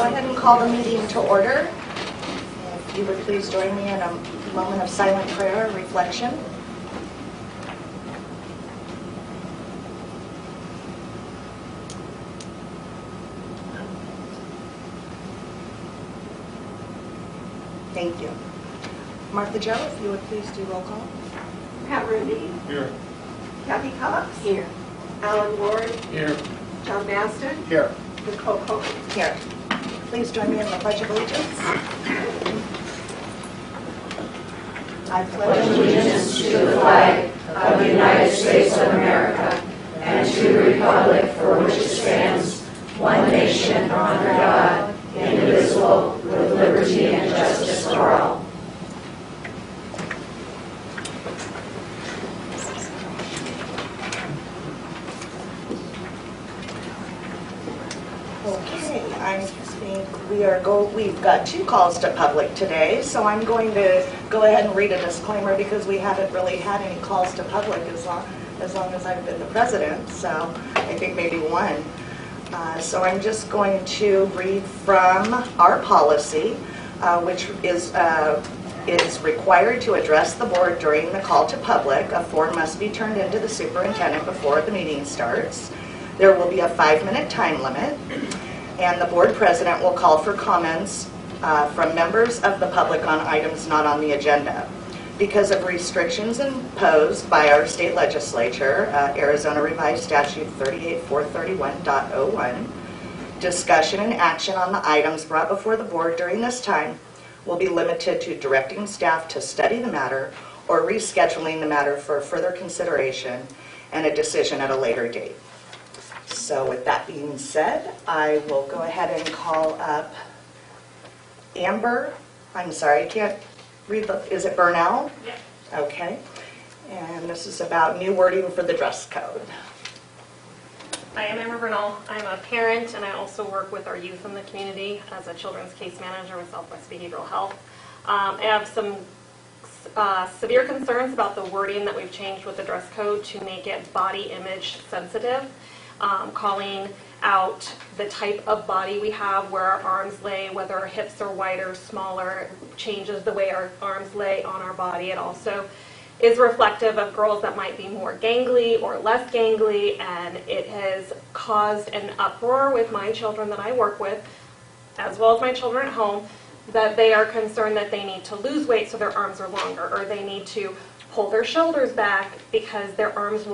go ahead and call the meeting to order. If you would please join me in a moment of silent prayer and reflection. Thank you. Martha Jo, if you would please do roll call. Pat Ruby. Here. Kathy Cox. Here. Alan Ward. Here. John Maston. Here. Nicole Cohen. Here. Please join me in the Pledge of Allegiance. I pledge Allegiance to the flag of the United States of America and to the republic for which it stands, one nation under God, indivisible, with liberty and justice for all. Okay, we've got two calls to public today, so I'm going to go ahead and read a disclaimer because we haven't really had any calls to public as long as I've been the president, so I think maybe one. So I'm just going to read from our policy, which is required to address the board during the call to public. A form must be turned into the superintendent before the meeting starts. There will be a 5-minute time limit, and the board president will call for comments from members of the public on items not on the agenda. Because of restrictions imposed by our state legislature, Arizona Revised Statute 38431.01, discussion and action on the items brought before the board during this time will be limited to directing staff to study the matter or rescheduling the matter for further consideration and a decision at a later date. So with that being said, I will go ahead and call up Amber. I'm sorry, I can't read the, is it Burnell? Yeah. Okay. And this is about new wording for the dress code. I am Amber Bernal. I'm a parent, and I also work with our youth in the community as a children's case manager with Southwest Behavioral Health. I have some severe concerns about the wording that we've changed with the dress code to make it body image sensitive, calling out the type of body we have, where our arms lay, whether our hips are wider, smaller, changes the way our arms lay on our body. It also is reflective of girls that might be more gangly or less gangly, and it has caused an uproar with my children that I work with, as well as my children at home, that they are concerned that they need to lose weight so their arms are longer, or they need to pull their shoulders back because their arms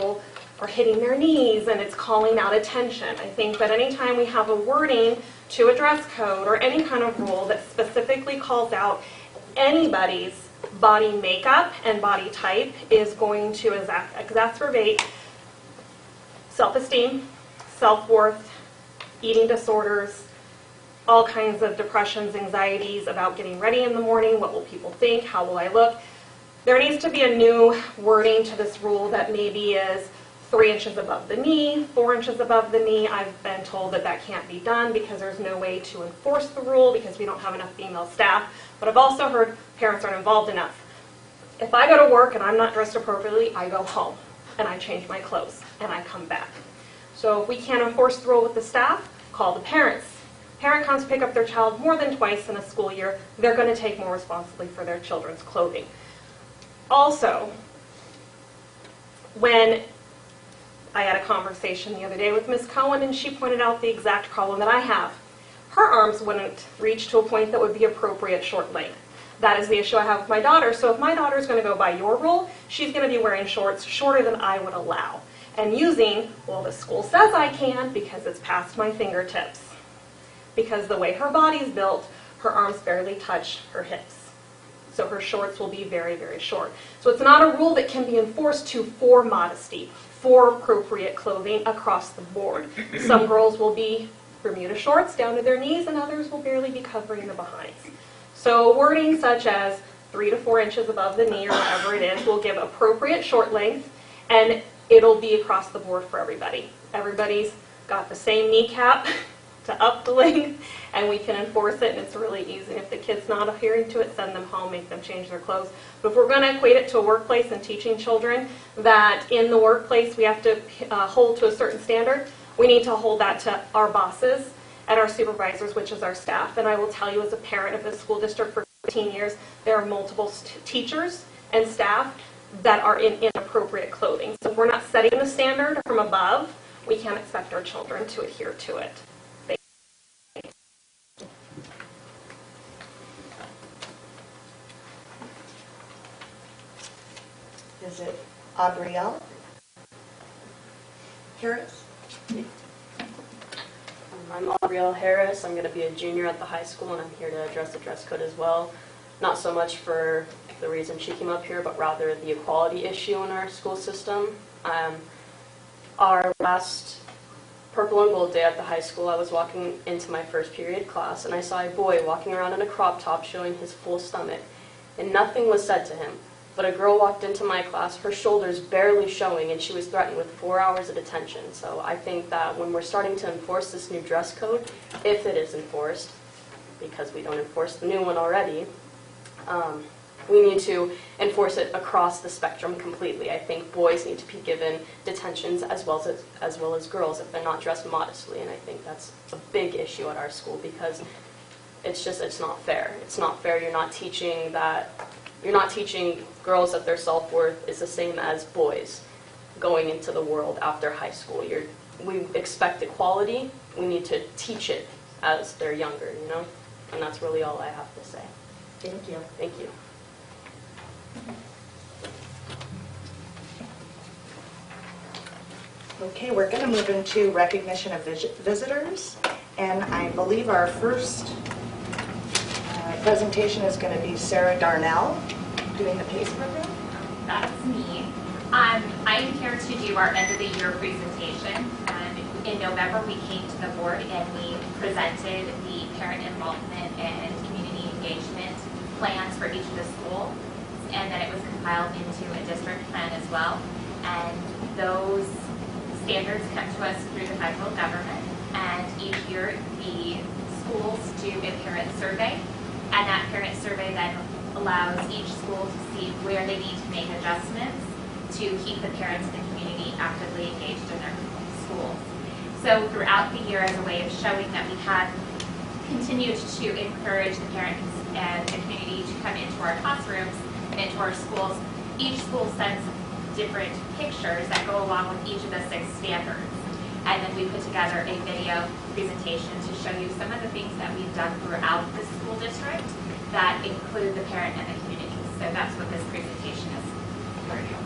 are hitting their knees, and it's calling out attention. I think that anytime we have a wording to a dress code or any kind of rule that specifically calls out anybody's body makeup and body type is going to exacerbate self-esteem, self-worth, eating disorders, all kinds of depressions, anxieties about getting ready in the morning. What will people think? How will I look? There needs to be a new wording to this rule that maybe is 3 inches above the knee, 4 inches above the knee. I've been told that that can't be done because there's no way to enforce the rule because we don't have enough female staff. But I've also heard parents aren't involved enough. If I go to work and I'm not dressed appropriately, I go home and I change my clothes and I come back. So if we can't enforce the rule with the staff, call the parents. Parent comes to pick up their child more than twice in a school year, they're going to take more responsibility for their children's clothing. Also, when I had a conversation the other day with Ms. Cohen, and she pointed out the exact problem that I have. Her arms wouldn't reach to a point that would be appropriate short length. That is the issue I have with my daughter. So if my daughter is going to go by your rule, she's going to be wearing shorts shorter than I would allow. And using, well, the school says I can because it's past my fingertips. Because the way her body's built, her arms barely touch her hips. So her shorts will be very, very short. So it's not a rule that can be enforced for modesty, for appropriate clothing across the board. Some girls will be Bermuda shorts down to their knees, and others will barely be covering the behinds. So wording such as 3 to 4 inches above the knee or whatever it is will give appropriate short length, and it'll be across the board for everybody. Everybody's got the same kneecap to up the length, and we can enforce it, and it's really easy. If the kid's not adhering to it, send them home, make them change their clothes. But if we're going to equate it to a workplace and teaching children that in the workplace we have to hold to a certain standard, we need to hold that to our bosses and our supervisors, which is our staff. And I will tell you, as a parent of this school district for 15 years, there are multiple teachers and staff that are in inappropriate clothing. So if we're not setting the standard from above, we can't expect our children to adhere to it. Is it Aubrielle Harris? I'm Aubrielle Harris. I'm going to be a junior at the high school, and I'm here to address the dress code as well. Not so much for the reason she came up here, but rather the equality issue in our school system. Our last purple and gold day at the high school, I was walking into my first period class, and I saw a boy walking around in a crop top showing his full stomach, and nothing was said to him. But a girl walked into my class, her shoulders barely showing, and she was threatened with 4 hours of detention. So I think that when we're starting to enforce this new dress code, if it is enforced, because we don't enforce the new one already, we need to enforce it across the spectrum completely. I think boys need to be given detentions as well as girls if they're not dressed modestly, and I think that's a big issue at our school because it's not fair. It's not fair. You're not teaching girls that their self-worth is the same as boys going into the world after high school. We expect equality. We need to teach it as they're younger, you know? And that's really all I have to say. Thank you. Thank you. Okay, we're going to move into recognition of visitors, and I believe our first presentation is going to be Sarah Darnell doing the PACE program. That's me. I am here to do our end of the year presentation. In November, we came to the board and we presented the parent involvement and community engagement plans for each of the schools, and then it was compiled into a district plan as well. And those standards come to us through the federal government, and each year the schools do a parent survey, and that parent survey then allows each school to see where they need to make adjustments to keep the parents and the community actively engaged in their schools. So throughout the year, as a way of showing that we have continued to encourage the parents and the community to come into our classrooms and into our schools, each school sends different pictures that go along with each of the 6 standards. And then we put together a video presentation to show you some of the things that we've done throughout the school district that include the parent and the community. So that's what this presentation is for you.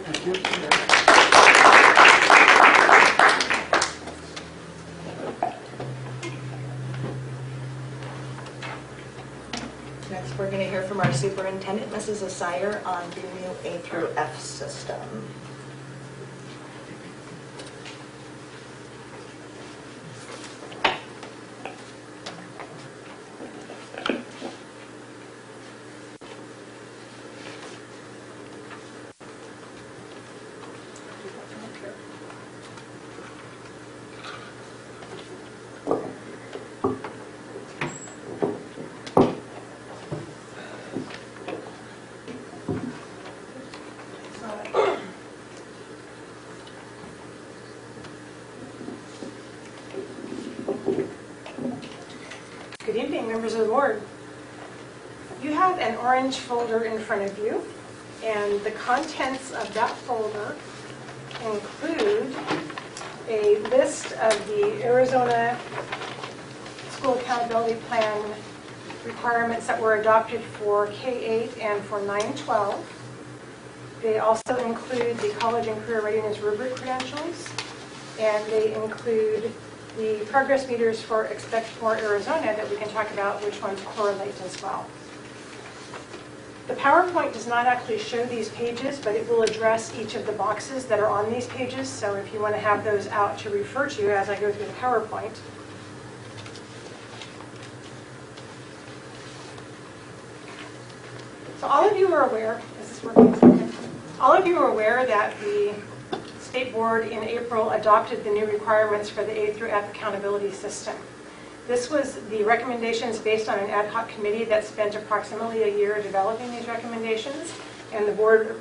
Next, we're going to hear from our superintendent, Mrs. Asire, on the new A through F system. Good evening, members of the board. You have an orange folder in front of you, and the contents of that folder include a list of the Arizona School Accountability Plan requirements that were adopted for K-8 and for 9-12. They also include the College and Career Readiness Rubric credentials, and they include the progress meters for Expect More Arizona that we can talk about which ones correlate as well. The PowerPoint does not actually show these pages, but it will address each of the boxes that are on these pages, so if you want to have those out to refer to as I go through the PowerPoint. So all of you are aware, is this working? All of you are aware that the State Board in April adopted the new requirements for the A through F accountability system. This was the recommendations based on an ad hoc committee that spent approximately a year developing these recommendations, and the board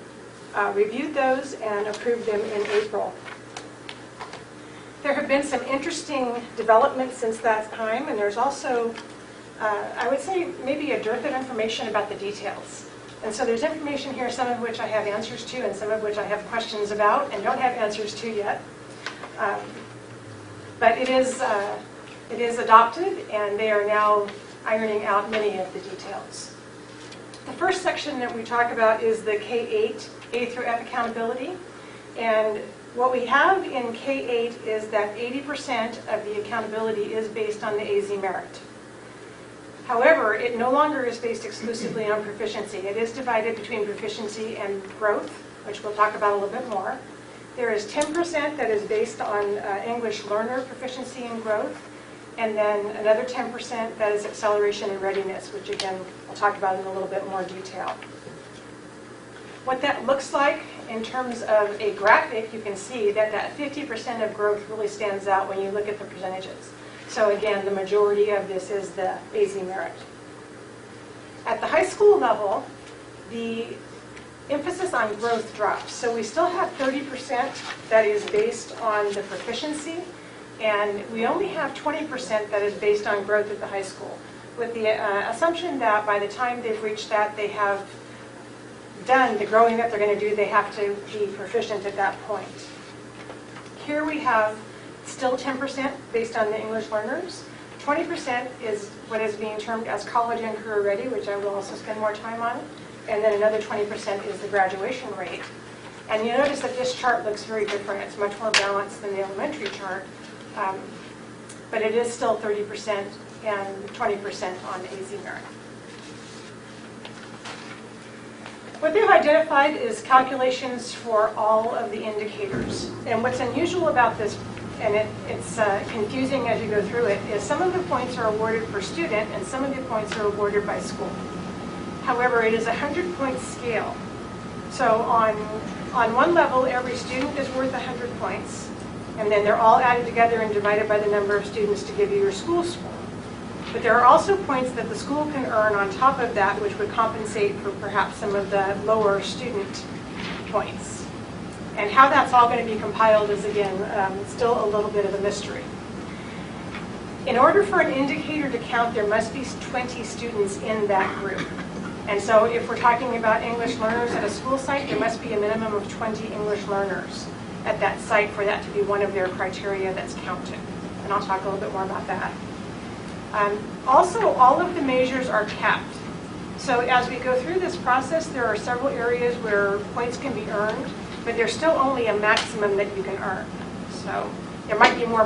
reviewed those and approved them in April. There have been some interesting developments since that time, and there's also, I would say, maybe a dearth of information about the details. And so there's information here, some of which I have answers to and some of which I have questions about and don't have answers to yet. But it is adopted, and they are now ironing out many of the details. The first section that we talk about is the K-8 A through F accountability. And what we have in K-8 is that 80% of the accountability is based on the AZ merit. However, it no longer is based exclusively on proficiency. It is divided between proficiency and growth, which we'll talk about a little bit more. There is 10% that is based on English learner proficiency and growth, and then another 10% that is acceleration and readiness, which again, we'll talk about in a little bit more detail. What that looks like in terms of a graphic, you can see that that 50% of growth really stands out when you look at the percentages. So again, the majority of this is the AZ merit. At the high school level, the emphasis on growth drops. So we still have 30% that is based on the proficiency, and we only have 20% that is based on growth at the high school, with the assumption that by the time they've reached that, they have done the growing that they're going to do, they have to be proficient at that point. Here we have still 10% based on the English learners. 20% is what is being termed as college and career ready, which I will also spend more time on. And then another 20% is the graduation rate. And you notice that this chart looks very different. It's much more balanced than the elementary chart. But it is still 30% and 20% on AZ merit. What they've identified is calculations for all of the indicators. And what's unusual about this, and it's confusing as you go through it, is some of the points are awarded per student and some of the points are awarded by school. However, it is a 100-point scale. So on one level, every student is worth 100 points, and then they're all added together and divided by the number of students to give you your school score. But there are also points that the school can earn on top of that, which would compensate for perhaps some of the lower student points. And how that's all going to be compiled is, again, still a little bit of a mystery. In order for an indicator to count, there must be 20 students in that group. And so if we're talking about English learners at a school site, there must be a minimum of 20 English learners at that site for that to be one of their criteria that's counted. And I'll talk a little bit more about that. Also, all of the measures are capped. So as we go through this process, there are several areas where points can be earned. but there's still only a maximum that you can earn. So there might be more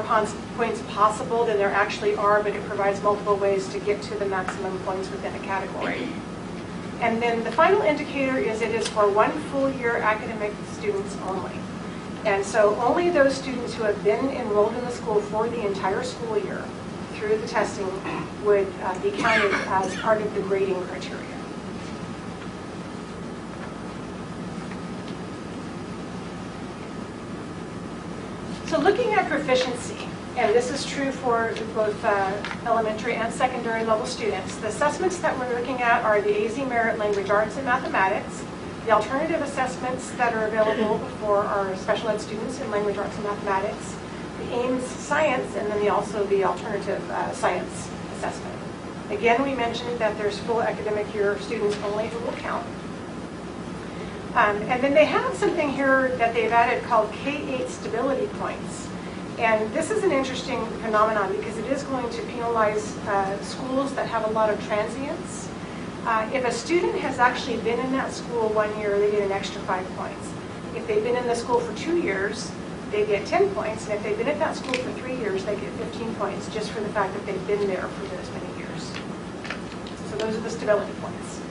points possible than there actually are, but it provides multiple ways to get to the maximum points within a category. And then the final indicator is it is for 1 full year academic students only. And so only those students who have been enrolled in the school for the entire school year through the testing would be counted as part of the grading criteria. So looking at proficiency, and this is true for both elementary and secondary level students, the assessments that we're looking at are the AZ Merit Language Arts and Mathematics, the alternative assessments that are available for our special ed students in Language Arts and Mathematics, the AIMS Science, and then also the alternative science assessment. Again, we mentioned that there's full academic year students only who will count. And then they have something here that they've added called K8 stability points. And this is an interesting phenomenon because it is going to penalize schools that have a lot of transients. If a student has actually been in that school 1 year, they get an extra 5 points. If they've been in the school for 2 years, they get 10 points. And if they've been at that school for 3 years, they get 15 points just for the fact that they've been there for those many years. So those are the stability points.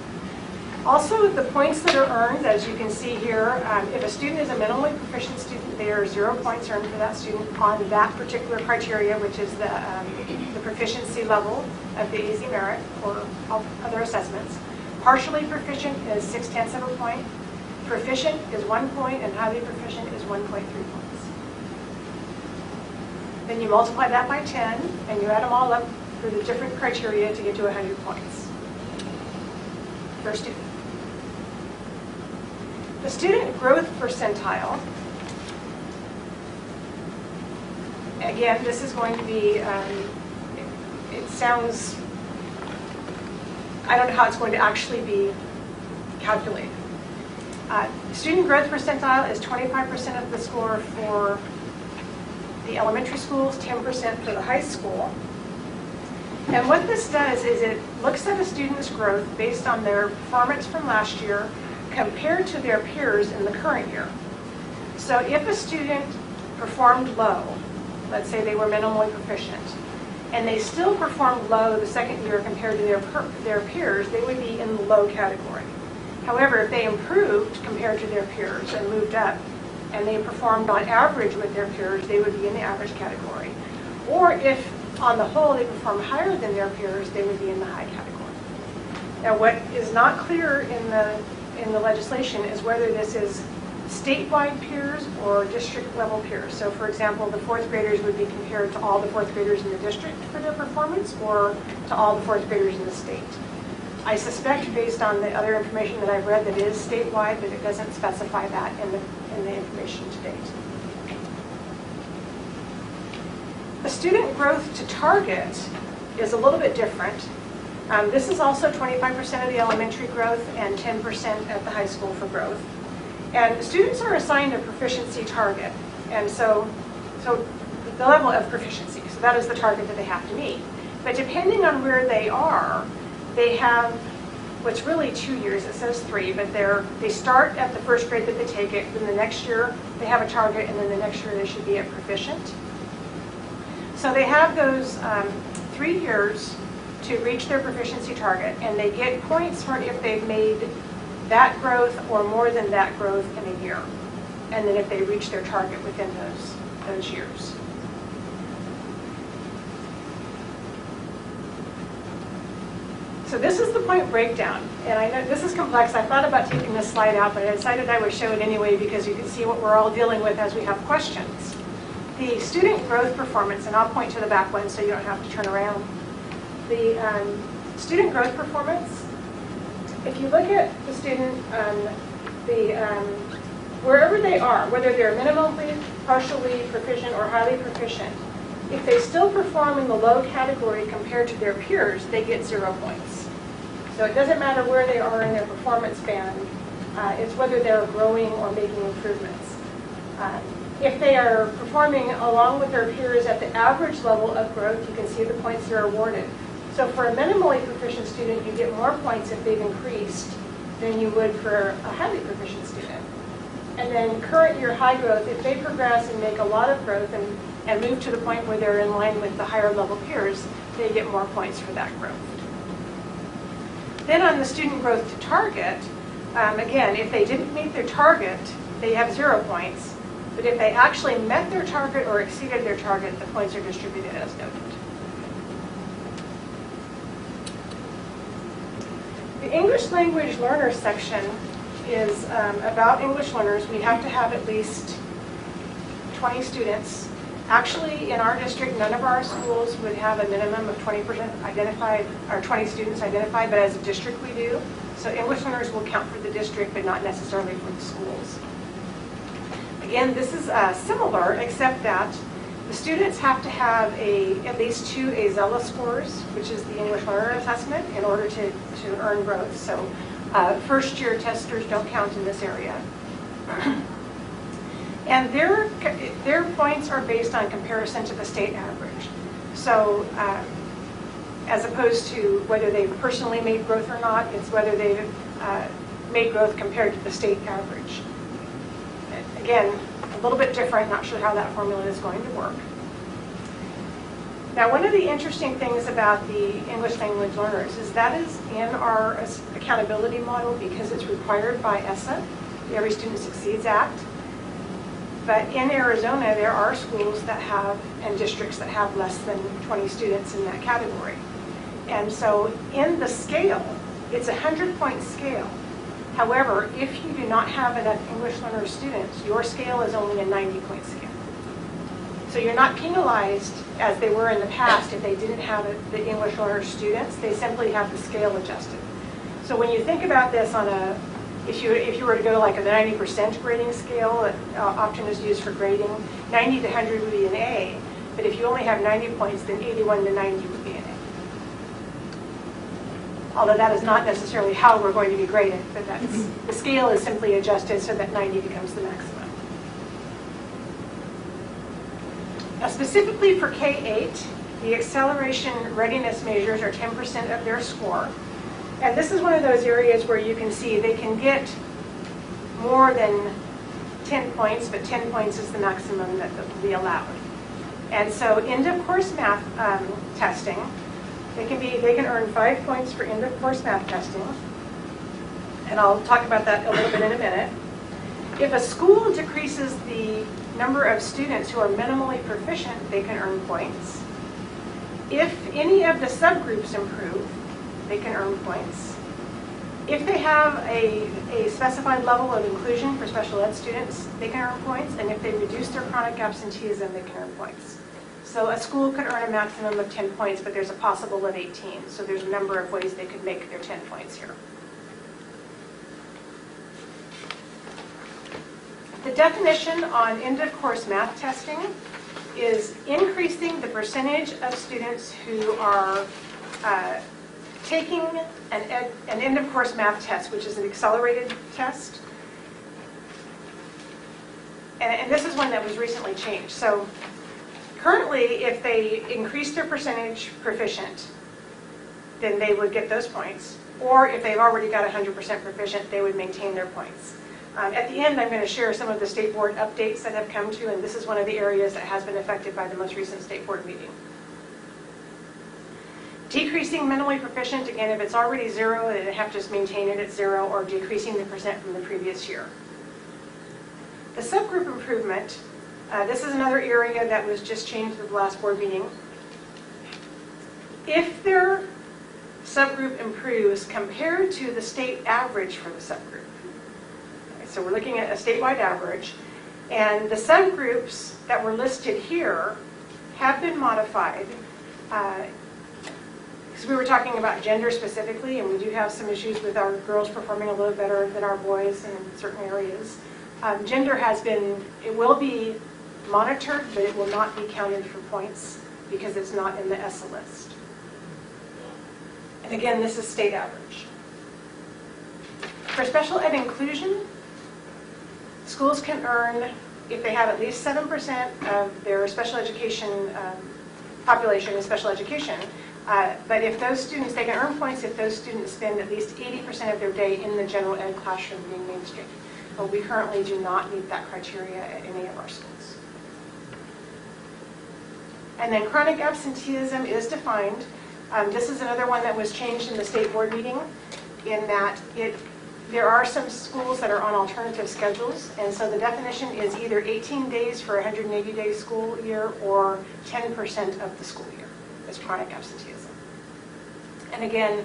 Also, the points that are earned, as you can see here, if a student is a minimally proficient student, there are 0 points earned for that student on that particular criteria, which is the proficiency level of the AZ Merit or other assessments. Partially proficient is 0.6 of a point. Proficient is 1 point, and highly proficient is 1.3 points. Then you multiply that by 10, and you add them all up for the different criteria to get to 100 points per student. The student growth percentile, again, this is going to be, it sounds, I don't know how it's going to actually be calculated. Student growth percentile is 25% of the score for the elementary schools, 10% for the high school. And what this does is it looks at a student's growth based on their performance from last year compared to their peers in the current year. So if a student performed low, let's say they were minimally proficient, and they still performed low the second year compared to their peers, they would be in the low category. However, if they improved compared to their peers and moved up, and they performed on average with their peers, they would be in the average category. Or if on the whole they performed higher than their peers, they would be in the high category. Now, what is not clear in the legislation is whether this is statewide peers or district level peers. So for example, the fourth graders would be compared to all the fourth graders in the district for their performance, or to all the fourth graders in the state. I suspect, based on the other information that I've read, that it is statewide, but it doesn't specify that in the information to date. The student growth to target is a little bit different. This is also 25% of the elementary growth and 10% at the high school for growth. And students are assigned a proficiency target. And so the level of proficiency, so that is the target that they have to meet. But depending on where they are, they have what's really 2 years. It says 3, but they start at the first grade that they take it, then the next year they have a target, and then the next year they should be at proficient. So they have those 3 years to reach their proficiency target, and they get points for if they've made that growth or more than that growth in a year, and then if they reach their target within those years. So this is the point breakdown, and I know this is complex. I thought about taking this slide out, but I decided I would show it anyway because you can see what we're all dealing with as we have questions. The student growth performance, and I'll point to the back one so you don't have to turn around. The student growth performance, if you look at the student, wherever they are, whether they're minimally, partially proficient, or highly proficient, if they still perform in the low category compared to their peers, they get 0 points. So it doesn't matter where they are in their performance band, it's whether they're growing or making improvements. If they are performing along with their peers at the average level of growth, you can see the points they're awarded. So for a minimally proficient student, you get more points if they've increased than you would for a highly proficient student. And then current year high growth, if they progress and make a lot of growth and move to the point where they're in line with the higher level peers, they get more points for that growth. Then on the student growth to target, again, if they didn't meet their target, they have 0 points. But if they actually met their target or exceeded their target, the points are distributed as noted. The English language learners section is about English learners. We have to have at least 20 students. Actually, in our district, none of our schools would have a minimum of 20% identified, or 20 students identified, but as a district we do. So English learners will count for the district, but not necessarily for the schools. Again, this is similar, except that the students have to have at least 2 AZELA scores, which is the English Learner Assessment, in order to earn growth. So first-year testers don't count in this area. And their points are based on comparison to the state average. So as opposed to whether they've personally made growth or not, it's whether they've made growth compared to the state average. Again, a little bit different, not sure how that formula is going to work. Now, one of the interesting things about the English language learners is that is in our accountability model because it's required by ESSA, the Every Student Succeeds Act. But in Arizona, there are schools that have, and districts that have less than 20 students in that category. And so in the scale, it's a 100-point scale. However, if you do not have enough English learner students, your scale is only a 90-point scale. So you're not penalized as they were in the past if they didn't have the English learner students. They simply have the scale adjusted. So when you think about this on a, if you were to go like a 90% grading scale that often is used for grading, 90 to 100 would be an A. But if you only have 90 points, then 81 to 90 would be an A. Although that is not necessarily how we're going to be graded, but that's, the scale is simply adjusted so that 90 becomes the maximum. Now specifically for K8, the acceleration readiness measures are 10% of their score. And this is one of those areas where you can see they can get more than 10 points, but 10 points is the maximum that will be allowed. And so end of course math testing, they can earn 5 points for end of course math testing. And I'll talk about that a little bit in a minute. If a school decreases the number of students who are minimally proficient, they can earn points. If any of the subgroups improve, they can earn points. If they have a specified level of inclusion for special ed students, they can earn points. And if they reduce their chronic absenteeism, they can earn points. So a school could earn a maximum of 10 points, but there's a possible of 18. So there's a number of ways they could make their 10 points here. The definition on end-of-course math testing is increasing the percentage of students who are taking an end-of-course math test, which is an accelerated test. And this is one that was recently changed. So currently, if they increase their percentage proficient, then they would get those points. Or if they've already got 100% proficient, they would maintain their points. At the end, I'm going to share some of the state board updates that have come to, and this is one of the areas that has been affected by the most recent state board meeting. Decreasing mentally proficient, again, if it's already 0, then they have to just maintain it at 0, or decreasing the percent from the previous year. The subgroup improvement, this is another area that was just changed at the last board meeting. If their subgroup improves compared to the state average for the subgroup, so we're looking at a statewide average, and the subgroups that were listed here have been modified. Because we were talking about gender specifically, and we do have some issues with our girls performing a little better than our boys in certain areas. Gender has been, it will be monitored, but it will not be counted for points because it's not in the ESSA list. And again, this is state average. For special ed inclusion, schools can earn, if they have at least 7% of their special education population in special education, but if those students, they can earn points if those students spend at least 80% of their day in the general ed classroom being mainstream. but we currently do not meet that criteria at any of our schools. And then chronic absenteeism is defined. This is another one that was changed in the state board meeting, in that there are some schools that are on alternative schedules, and so the definition is either 18 days for a 180-day school year or 10% of the school year is chronic absenteeism. And again,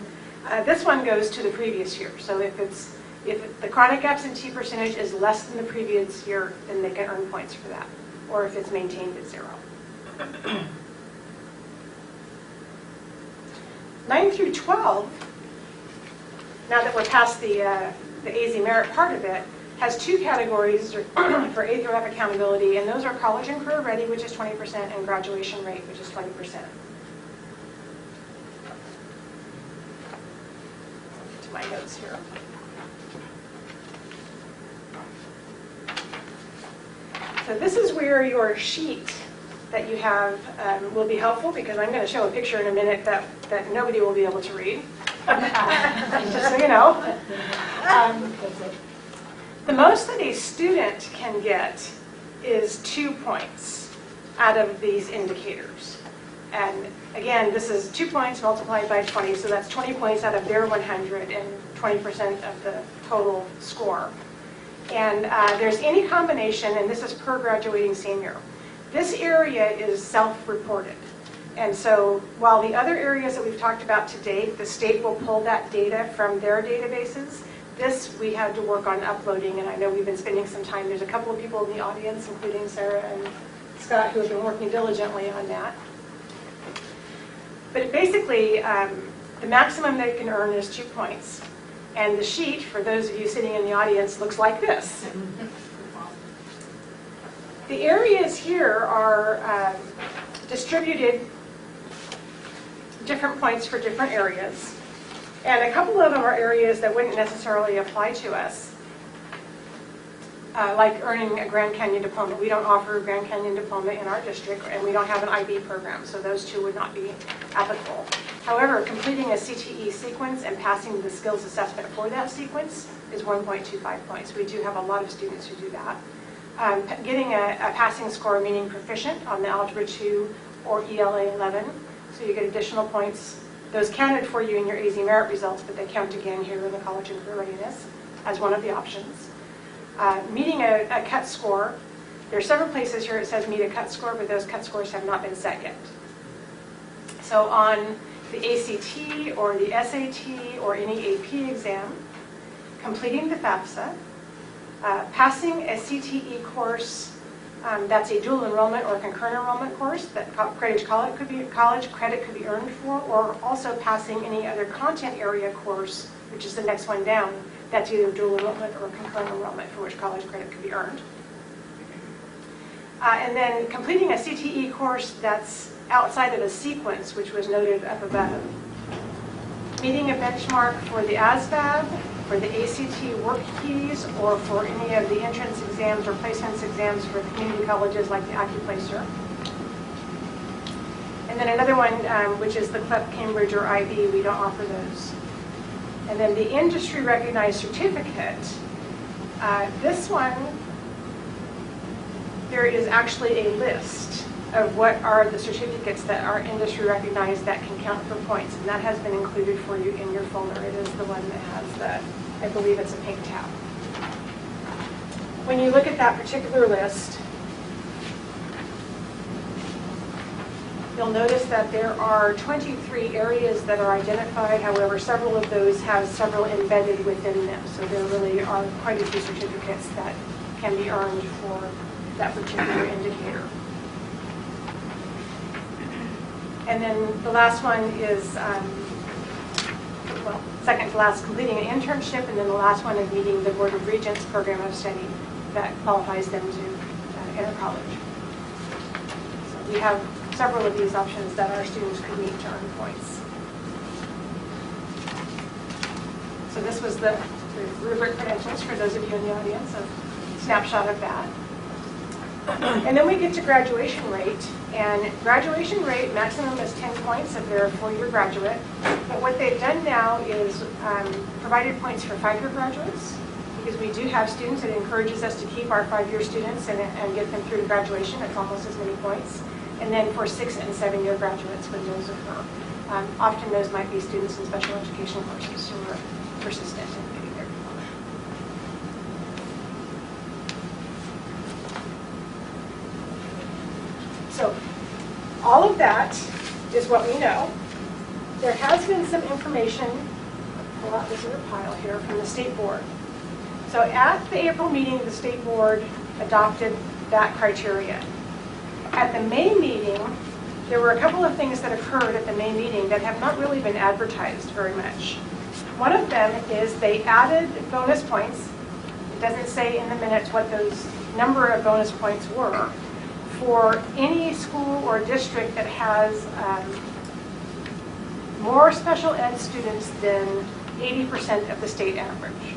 this one goes to the previous year. So if the chronic absentee percentage is less than the previous year, then they can earn points for that, or if it's maintained at 0. 9 through 12, now that we're past the AZ merit part of it, has 2 categories for A through F accountability, and those are college and career ready, which is 20%, and graduation rate, which is 20%. To my notes here. So this is where your sheet that you have will be helpful, because I'm going to show a picture in a minute that nobody will be able to read. Just so you know. The most that a student can get is 2 points out of these indicators. And again, this is 2 points multiplied by 20, so that's 20 points out of their 100 and 20% of the total score. And there's any combination, and this is per graduating senior. This area is self-reported. And so while the other areas that we've talked about to date, the state will pull that data from their databases, this we had to work on uploading, and I know we've been spending some time. There's a couple of people in the audience, including Sarah and Scott, who have been working diligently on that. But basically, the maximum they can earn is 2 points. And the sheet, for those of you sitting in the audience, looks like this. The areas here are distributed different points for different areas. And a couple of them are areas that wouldn't necessarily apply to us, like earning a Grand Canyon diploma. We don't offer a Grand Canyon diploma in our district, and we don't have an IB program, so those 2 would not be applicable. However, completing a CTE sequence and passing the skills assessment for that sequence is 1.25 points. We do have a lot of students who do that. Getting a passing score, meaning proficient on the Algebra 2 or ELA 11, so you get additional points. Those counted for you in your AZ merit results, but they count again here in the college and career readiness as one of the options. Meeting a cut score. There are several places here it says meet a cut score, but those cut scores have not been set yet. So on the ACT or the SAT or any AP exam, completing the FAFSA, passing a CTE course, that's a dual enrollment or concurrent enrollment course that college credit could be earned for, or also passing any other content area course, which is the next one down, that's either dual enrollment or concurrent enrollment for which college credit could be earned. And then completing a CTE course that's outside of a sequence, which was noted up above. Meeting a benchmark for the ASVAB, for the ACT work keys, or for any of the entrance exams or placements exams for the community colleges like the AccuPlacer. And then another one, which is the CLEP Cambridge or IB, we don't offer those. And then the industry recognized certificate, this one, there is actually a list of what are the certificates that are industry recognized that can count for points, and that has been included for you in your folder. It is the one that has the, I believe it's a pink tab. When you look at that particular list, you'll notice that there are 23 areas that are identified. However, several of those have several embedded within them, so there really are quite a few certificates that can be earned for that particular indicator. And then the last one is, well, second to last, completing an internship, and then the last one is meeting the Board of Regents program of study that qualifies them to enter college. So we have several of these options that our students could meet to earn points. So this was the rubric credentials for those of you in the audience, a snapshot of that. And then we get to graduation rate, and graduation rate maximum is 10 points if they're a four-year graduate. But what they've done now is provided points for 5-year graduates. You because we do have students. It encourages us to keep our 5-year students and get them through to graduation. It's almost as many points. And then for 6- and 7-year graduates when those occur. Often those might be students in special education courses who are persistent in getting their diploma. So all of that is what we know. There has been some information, pull out this other pile here, from the state board. So at the April meeting, the state board adopted that criteria. At the May meeting, there were a couple of things that occurred at the May meeting that have not really been advertised very much. One of them is they added bonus points. It doesn't say in the minutes what those number of bonus points were for any school or district that has more special ed students than 80% of the state average.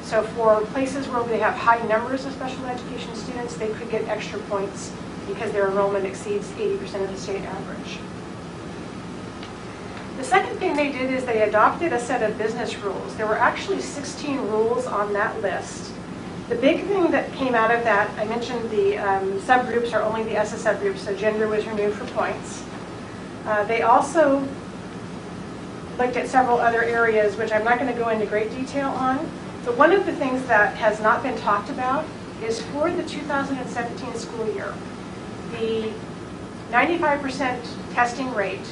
So for places where they have high numbers of special education students, they could get extra points because their enrollment exceeds 80% of the state average. The second thing they did is they adopted a set of business rules. There were actually 16 rules on that list. The big thing that came out of that, I mentioned the subgroups are only the SS subgroups, so gender was removed for points. They also looked at several other areas, which I'm not going to go into great detail on. But one of the things that has not been talked about is for the 2017 school year, the 95% testing rate,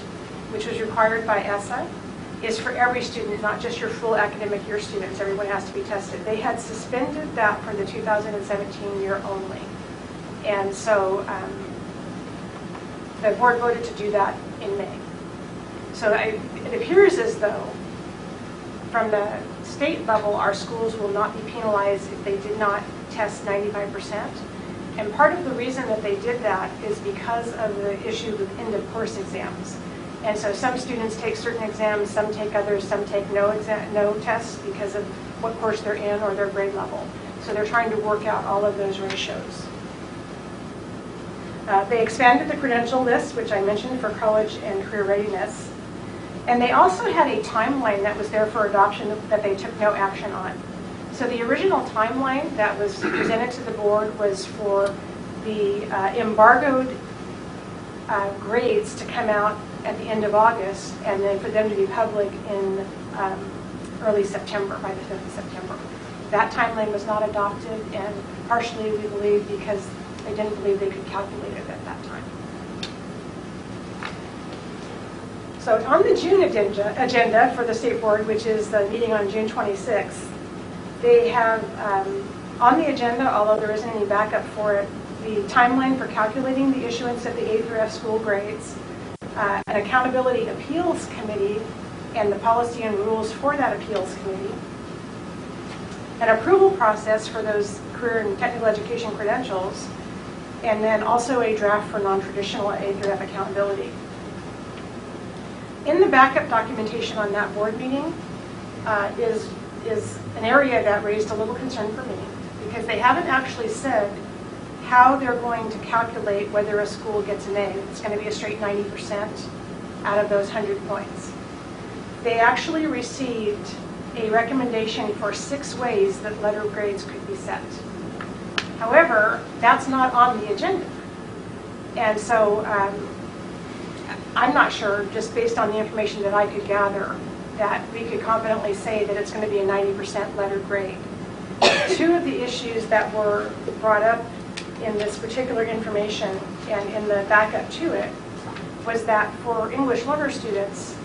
which was required by ESSA, is for every student, not just your full academic year students. Everyone has to be tested. They had suspended that for the 2017 year only. And so the board voted to do that in May. So it appears as though from the state level, our schools will not be penalized if they did not test 95%. And part of the reason that they did that is because of the issue with end of course exams. And so some students take certain exams, some take others, some take no tests because of what course they're in or their grade level. So they're trying to work out all of those ratios. They expanded the credential list, which I mentioned, for college and career readiness. And they also had a timeline that was there for adoption that they took no action on. So the original timeline that was presented to the board was for the embargoed grades to come out at the end of August, and then for them to be public in early September, by the 5th of September. That timeline was not adopted, and partially we believe because they didn't believe they could calculate it at that time. So on the June agenda for the state board, which is the meeting on June 26th, they have on the agenda, although there isn't any backup for it, the timeline for calculating the issuance of the A through F school grades, an accountability appeals committee, and the policy and rules for that appeals committee, an approval process for those career and technical education credentials, and then also a draft for non-traditional A through F accountability. In the backup documentation on that board meeting is an area that raised a little concern for me, because they haven't actually said how they're going to calculate whether a school gets an A. It's going to be a straight 90% out of those 100 points. They actually received a recommendation for 6 ways that letter grades could be set. However, that's not on the agenda. And so I'm not sure, just based on the information that I could gather, that we could confidently say that it's going to be a 90% letter grade. 2 of the issues that were brought up in this particular information and in the backup to it was that for English learner students,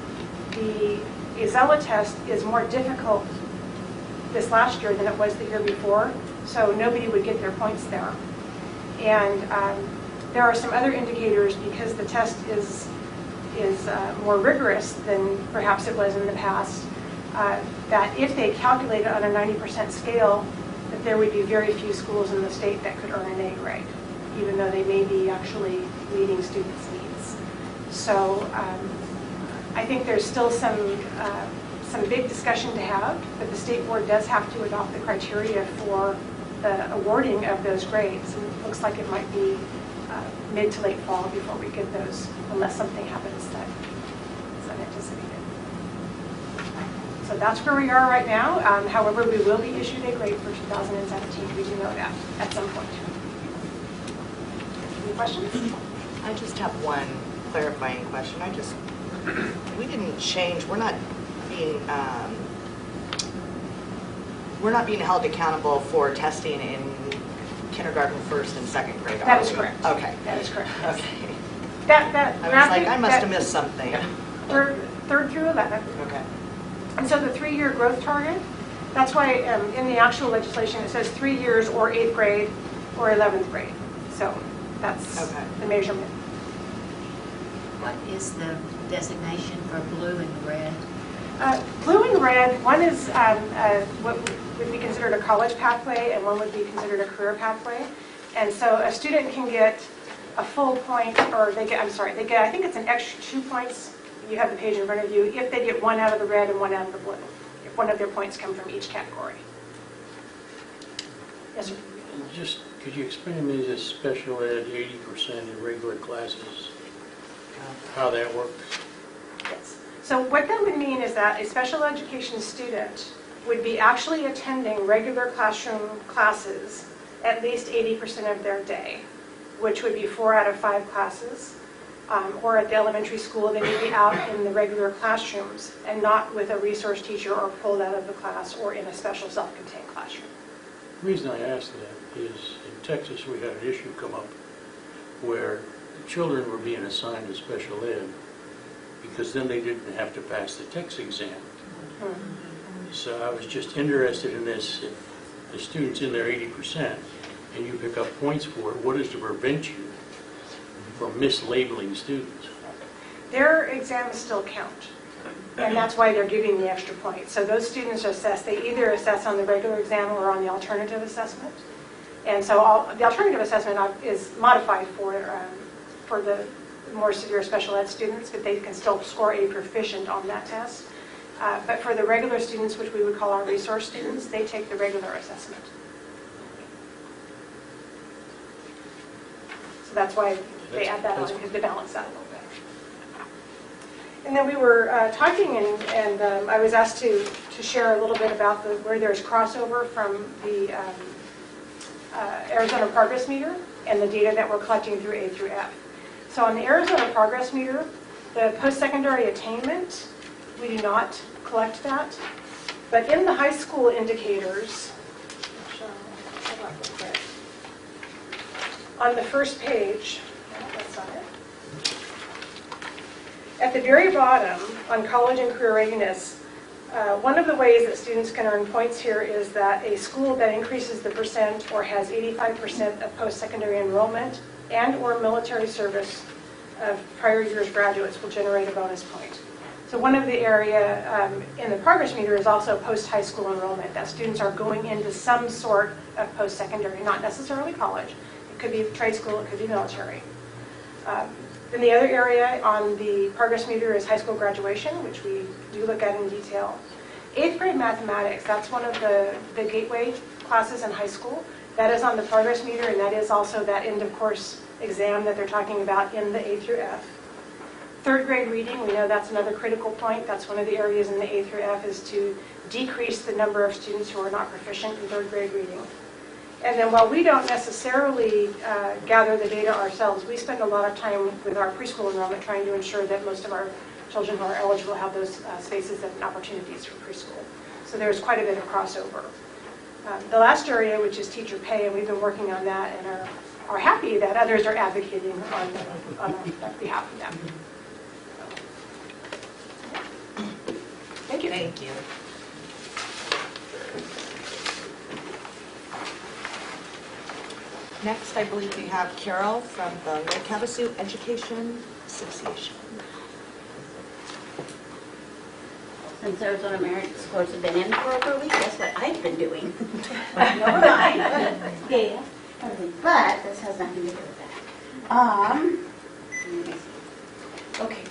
the ESELA test is more difficult this last year than it was the year before, so nobody would get their points there. And there are some other indicators, because the test is more rigorous than perhaps it was in the past, that if they calculate it on a 90% scale, that there would be very few schools in the state that could earn an A grade, even though they may be actually meeting students' needs. So I think there's still some big discussion to have, but the state board does have to adopt the criteria for the awarding of those grades. And it looks like it might be mid to late fall before we get those, unless something happens that is unanticipated. So that's where we are right now. However, we will be issued a grade for 2017. We do know that at some point. Any questions? I just have one clarifying question. We didn't change, we're not being held accountable for testing in kindergarten, first and second grade. That is correct. Okay. That is correct. Okay. That I was like, I must have missed something. Third through 11th. Okay. And so the 3-year growth target, that's why in the actual legislation it says 3 years or 8th grade or 11th grade. So that's Okay. the measurement. What is the designation for blue and red? Blue and red, one is what would be considered a college pathway and one would be considered a career pathway. And so a student can get a full point, or they get, I think it's an extra 2 points. You have the page in front of you if they get 1 out of the red and 1 out of the blue, if one of their points come from each category. Yes, sir. Just, could you explain to me this special ed 80% in regular classes, how that works? Yes. So what that would mean is that a special education student would be actually attending regular classroom classes at least 80% of their day, which would be 4 out of 5 classes. Or at the elementary school, they may be out in the regular classrooms and not with a resource teacher or pulled out of the class or in a special self-contained classroom. The reason I ask that is in Texas we had an issue come up where children were being assigned to special ed because then they didn't have to pass the text exam. So I was just interested in this. If the student's in there 80% and you pick up points for it, what is to prevent you from mislabeling students? Their exams still count, and that's why they're giving the extra point. So those students are assessed, they either assess on the regular exam or on the alternative assessment. And so the alternative assessment is modified for the more severe special ed students, but they can still score a proficient on that test. But for the regular students, which we would call our resource students, they take the regular assessment. So that's why they add that on, because they balance that a little bit. And then we were talking, and I was asked to share a little bit about where there's crossover from the Arizona Progress Meter and the data that we're collecting through A through F. So on the Arizona Progress Meter, the post-secondary attainment, we do not collect that. But in the high school indicators, on the first page, that's not it. At the very bottom, on college and career readiness, one of the ways that students can earn points here is that a school that increases the percent or has 85% of post-secondary enrollment and or military service of prior year's graduates will generate a bonus point. So one of the area in the progress meter is also post-high school enrollment, that students are going into some sort of post-secondary, not necessarily college. It could be trade school, it could be military. Then the other area on the progress meter is high school graduation, which we do look at in detail. 8th grade mathematics, that's one of the gateway classes in high school. That is on the progress meter, and that is also that end of course exam that they're talking about in the A through F. 3rd grade reading, we know that's another critical point. That's one of the areas in the A through F is to decrease the number of students who are not proficient in 3rd grade reading. And then while we don't necessarily gather the data ourselves, we spend a lot of time with our preschool enrollment trying to ensure that most of our children who are eligible have those spaces and opportunities for preschool. So there's quite a bit of crossover. The last area, which is teacher pay, and we've been working on that and are happy that others are advocating on behalf of them. Thank you. Thank you. Next, I believe we have Carol from the Lake Havasu Education Association. Since Arizona Marriage Scores have been in for over a week, guess what I've been doing? Never mind. Yeah. But this has nothing to do with that. Let me see. Okay.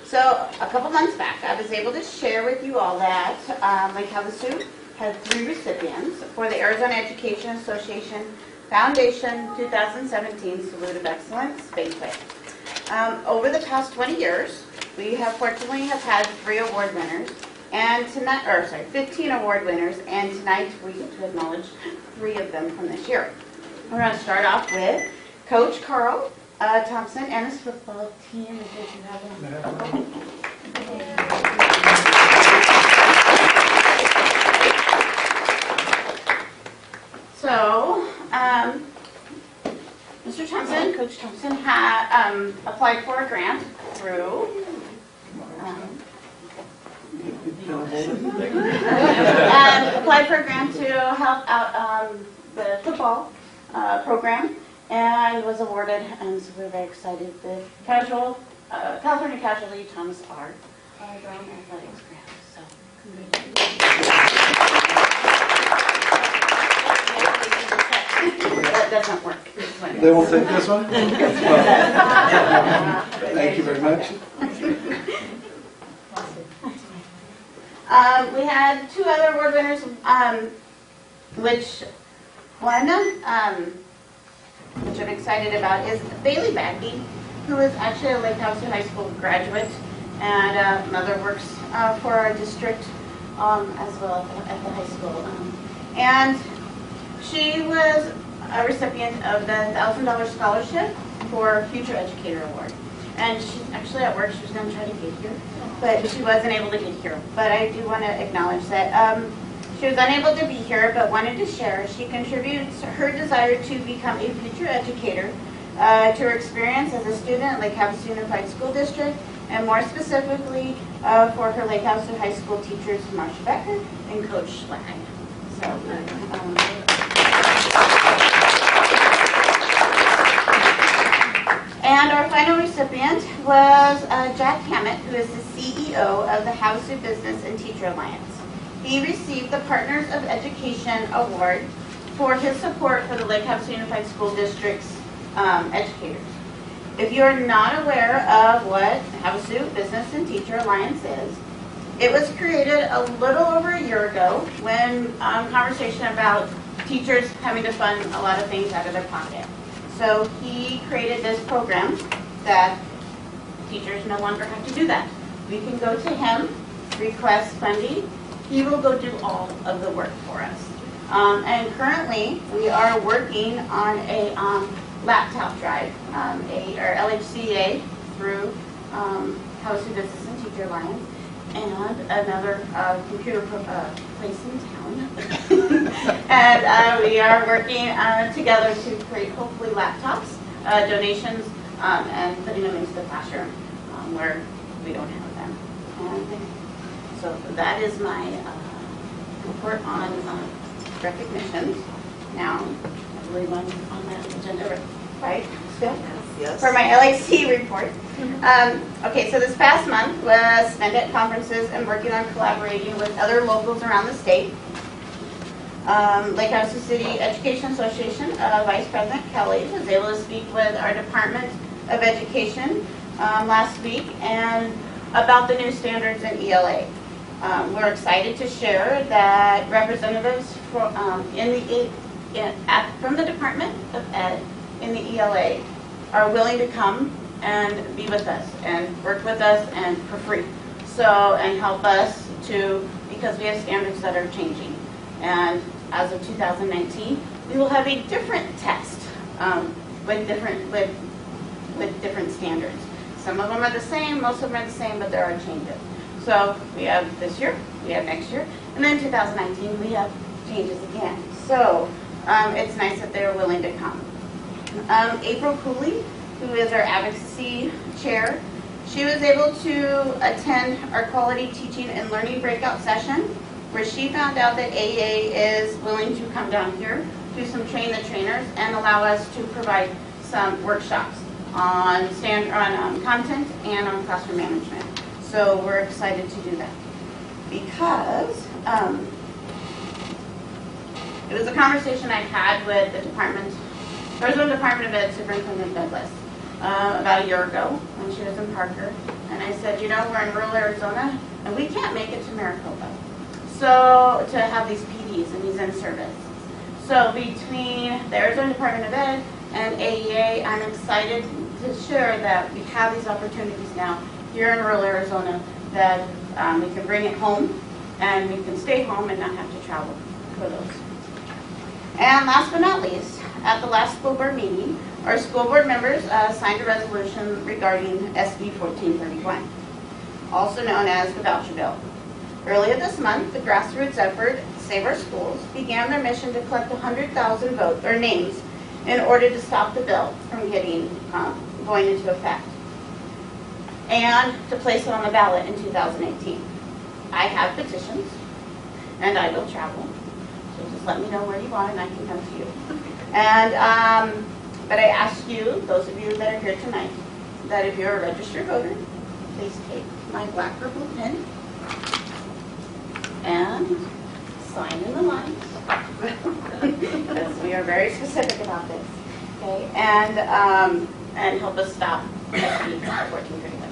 So a couple months back, I was able to share with you all that Lake Havasu had 3 recipients for the Arizona Education Association Foundation 2017 Salute of Excellence Banquet. Over the past 20 years, we have fortunately had 3 award winners, and tonight, 15 award winners, and tonight we get to acknowledge 3 of them from this year. We're going to start off with Coach Carl Thompson and his football team. Did you have one? So, Mr. Thompson, Coach Thompson, had applied for a grant through applied for a grant to help out the football program, and was awarded, and so we're very excited. The California Casualty Thomas R. Brown Athletics grant. So, that doesn't work. They won't take this one? Thank you very much. We had 2 other award winners, which I'm excited about, is Bailey Bagby, who is actually a Lake Havasu High School graduate, and mother works for our district as well at the high school. And she was a recipient of the $1,000 scholarship for Future Educator Award. And she's actually at work. She was going to try to get here, but she wasn't able to get here. But I do want to acknowledge that she was unable to be here, but wanted to share. She contributes her desire to become a future educator to her experience as a student at Lake Havasu Unified School District, and more specifically for her Lake Havasu High School teachers, Marcia Becker and Coach Hvac. So. And our final recipient was Jack Hammett, who is the CEO of the Havasu Business and Teacher Alliance. He received the Partners of Education Award for his support for the Lake Havasu Unified School District's educators. If you're not aware of what Havasu Business and Teacher Alliance is, it was created a little over a year ago when conversation about teachers having to fund a lot of things out of their pocket. So he created this program that teachers no longer have to do that. We can go to him, request funding. He will go do all of the work for us. And currently, we are working on a laptop drive, or LHCA through Havasu Business and Teacher Alliance, and another computer place in town. And we are working together to create, hopefully, laptops, donations, and putting them into the classroom where we don't have them. And so that is my report on recognitions. Now, I believe I'm on that agenda, right? Still? Yes. For my LHC report. Okay, so this past month was spent at conferences and working on collaborating with other locals around the state. Lake Havasu City Education Association Vice President Kelly was able to speak with our Department of Education last week and about the new standards in ELA. We're excited to share that representatives from the Department of Ed in the ELA are willing to come and be with us and work with us and for free. So, and help us to, because we have standards that are changing. And as of 2019, we will have a different test with different standards. Some of them are the same, most of them are the same, but there are changes. So we have this year, we have next year, and then 2019 we have changes again. So it's nice that they're willing to come. April Cooley, who is our advocacy chair, she was able to attend our quality teaching and learning breakout session, where she found out that AA is willing to come down here, do some train the trainers, and allow us to provide some workshops on content and on classroom management. So we're excited to do that because it was a conversation I had with the Arizona Department of Ed Superintendent Douglas about a year ago when she was in Parker. And I said, you know, we're in rural Arizona and we can't make it to Maricopa. So to have these PDs and these in-service. So between the Arizona Department of Ed and AEA, I'm excited to share that we have these opportunities now here in rural Arizona that we can bring it home and we can stay home and not have to travel for those. And last but not least, at the last school board meeting, our school board members signed a resolution regarding SB 1431, also known as the voucher bill. Earlier this month, the grassroots effort, Save Our Schools, began their mission to collect 100,000 votes or names in order to stop the bill from going into effect, and to place it on the ballot in 2018. I have petitions, and I will travel. So just let me know where you want, and I can come to you. And but I ask you, those of you that are here tonight, that if you're a registered voter, please take my black or blue pen and sign in the lines, because we are very specific about this. Okay, and help us stop SB 1431.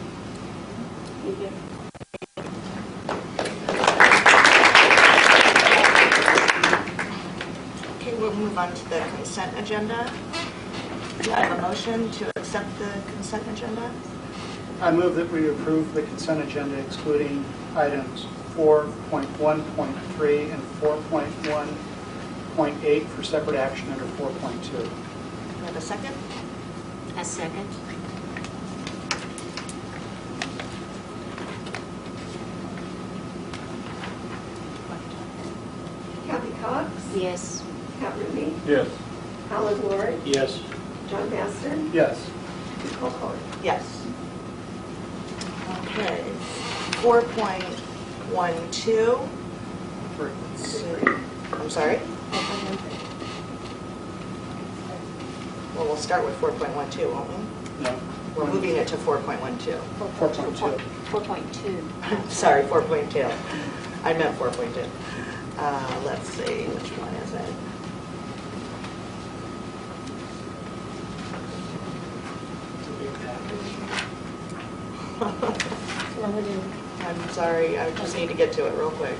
Thank you. Okay, we'll move on to the consent agenda. Do I have a motion to accept the consent agenda? I move that we approve the consent agenda excluding items 4.1.3 and 4.1.8 for separate action under 4.2. Do I have a second? A second. Kathy Cox, Yes. Pat Rooney, Yes. Alan Ward, Yes. John Maston, Yes. Nicole Collier. Yes. Okay. 4.12. I'm sorry? Well, we'll start with 4.12, won't we? No. We're moving it to 4.12. 4.2. 4.2. Sorry, 4.2. I meant 4.2. Let's see, which one is it? I'm sorry, I just need to get to it real quick.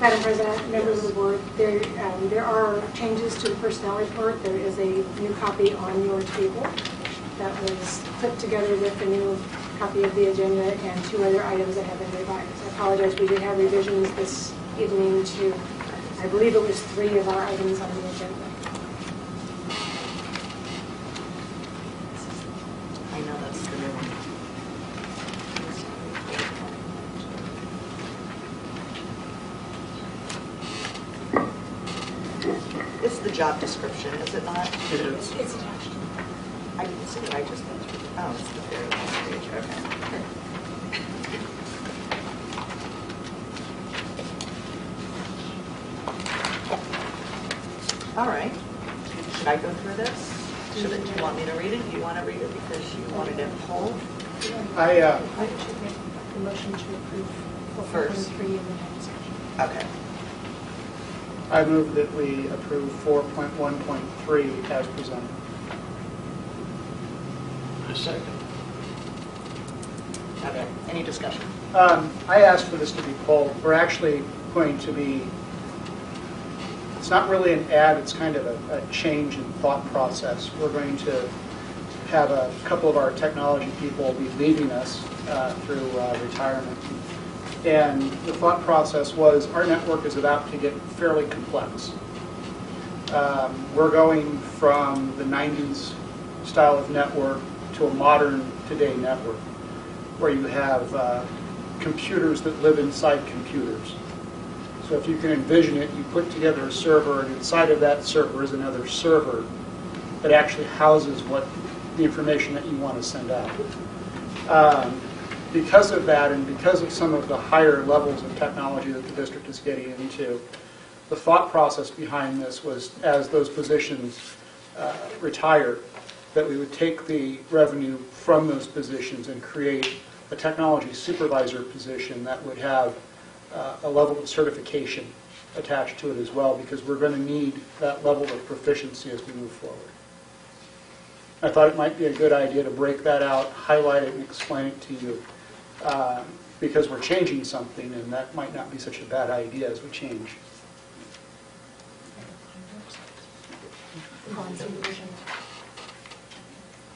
Madam President, members of the board, there are changes to the personnel report. There is a new copy on your table that was put together with the new copy of the agenda and 2 other items that have been revised. I apologize, we did have revisions this evening to, I believe it was 3 of our items on the agenda. I know that's the new one. It's the job description, is it not? It is. It's attached. I didn't see it, I just went through. Oh, it's the very last page, okay. All right. Should I go through this? Do you want me to read it? Do you want to read it because you wanted it whole? I should make the motion to approve First. 4.3 in the next section. Okay. I move that we approve 4.1.3 as presented. A second. Okay. Any discussion? I asked for this to be pulled. We're actually going to be, it's not really an ad, it's kind of a change in thought process. We're going to have a couple of our technology people be leaving us through retirement. And the thought process was our network is about to get fairly complex. We're going from the 90s style of network to a modern today network where you have computers that live inside computers. So if you can envision it, you put together a server, and inside of that server is another server that actually houses what the information that you want to send out. Because of that, and because of some of the higher levels of technology that the district is getting into, the thought process behind this was, as those positions retire, that we would take the revenue from those positions and create a technology supervisor position that would have a level of certification attached to it as well, because we're going to need that level of proficiency as we move forward. I thought it might be a good idea to break that out, highlight it, and explain it to you, because we're changing something, and that might not be such a bad idea as we change.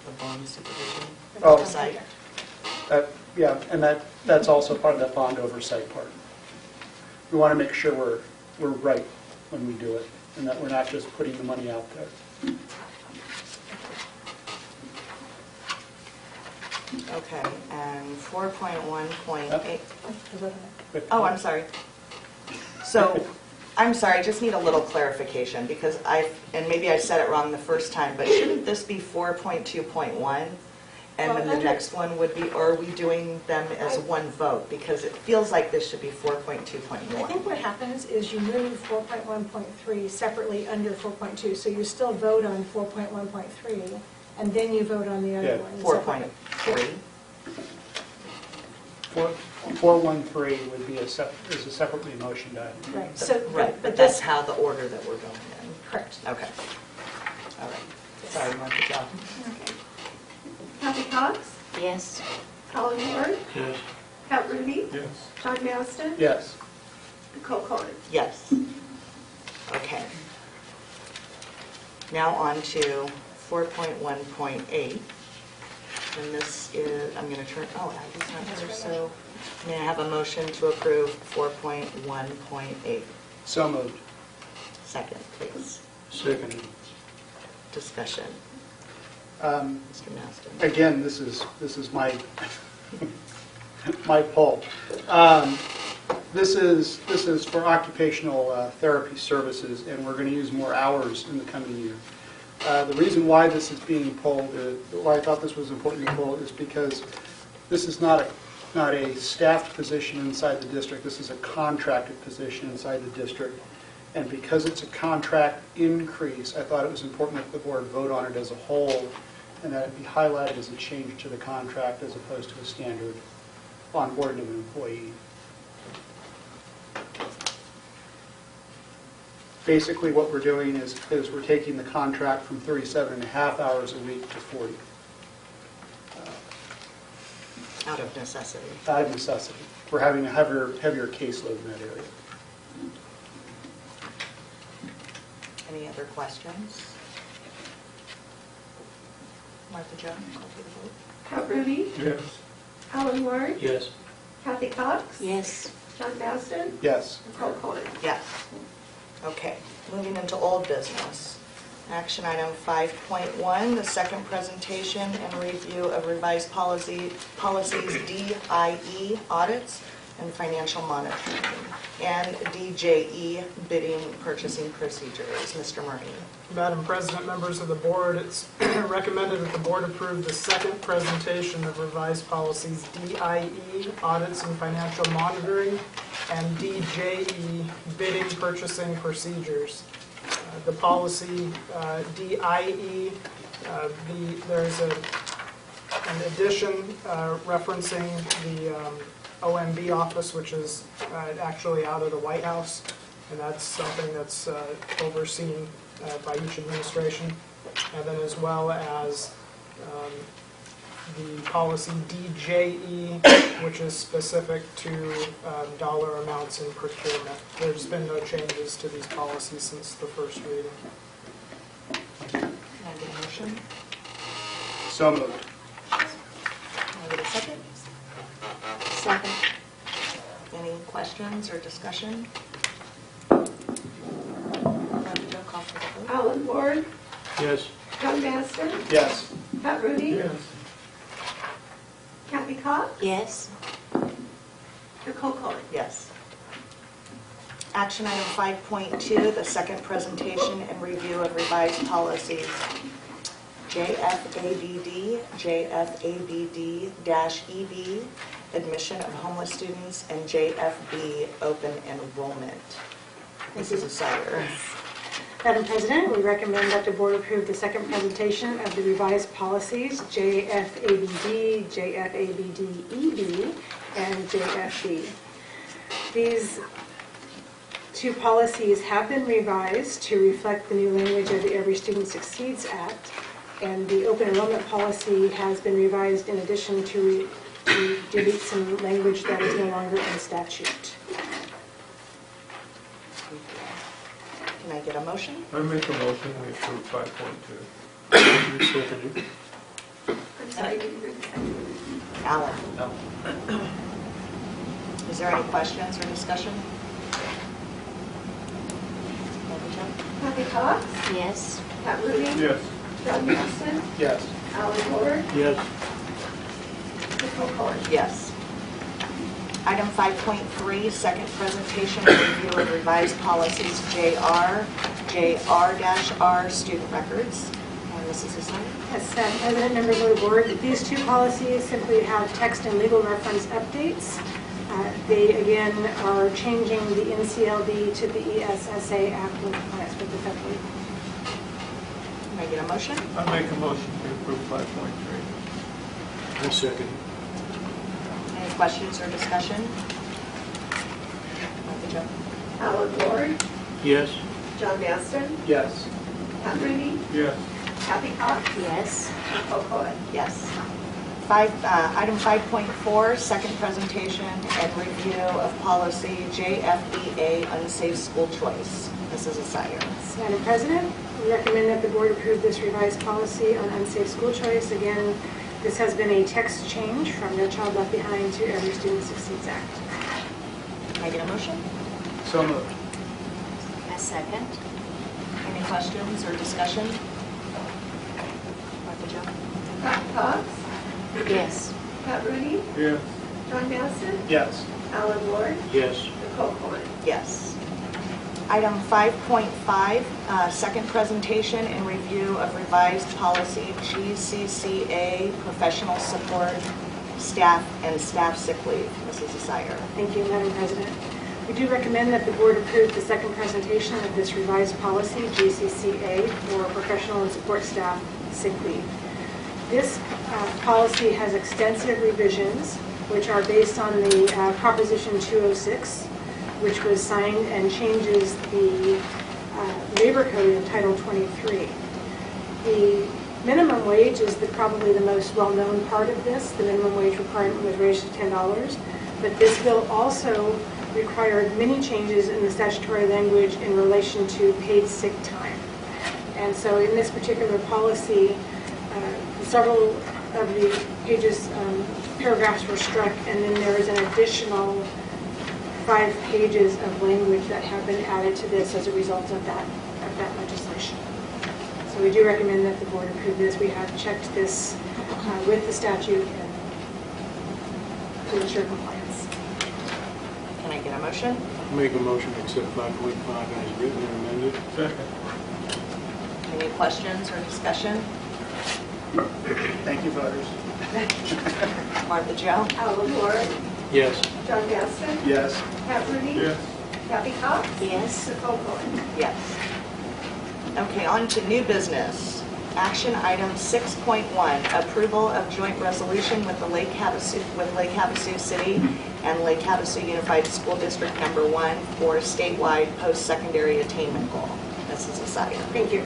The bond supervision Oh. oversight. Yeah, and that's also part of that bond oversight part. We want to make sure we're right when we do it, and that we're not just putting the money out there. Okay, and 4.1.8. Oh, I'm sorry. So, I'm sorry, I just need a little clarification because and maybe I said it wrong the first time, but shouldn't this be 4.2.1? And then the next one would be, or are we doing them as one vote? Because it feels like this should be 4.2.1. I think what happens is you move 4.1.3 separately under 4.2, so you still vote on 4.1.3, and then you vote on the other one. 4.3. 413 would be is a separately motioned item. Right, so, Right, but that's how the order that we're going in. correct. Okay. All right. Sorry, Martha John. Kathy Cox, Yes. Colin Ward, Yes. Pat Rooney, Yes. John Maston, Yes. Nicole Colin. Yes. Okay. Now on to 4.1.8. And this is, I'm going to turn, oh, I just went here, so may I have a motion to approve 4.1.8? So moved. Second, please. Seconded. Discussion. Mr. Maston. Again, this is my my poll. This is for occupational therapy services, and we're going to use more hours in the coming year. The reason why this is being polled, why I thought this was important to poll, is because this is not a staffed position inside the district. This is a contracted position inside the district. And because it's a contract increase, I thought it was important that the board vote on it as a whole and that it be highlighted as a change to the contract as opposed to a standard onboarding of an employee. Basically what we're doing is we're taking the contract from 37 and a half hours a week to 40. Out of necessity. Out of necessity. We're having a heavier caseload in that area. Any other questions? Martha Jones, call for the vote. Pat Rooney, Yes. Colin Ward, Yes. Kathy Cox, Yes. John Maston, Yes. Nicole Colin. Yes. Okay, moving into old business. Action item 5.1, the second presentation and review of revised policies DIE audits and financial monitoring, and DJE bidding purchasing procedures. Mr. Murray. Madam President, members of the board, it's recommended that the board approve the second presentation of revised policies DIE, audits and financial monitoring, and DJE, bidding purchasing procedures. The policy DIE, there's an addition referencing the OMB office, which is actually out of the White House, and that's something that's overseen by each administration, and then as well as the policy DJE, which is specific to dollar amounts in procurement. There's been no changes to these policies since the first reading. Can I get a motion? So moved. Can I get a second? Second. Any questions or discussion? Martha Jo, call for the vote. Colin Ward, Yes. John Maston, Yes. Pat Rooney, Yes. Kathy Cox, Yes. Nicole Colin. Yes. Action item 5.2, the second presentation and review of revised policies JFABD, JFABD-EB, admission of homeless students, and JFB, open enrollment. Mrs. Asire. Madam President, we recommend that the board approve the second presentation of the revised policies JFABD, JFABD-EB, and JFB. These two policies have been revised to reflect the new language of the Every Student Succeeds Act, and the open enrollment policy has been revised in addition to delete some language that is no longer in statute. Can I get a motion? I make a motion, we approve 5.2. Seconded. Sorry, didn't hear the second. Alan. No. Is there any questions or discussion? Kathy Cox, Yes. Pat Rudy, Yes. John Maston, Yes. Alan Ward, Yes. Nicole Collier. Yes. Item 5.3, second presentation and review of revised policies JR, JR-R, student records. And Mrs. Hassan? Yes, President, members of the board, these two policies simply have text and legal reference updates. They, again, are changing the NCLD to the ESSA Act in compliance with the federal. Can I get a motion? I make a motion to approve 5.3. I second. Any questions or discussion? Dr. Joe? Alan Ward, Yes. John Maston, Yes. Pat Rudy, Yes. Kathy Cox, Yes. Nicole Collier. Yes. Item 5.4, second presentation and review of policy JFBA, unsafe school choice. Mrs. Asire. Madam President, we recommend that the board approve this revised policy on unsafe school choice. Again, this has been a text change from No Child Left Behind to Every Student Succeeds Act. Can I get a motion? So moved. A second. Any questions or discussion? Dr. Joe? Kathy Cox, Yes. Pat Rudy, Yes. John Maston, Yes. Alan Ward, Yes. Nicole Collier. Yes. Item 5.5, second presentation and review of revised policy GCCA, professional support, staff and staff sick leave. Mrs. Asire. Thank you, Madam President. We do recommend that the board approve the second presentation of this revised policy, GCCA, for professional and support staff sick leave. This policy has extensive revisions, which are based on the Proposition 206, which was signed and changes the labor code in Title 23. The minimum wage is probably the most well-known part of this. The minimum wage requirement was raised to $10, but this bill also required many changes in the statutory language in relation to paid sick time. And so in this particular policy, several of the pages, paragraphs were struck, and then there is an additional 5 pages of language that have been added to this as a result of that legislation. So we do recommend that the board approve this. We have checked this with the statute and to ensure compliance. Can I get a motion? Make a motion to accept 5.5 as written and amended. Second. Any questions or discussion? Thank you, voters. Martha Joe? Alan Ward, Yes. John Maston, Yes. Pat Rudy, Yes. Kathy Cox, Yes. Nicole Collier. Yes. Okay, on to new business. Action item 6.1, approval of joint resolution with the Lake Havasu City and Lake Havasu Unified School District Number 1 for statewide post-secondary attainment goal. Mrs. Asaya. Thank you.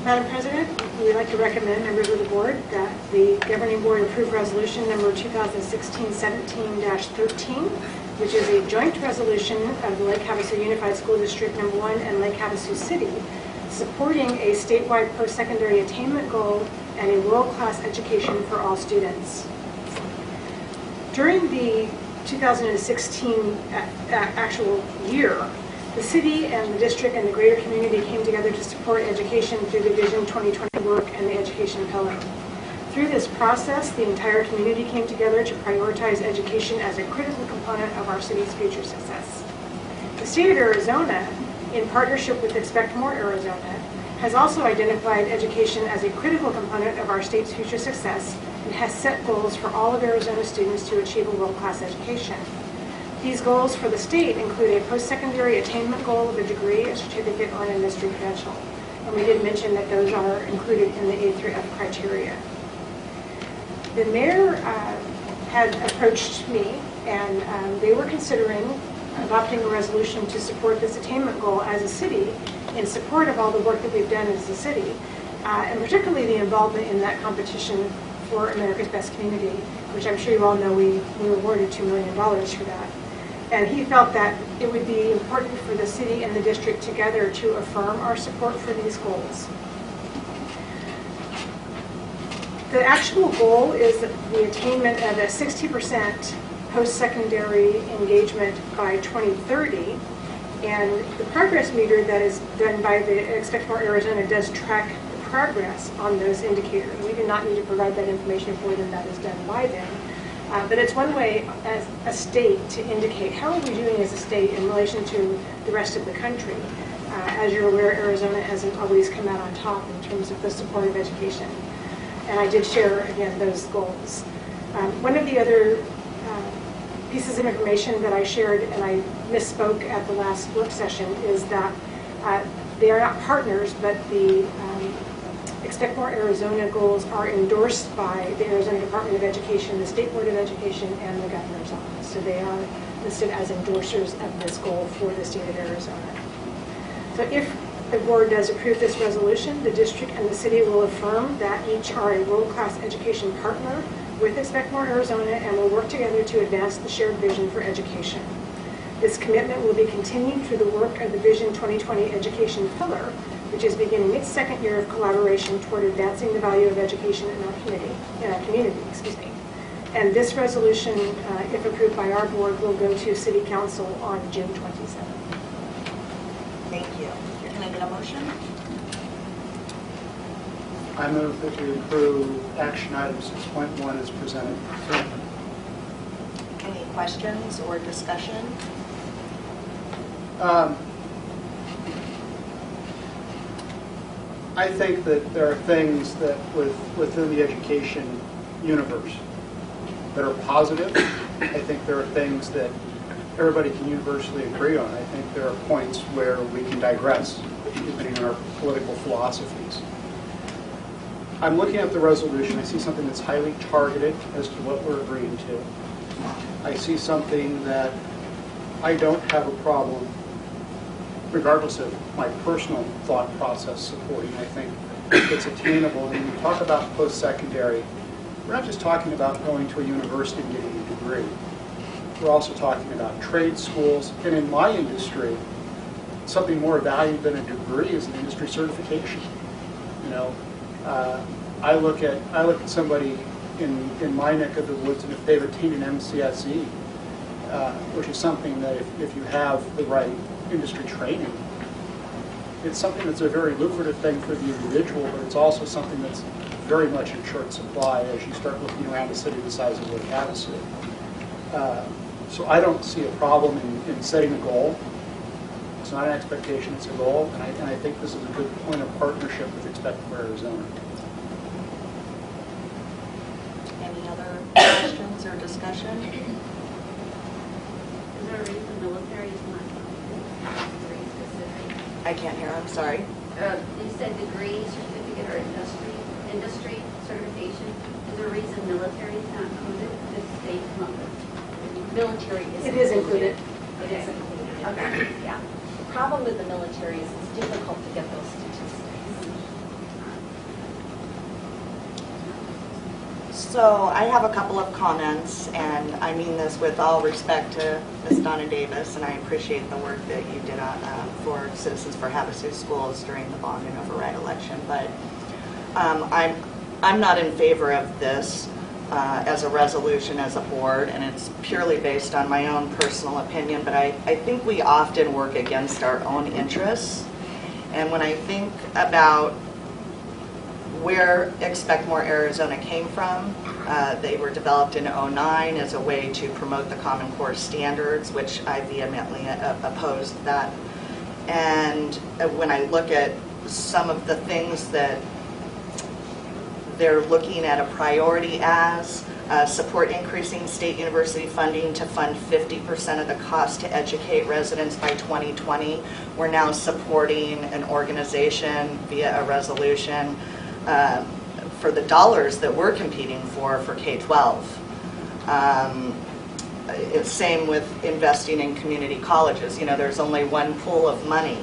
Madam President, we would like to recommend members of the board that the governing board approve resolution number 2016-17-13, which is a joint resolution of the Lake Havasu Unified School District Number 1 and Lake Havasu City, supporting a statewide post-secondary attainment goal and a world-class education for all students. During the 2016 actual year, the city and the district and the greater community came together to support education through the Vision 2020 work and the education pillar. Through this process, the entire community came together to prioritize education as a critical component of our city's future success. The state of Arizona, in partnership with Expect More Arizona, has also identified education as a critical component of our state's future success and has set goals for all of Arizona students to achieve a world-class education. These goals for the state include a post-secondary attainment goal of a degree, a certificate, or an industry credential. And we did mention that those are included in the A through F criteria. The mayor had approached me, and they were considering adopting a resolution to support this attainment goal as a city in support of all the work that we've done as a city, and particularly the involvement in that competition for America's Best Community, which I'm sure you all know we were awarded $2 million for that. And he felt that it would be important for the city and the district together to affirm our support for these goals. The actual goal is the attainment of a 60% post-secondary engagement by 2030. And the progress meter that is done by the Expect More Arizona does track the progress on those indicators. We do not need to provide that information for them. That is done by them. But it's one way as a state to indicate how are we doing as a state in relation to the rest of the country. As you're aware, Arizona hasn't always come out on top in terms of the support of education. And I did share, again, those goals. One of the other pieces of information that I shared, and I misspoke at the last work session, is that they are not partners, but the Expect More Arizona goals are endorsed by the Arizona Department of Education, the State Board of Education, and the Governor's Office. So they are listed as endorsers of this goal for the state of Arizona. So if the board does approve this resolution, the district and the city will affirm that each are a world-class education partner with Expect More Arizona and will work together to advance the shared vision for education. This commitment will be continued through the work of the Vision 2020 Education Pillar, which is beginning its second year of collaboration toward advancing the value of education in our community. And this resolution, if approved by our board, will go to City Council on June 27th. Thank you. Can I get a motion? I move that we approve action item 6.1 as presented. Any questions or discussion? I think that there are things that within the education universe that are positive. I think there are things that everybody can universally agree on. I think there are points where we can digress, depending on our political philosophies. I'm looking at the resolution. I see something that's highly targeted as to what we're agreeing to. I see something that I don't have a problem, regardless of my personal thought process, supporting. I think it's attainable. When we talk about post-secondary, we're not just talking about going to a university and getting a degree. We're also talking about trade schools. And in my industry, something more valued than a degree is an industry certification. You know, I look at somebody in my neck of the woods, and if they've attained an MCSE, which is something that if you have the right industry training, it's something that's a very lucrative thing for the individual, but it's also something that's very much in short supply as you start looking around a city the size of Havasu. So I don't see a problem in setting a goal. It's not an expectation, it's a goal, and I think this is a good point of partnership with Expect More Arizona. Any other questions or discussion? Is there a reason military is not very specific? I can't hear, I'm sorry. You said degree, certificate, or industry certification. Is there a reason military is not included? Does state come up with? Military is It is included. It is included. Okay. Yeah. The problem with the military is it's difficult to get those statistics. So I have a couple of comments, and I mean this with all respect to Ms. Donna Davis, and I appreciate the work that you did for Citizens for Havasu Schools during the bond and override election. But I'm not in favor of this as a resolution as a board, and it's purely based on my own personal opinion, but I think we often work against our own interests. And when I think about where Expect More Arizona came from, they were developed in '09 as a way to promote the Common Core standards, which I vehemently opposed that. And when I look at some of the things that they're looking at a priority as, support increasing state university funding to fund 50% of the cost to educate residents by 2020. We're now supporting an organization via a resolution for the dollars that we're competing for K12. It's same with investing in community colleges. You know, there's only one pool of money.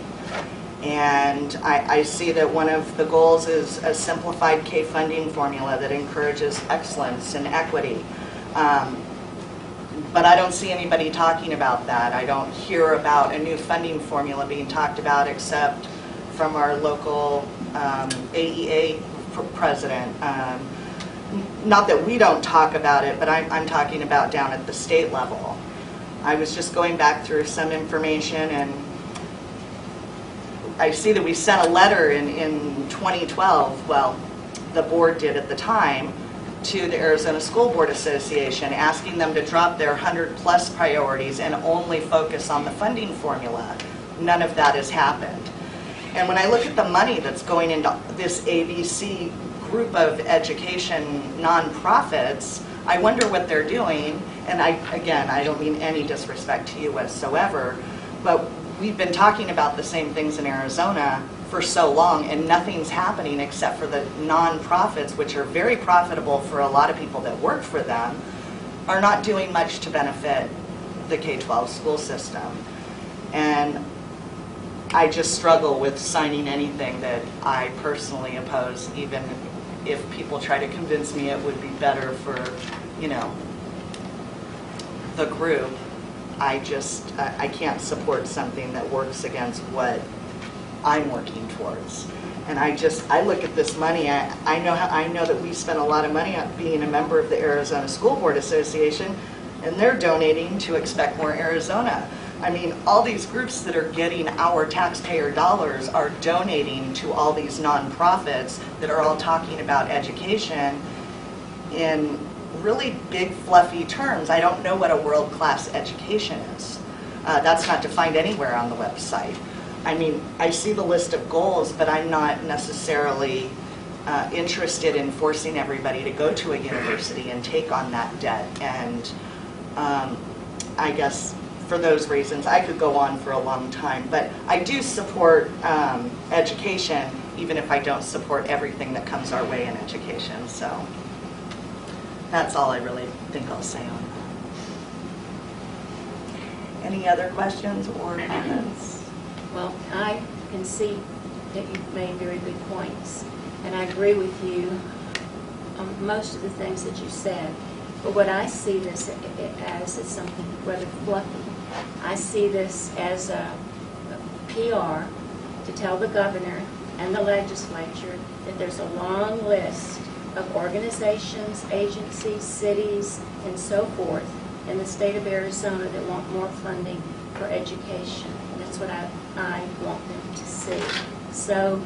And I see that one of the goals is a simplified K funding formula that encourages excellence and equity. But I don't see anybody talking about that. I don't hear about a new funding formula being talked about except from our local AEA president. not that we don't talk about it, but I'm talking about down at the state level. I was just going back through some information, and I see that we sent a letter in 2012, well, the board did at the time, to the Arizona School Board Association, asking them to drop their 100+ priorities and only focus on the funding formula. None of that has happened. And when I look at the money that's going into this ABC group of education nonprofits, I wonder what they're doing. And again, I don't mean any disrespect to you whatsoever, but we've been talking about the same things in Arizona for so long, and nothing's happening except for the nonprofits, which are very profitable for a lot of people that work for them, are not doing much to benefit the K12 school system. And I just struggle with signing anything that I personally oppose, even if people try to convince me it would be better for, you know, the group. I can't support something that works against what I'm working towards. And I look at this money, I know that we spent a lot of money on being a member of the Arizona School Board Association, and they're donating to Expect More Arizona. I mean, all these groups that are getting our taxpayer dollars are donating to all these nonprofits that are all talking about education in really big, fluffy terms. I don't know what a world-class education is. That's not defined anywhere on the website. I mean, I see the list of goals, but I'm not necessarily interested in forcing everybody to go to a university and take on that debt. And I guess for those reasons, I could go on for a long time. But I do support education, even if I don't support everything that comes our way in education. So that's all I really think I'll say on that. Any other questions or comments? Well, I can see that you've made very good points, and I agree with you on most of the things that you said. But what I see this as is something rather fluffy. I see this as a PR to tell the governor and the legislature that there's a long list of organizations, agencies, cities, and so forth in the state of Arizona that want more funding for education. That's what I want them to see. So,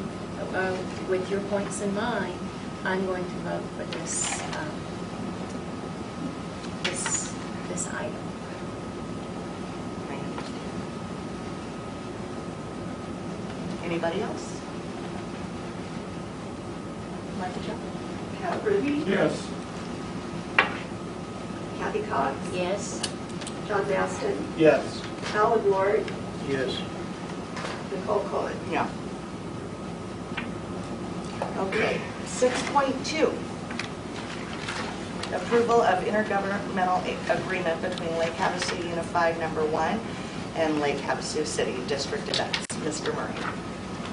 with your points in mind, I'm going to vote for this this item. Anybody else? Like to jump? Cal Ruby, Yes. Kathy Cox, Yes? John Maston, Yes. Alan Ward, Yes. Nicole Cohen. Yeah. Okay, 6.2. Approval of intergovernmental agreement between Lake Havasu Unified Number 1 and Lake Havasu City District Events. Mr. Murray.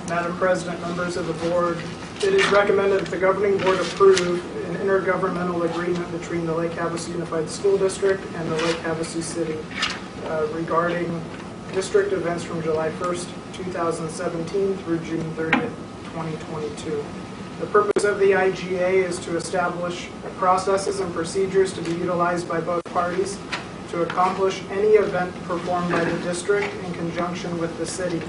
Madam President, members of the board, it is recommended that the governing board approve an intergovernmental agreement between the Lake Havasu Unified School District and the Lake Havasu City regarding district events from July 1st, 2017 through June 30th, 2022. The purpose of the IGA is to establish processes and procedures to be utilized by both parties to accomplish any event performed by the district in conjunction with the city.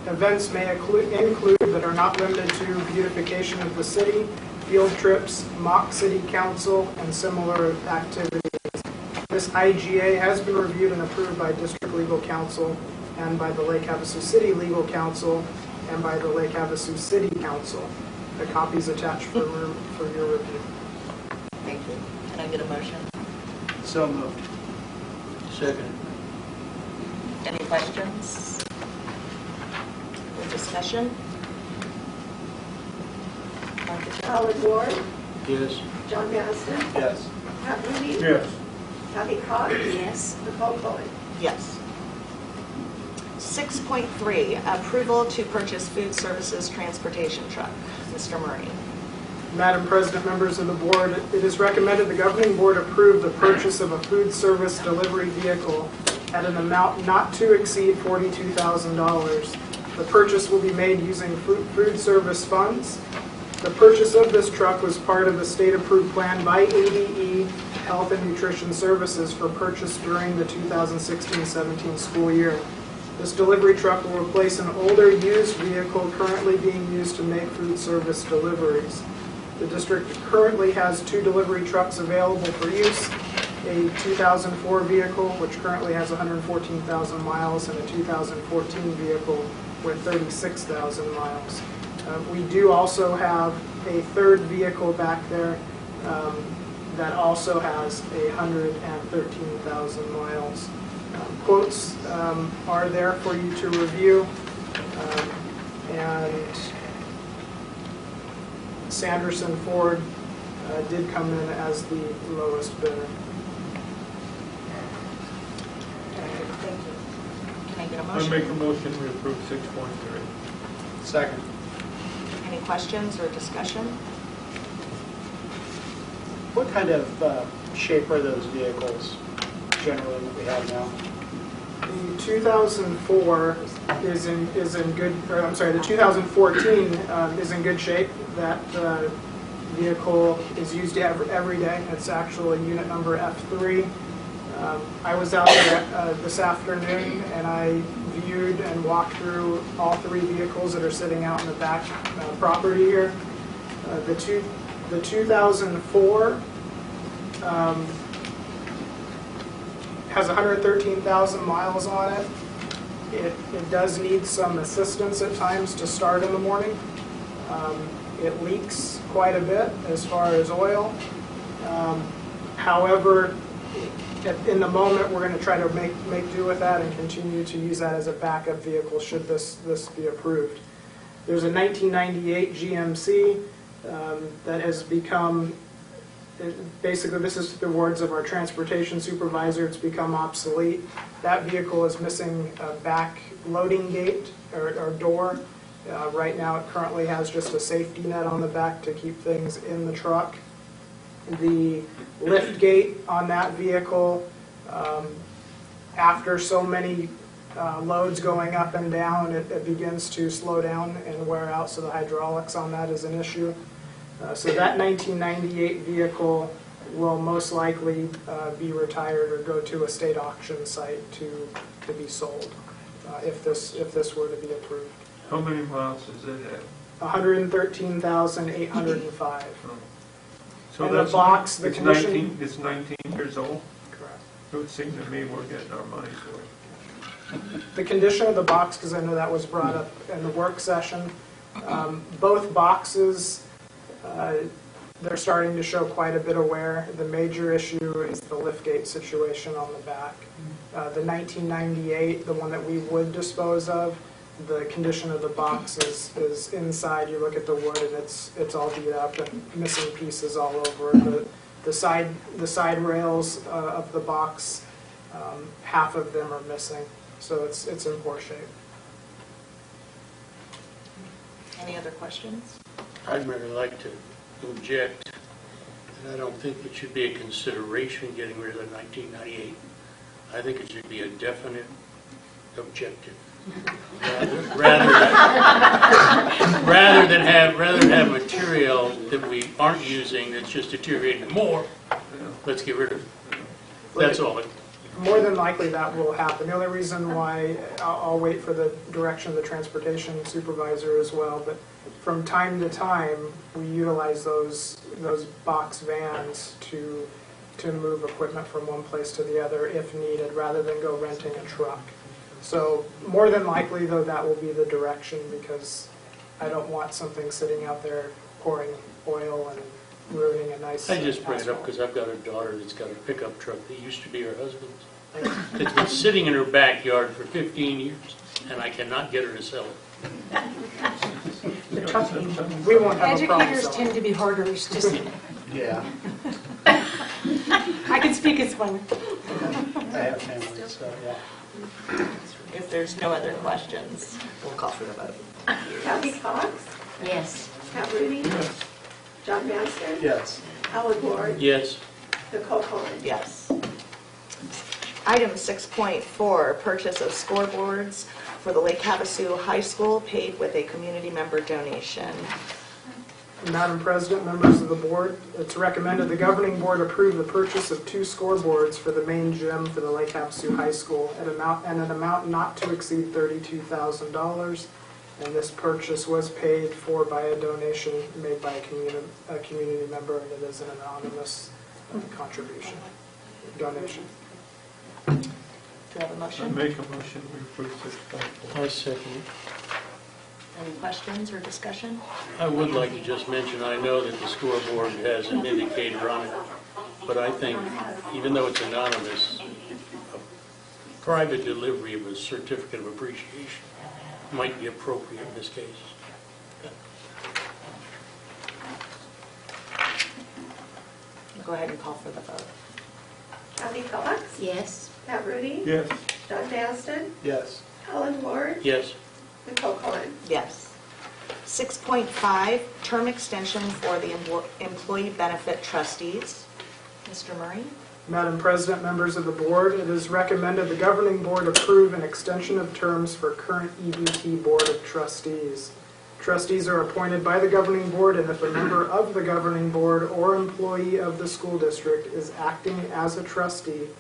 Events may include but are not limited to beautification of the city, field trips, mock city council, and similar activities. This IGA has been reviewed and approved by District Legal Counsel and by the Lake Havasu City Legal Counsel and by the Lake Havasu City Council. The copy is attached for your review. Thank you. Can I get a motion? So moved. Second. Any questions? Or discussion? Like to jump? Alan Ward, Yes. John Maston, Yes. Cal Ruby, Yes. Kathy Cox, Yes? Nicole Cohen. Yes. 6.3, approval to purchase food services transportation truck. Mr. Murray. Madam President, members of the board, it is recommended the governing board approve the purchase of a food service delivery vehicle at an amount not to exceed $42,000. The purchase will be made using food service funds. The purchase of this truck was part of the state-approved plan by ADE Health and Nutrition Services for purchase during the 2016-17 school year. This delivery truck will replace an older used vehicle currently being used to make food service deliveries. The district currently has 2 delivery trucks available for use, a 2004 vehicle which currently has 114,000 miles and a 2014 vehicle with 36,000 miles. We do also have a third vehicle back there that also has 113,000 miles. Quotes are there for you to review, and Sanderson Ford did come in as the lowest bidder. Thank you. Can I get a I motion? make a motion we approve 6.3. Second. Any questions or discussion? What kind of shape are those vehicles generally that we have now? The 2004 is in good, or I'm sorry, the 2014 is in good shape. That vehicle is used every day. It's actually unit number F3. I was out there this afternoon and I viewed and walked through all 3 vehicles that are sitting out in the back property here. The 2004 has 113,000 miles on it. It does need some assistance at times to start in the morning. It leaks quite a bit as far as oil. However, in the moment, we're going to try to make do with that and continue to use that as a backup vehicle should this be approved. There's a 1998 GMC that has become, basically this is the words of our transportation supervisor, it's become obsolete. That vehicle is missing a back loading gate or door. Right now it currently has just a safety net on the back to keep things in the truck. The lift gate on that vehicle, after so many loads going up and down, it begins to slow down and wear out, so the hydraulics on that is an issue. So that 1998 vehicle will most likely be retired or go to a state auction site to be sold if this were to be approved. How many miles does it have? 113,805. So And that's the box, the it's condition. 19 years old? Correct. It would seem to me we're getting our money's worth. The condition of the box, because I know that was brought up in the work session, both boxes, they're starting to show quite a bit of wear. The major issue is the liftgate situation on the back. The 1998, the one that we would dispose of, the condition of the box is inside. You look at the wood and it's all beat up and missing pieces all over. The side rails of the box, half of them are missing, so it's in poor shape. Any other questions? I'd really like to object, and I don't think it should be a consideration getting rid of 1998. I think it should be a definite objective. Rather than have material that we aren't using that's just deteriorating more, let's get rid of it. That's all. More than likely that will happen. The only reason why I'll wait for the direction of the transportation supervisor as well, but from time to time we utilize those box vans to move equipment from one place to the other if needed, rather than go renting a truck. So more than likely, though, that will be the direction, because I don't want something sitting out there pouring oil and ruining a nice I just bring it up asphalt. because I've got a daughter that's got a pickup truck that used to be her husband's. It's been sitting in her backyard for 15 years, and I cannot get her to sell it. We won't have a problem Educators selling tend it. to be hoarders, just, Yeah, I can speak as one. I have family, so yeah. If there's no other questions, we'll call for the vote. Kathy Cox, Yes. Pat Rooney, Yes. John Master, Yes. Howard Ward, Yes. Nicole Cohen. Yes. Item 6.4, purchase of scoreboards for the Lake Havasu High School paid with a community member donation. Madam President, members of the board, it's recommended the governing board approve the purchase of 2 scoreboards for the main gym for the Lake Havasu High School at an amount not to exceed $32,000. And this purchase was paid for by a donation made by a community member, and it is an anonymous contribution, donation. Do you have a I motion? make a motion, we approve 6.4. I second it. Any questions or discussion? I would like to just mention, I know that the scoreboard has an indicator on it, but I think, even though it's anonymous, a private delivery of a certificate of appreciation might be appropriate in this case. Go ahead and call for the vote. Kathy Cox, Yes. Pat Rudy, Yes. John Banston, Yes. Alan Ward, Yes. Nicole Cohen. Yes. 6.5, term extension for the employee benefit trustees. Mr. Murray? Madam President, members of the board, it is recommended the governing board approve an extension of terms for current EBT Board of Trustees. Trustees are appointed by the governing board, and if a member of the governing board or employee of the school district is acting as a trustee,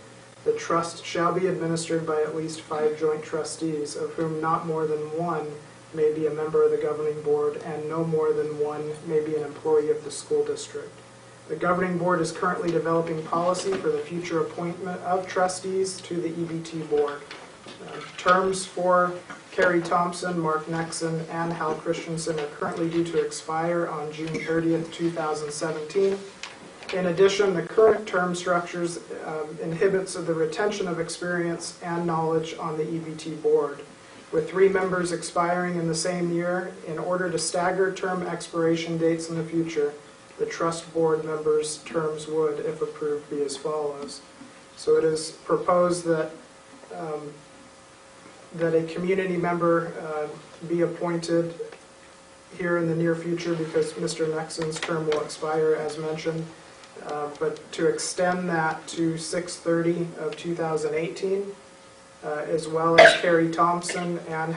the trust shall be administered by at least 5 joint trustees, of whom not more than 1 may be a member of the governing board and no more than 1 may be an employee of the school district. The governing board is currently developing policy for the future appointment of trustees to the EBT board. Terms for Carrie Thompson, Mark Nexon, and Hal Christensen are currently due to expire on June 30th, 2017. In addition, the current term structures inhibits the retention of experience and knowledge on the EBT board. With 3 members expiring in the same year, in order to stagger term expiration dates in the future, the trust board members' terms would, if approved, be as follows. So it is proposed that that a community member be appointed here in the near future because Mr. Nexon's term will expire, as mentioned, but to extend that to 6/30 of 2018, as well as Carrie Thompson and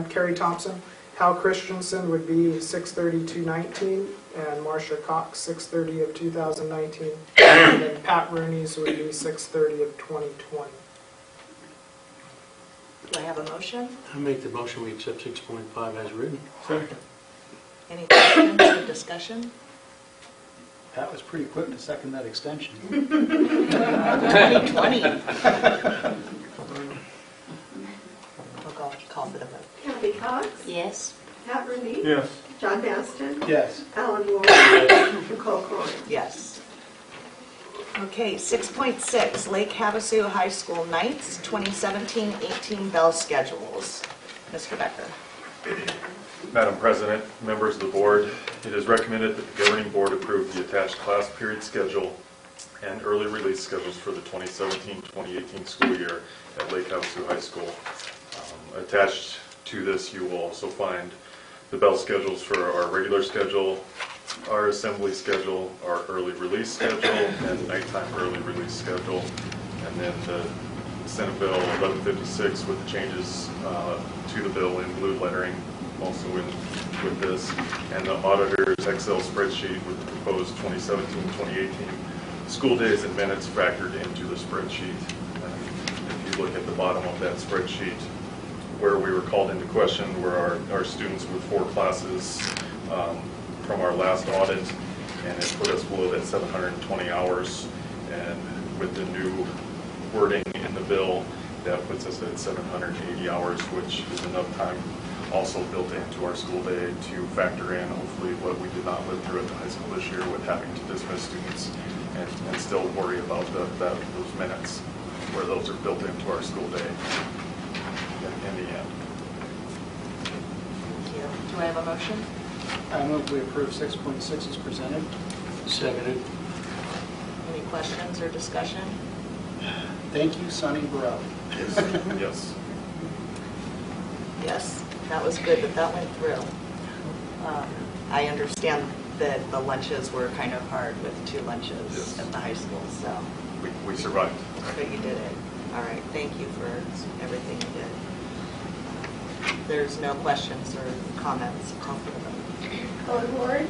Carrie Thompson. Hal Christensen would be 6/30/2019, and Marcia Cox 6/30 of 2019, and then Pat Rooney's would be 6/30 of 2020. Do I have a motion? I make the motion, we accept 6.5 as written. Second. Any questions or discussion? Pat was pretty quick to second that extension. 2020. We'll call for the vote. Kathy Cox, Yes. Pat Rudy, Yes. John Banston, Yes. Alan Ward, Nicole Cohen. Yes. Okay, 6.6, Lake Havasu High School Nights 2017-18 bell schedules. Mr. Becker. Madam President, members of the board, it is recommended that the governing board approve the attached class period schedule and early release schedules for the 2017-2018 school year at Lake Havasu High School. Attached to this, you will also find the bell schedules for our regular schedule, our assembly schedule, our early release schedule, and nighttime early release schedule, and then the Senate Bill 1156 with the changes to the bill in blue lettering, also with this, and the auditor's Excel spreadsheet with the proposed 2017-2018 school days and minutes factored into the spreadsheet. And if you look at the bottom of that spreadsheet, where we were called into question were our students with 4 classes from our last audit, and it put us below that 720 hours. And with the new wording in the bill, that puts us at 780 hours, which is enough time also built into our school day to factor in hopefully what we did not live through at the high school this year with having to dismiss students and still worry about those minutes where those are built into our school day in the end. Thank you. Do I have a motion? I move we approve 6.6 as presented. Seconded. Any questions or discussion? Thank you, Sonny Burrell. Yes. Yes, that was good that that went through. I understand that the lunches were kind of hard with 2 lunches Yes. at the high school, so. We survived. But you did it. All right, thank you for everything you did. There's no questions or comments. Call for the vote. Alan Ward,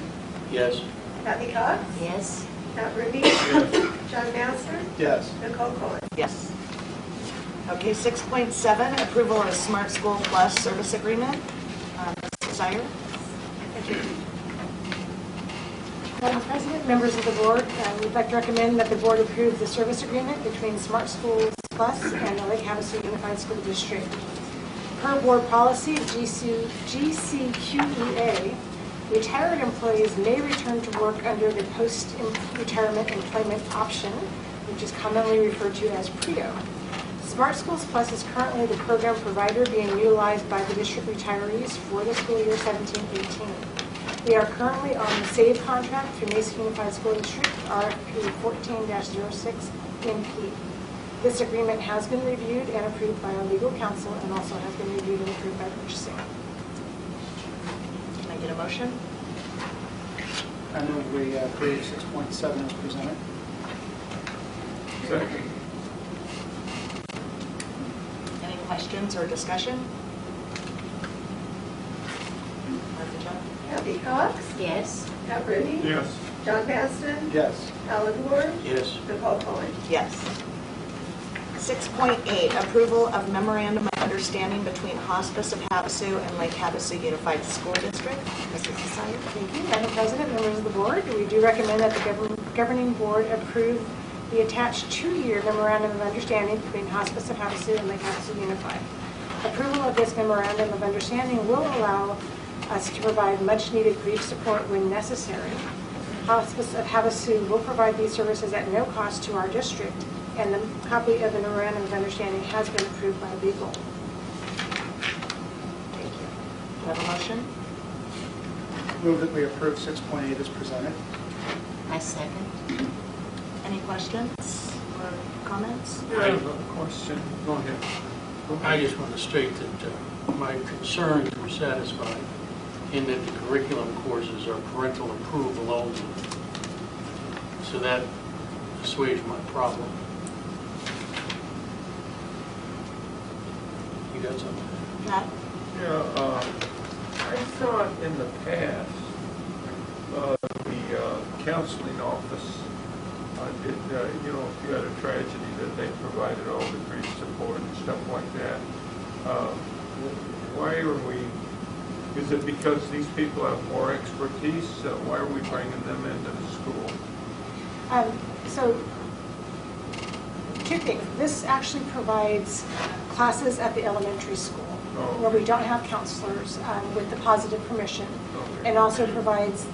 Yes. Kathy Cox, Yes. Pat Rooney, John Master, Yes. Nicole Cohen. Yes. Okay, 6.7, approval of Smart School Plus service agreement. Ms. Sire? Madam President, members of the board, we'd like to recommend that the board approve the service agreement between Smart Schools Plus and the Lake Havasu Unified School District. Per board policy GCQEA, retired employees may return to work under the post-retirement employment option, which is commonly referred to as PREO. Smart Schools Plus is currently the program provider being utilized by the district retirees for the school year 17-18. We are currently on the SAVE contract through Mesa Unified School District, RFP 14-06 MP. This agreement has been reviewed and approved by our legal counsel and also has been reviewed and approved by purchasing. Can I get a motion? I move we approve 6.7 as presented. Second. Any questions or discussion? Martha John? Kathy Cox, Yes. Pat Rooney, Yes. John Maston, Yes. Alan Ward, Yes. Nicole Cohen. Yes. 6.8, approval of memorandum of understanding between Hospice of Havasu and Lake Havasu Unified School District. Mrs. Desire? Thank you. Madam President, members of the board, we do recommend that the governing board approve the attached 2-year memorandum of understanding between Hospice of Havasu and Lake Havasu Unified. Approval of this memorandum of understanding will allow us to provide much-needed grief support when necessary. Hospice of Havasu will provide these services at no cost to our district, and the copy of the memorandum of understanding has been approved by legal. Thank you. Do I have a motion? Move that we approve 6.8 as presented. I second. Any questions or comments? I have a question. Go ahead. I just want to state that my concerns were satisfied in that the curriculum courses are parental approval only. So that assuaged my problem. You got something? Pat? Yeah, I thought in the past, the counseling office did, if you had a tragedy, that they provided all the grief support and stuff like that. Why are we, is it because these people have more expertise? Why are we bringing them into the school? So, 2 things. This actually provides classes at the elementary school where we don't have counselors with the positive permission, and also provides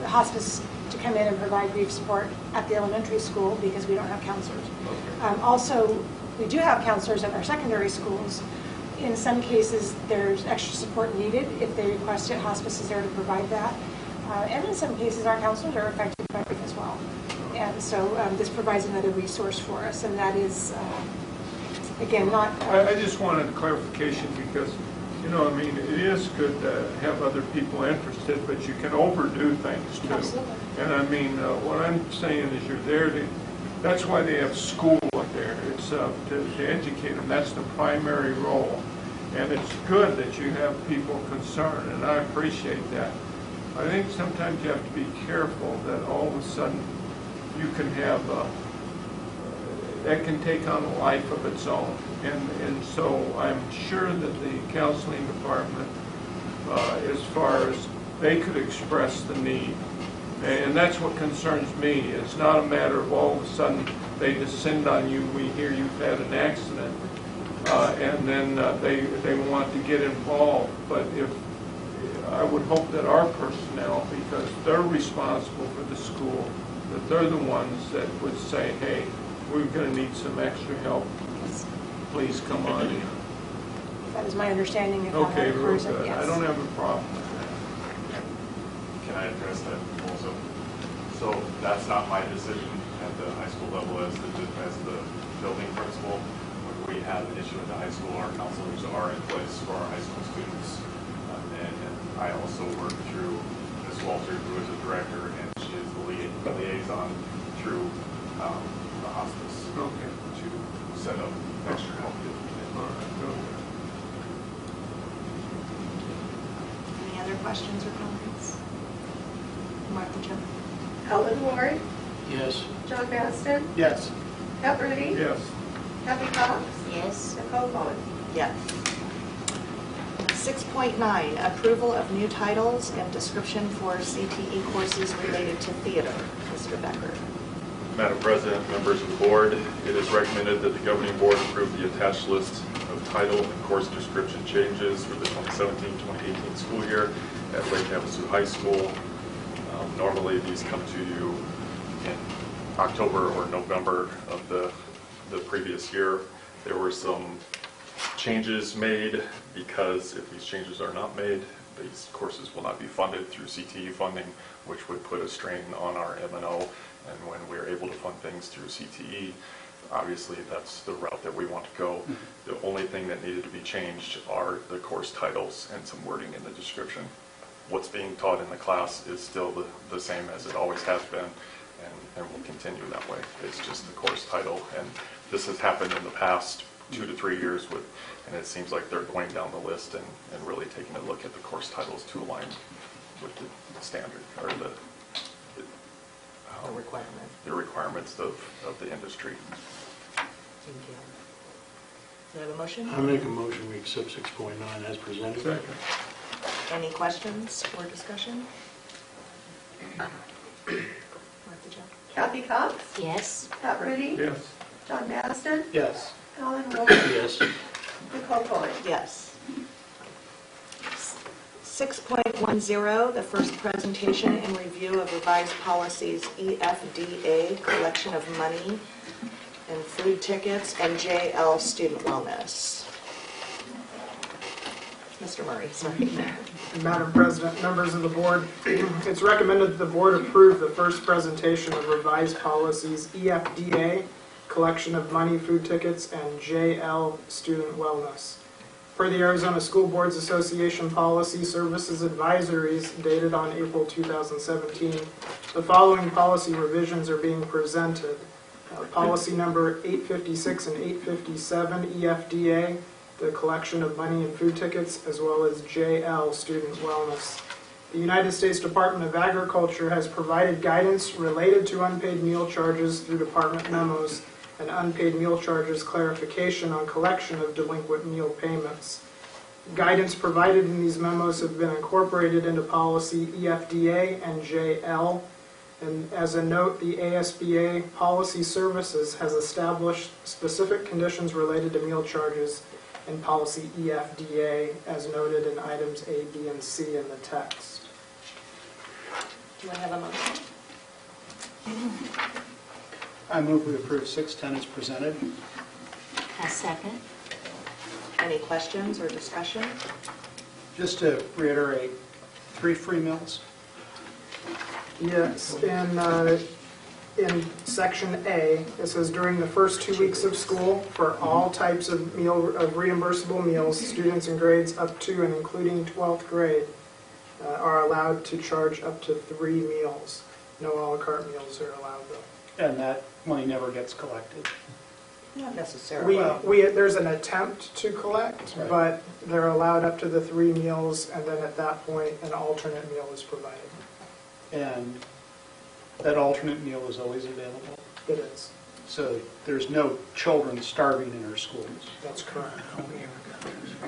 the hospice to come in and provide grief support at the elementary school because we don't have counselors. Also, we do have counselors at our secondary schools. In some cases, there's extra support needed. If they request it, hospice is there to provide that. And in some cases, our counselors are affected by grief as well. And so this provides another resource for us, and that is, again, not... I just wanted clarification because, it is good to have other people interested, but you can overdo things too. Absolutely. And what I'm saying is you're there to, that's why they have school up there. It's to educate them. That's the primary role. And it's good that you have people concerned, and I appreciate that. I think sometimes you have to be careful that all of a sudden you can have, that can take on a life of its own. And so I'm sure that the counseling department, as far as they could express the need, and that's what concerns me. It's not a matter of all of a sudden they descend on you, we hear you've had an accident, and then they want to get involved. But I would hope that our personnel, because they're responsible for the school, that they're the ones that would say, hey, we're going to need some extra help. Please come on in. That is my understanding of how that Okay, real occurs. good. Yes. I don't have a problem with Can I address that also? So that's not my decision at the high school level as the building principal. When we have an issue at the high school, our counselors are in place for our high school students. And I also work through Ms. Walter, who is a director, and she is the liaison through the hospice to set up extra help. Any other questions or comments? Martha Joe? Ellen Ward, Yes. John Baston, Yes. Pat Rudy, Yes. Kathy Cox, Yes. Nicole Cohen. Yes. 6.9, approval of new titles and description for CTE courses related to theater. Mr. Becker. Madam President, members of the board, it is recommended that the governing board approve the attached list of title and course description changes for the 2017-2018 school year at Lake Havasu High School. Normally, these come to you in October or November of the previous year. There were some changes made because if these changes are not made, these courses will not be funded through CTE funding, which would put a strain on our M&O. And when we're able to fund things through CTE, obviously that's the route that we want to go. The only thing that needed to be changed are the course titles and some wording in the description. What's being taught in the class is still the same as it always has been, and will continue that way. It's just the course title, and this has happened in the past 2 to 3 years and it seems like they're going down the list and really taking a look at the course titles to align with the standard or the requirements of the industry. Thank you. Do I have a motion? I make a motion we accept 6.9 as presented. Second. Any questions or discussion? Martha Joe? Kathy Cox, Yes. Pat Rudy, Yes. John Baston, Yes. Ellen Ward, Yes. Nicole Cohen. Yes. 6.10, the first presentation and review of revised policies EFDA, collection of money and food tickets, and JL, student wellness. Mr. Murray, sorry. Madam President, members of the board, it's recommended that the board approve the first presentation of revised policies EFDA, collection of money, food tickets, and JL, student wellness. Per the Arizona School Boards Association Policy Services Advisories dated on April 2017, the following policy revisions are being presented. Policy number 856 and 857 EFDA, the collection of money and food tickets, as well as JL, student wellness. The United States Department of Agriculture has provided guidance related to unpaid meal charges through department memos and unpaid meal charges clarification on collection of delinquent meal payments. Guidance provided in these memos have been incorporated into policy EFDA and JL. And as a note, the ASBA Policy Services has established specific conditions related to meal charges in policy EFDA as noted in items A, B, and C in the text. Do I have a motion? I move we approve 6.10 as presented. A second. Any questions or discussion? Just to reiterate, 3 free meals. Yes, in section A, it says during the first 2 weeks of school, for all types of reimbursable meals, students in grades up to and including 12th grade are allowed to charge up to 3 meals. No a la carte meals are allowed though. And that money never gets collected. Not necessarily. There's an attempt to collect, Right. but they're allowed up to the 3 meals, and then at that point, an alternate meal is provided. And that alternate meal is always available. It is. So there's no children starving in our schools. That's correct.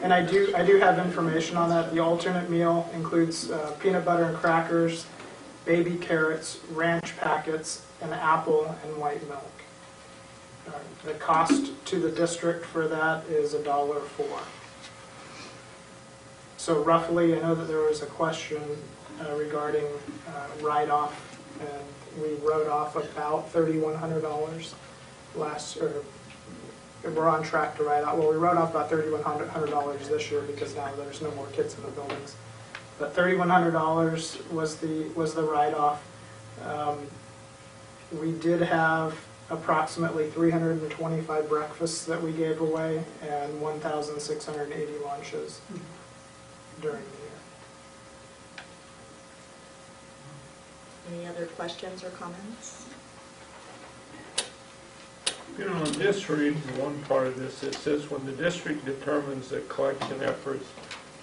And I do have information on that. The alternate meal includes peanut butter and crackers, baby carrots, ranch packets, an apple, and white milk. The cost to the district for that is $1.04. So roughly, I know that there was a question regarding write-off, and we wrote off about $3,100 we're on track to write off. Well, we wrote off about $3,100 this year because now there's no more kids in the buildings. But $3,100 was the write-off. We did have approximately 325 breakfasts that we gave away and 1,680 lunches during the year. Any other questions or comments? You know, in this reading, one part of this, it says when the district determines that collection efforts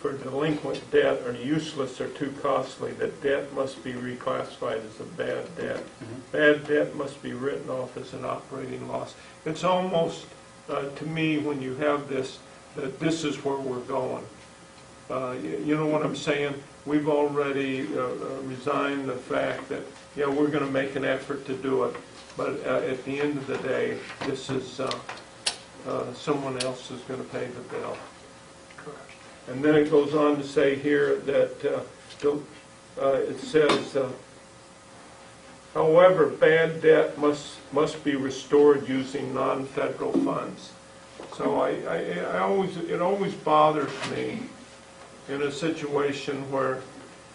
for delinquent debt or useless or too costly, that debt must be reclassified as a bad debt. Bad debt must be written off as an operating loss. It's almost, to me, when you have this, that this is where we're going. You know what I'm saying? We've already resigned the fact that, yeah, we're going to make an effort to do it, but at the end of the day, this is someone else is going to pay the bill. And then it goes on to say here that it says, however, bad debt must be restored using non-federal funds. So it always bothers me in a situation where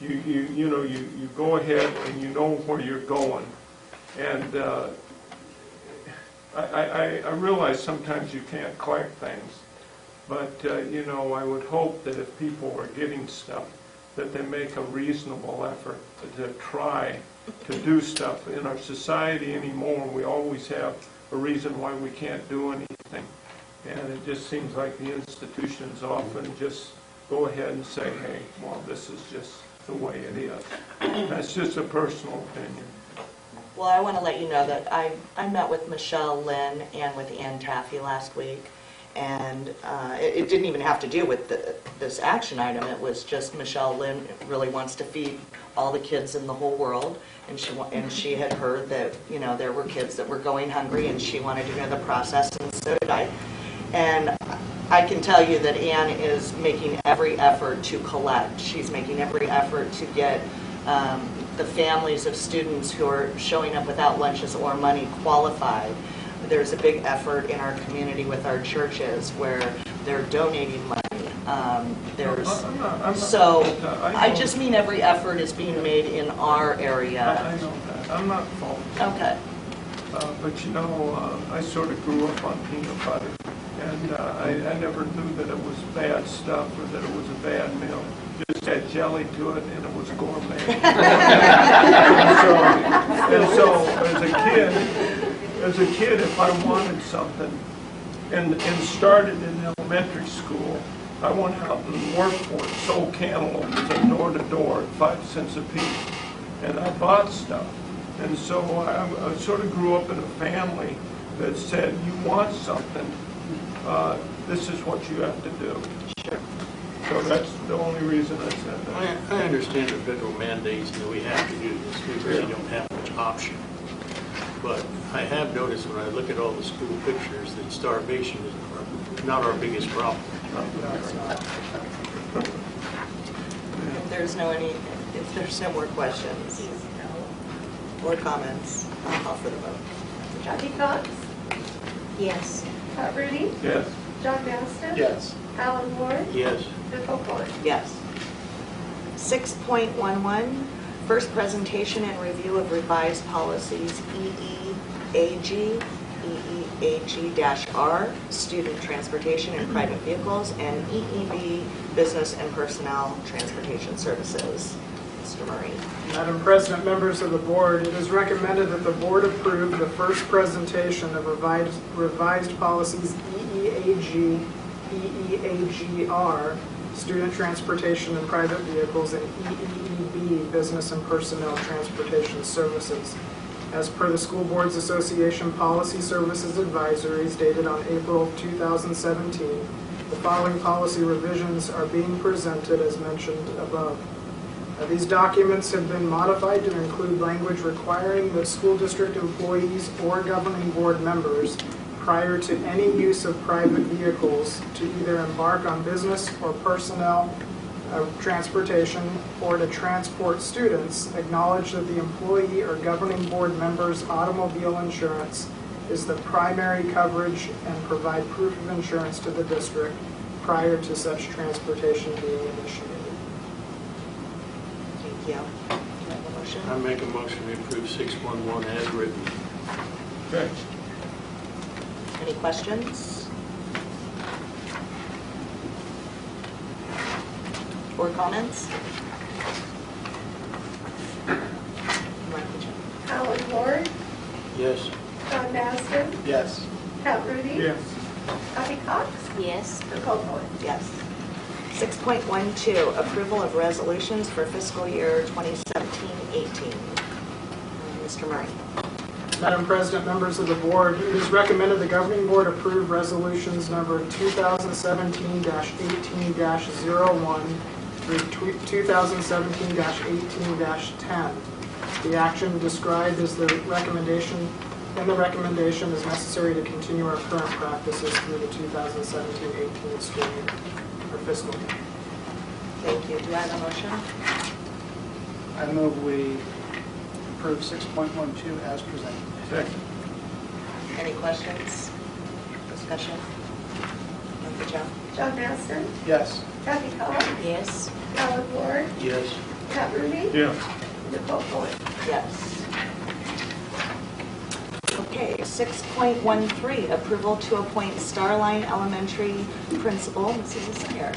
you go ahead and you know where you're going, and I realize sometimes you can't collect things, but I would hope that if people are getting stuff, that they make a reasonable effort to try to do stuff. In our society anymore, we always have a reason why we can't do anything, and it just seems like the institutions often just go ahead and say, hey, well, this is just the way it is. That's just a personal opinion. Well, I want to let you know that I met with Michelle Lynn and with Ann Taffy last week, and it didn't even have to do with this action item. It was just Michelle Lynn really wants to feed all the kids in the whole world, and she had heard that there were kids that were going hungry, and she wanted to know the process, and so did I. And I can tell you that Ann is making every effort to collect. She's making every effort to get the families of students who are showing up without lunches or money qualified. There's a big effort in our community with our churches where they're donating money. I just mean every effort is being made in our area. I know that. I'm not faulting. Okay. But I sort of grew up on peanut butter, and I never knew that it was bad stuff or that it was a bad meal. Just had jelly to it, and it was gourmet. and so as a kid, if I wanted something, and started in elementary school, I went out and worked for it, sold cantaloupes door to door at 5 cents a piece, and I bought stuff. And so I sort of grew up in a family that said, you want something, this is what you have to do. Sure. So that's the only reason I said that. I understand the federal mandates and that we have to do this. We really don't have much option. But I have noticed when I look at all the school pictures that starvation is not our biggest problem. If there's no more questions or comments, I'll call for the vote. Jackie Cox? Yes. Pat Rudy? Yes. John Maston? Yes. Alan Ward? Yes. Nicole Ford? Yes. 6.11, first presentation and review of revised policies EEAG, EEAG-R, student transportation in private vehicles, and EEB, business and personnel transportation services. Mr. Murray. Madam President, members of the board, it is recommended that the board approve the first presentation of revised policies EEAG, EEAG-R, student transportation in private vehicles, and EEB, business and personnel transportation services. As per the School Boards Association Policy Services Advisories dated on April 2017, the following policy revisions are being presented as mentioned above. These documents have been modified to include language requiring that school district employees or governing board members, prior to any use of private vehicles, to either embark on business or personnel transportation or to transport students, acknowledge that the employee or governing board member's automobile insurance is the primary coverage and provide proof of insurance to the district prior to such transportation being initiated. Thank you. Do you have a motion? I make a motion to approve 611 as written. Okay. Any questions? Or comments? Alan Ward? Yes. John Maston? Yes. Pat Rudy? Yes. Jackie Cox? Yes. Nicole Ford? Yes. 6.12, approval of resolutions for fiscal year 2017-18. Mr. Murray. Madam President, members of the board, it is recommended the governing board approve resolutions number 2017-18-01 through 2017-18-10. The action described is the recommendation, and the recommendation is necessary to continue our current practices through the 2017-18 school year, or fiscal year. Thank you. Do I have a motion? I move we approve 6.12 as presented. Second. Any questions? Discussion? Thank you, Joe. John Maston, Yes. Kathy Collins, Yes. Alan Ward, Yes. Pat Rooney, Yes. Nicole Cohen. Yes. Okay, 6.13, approval to appoint Starline Elementary Principal, Mrs. Sayer.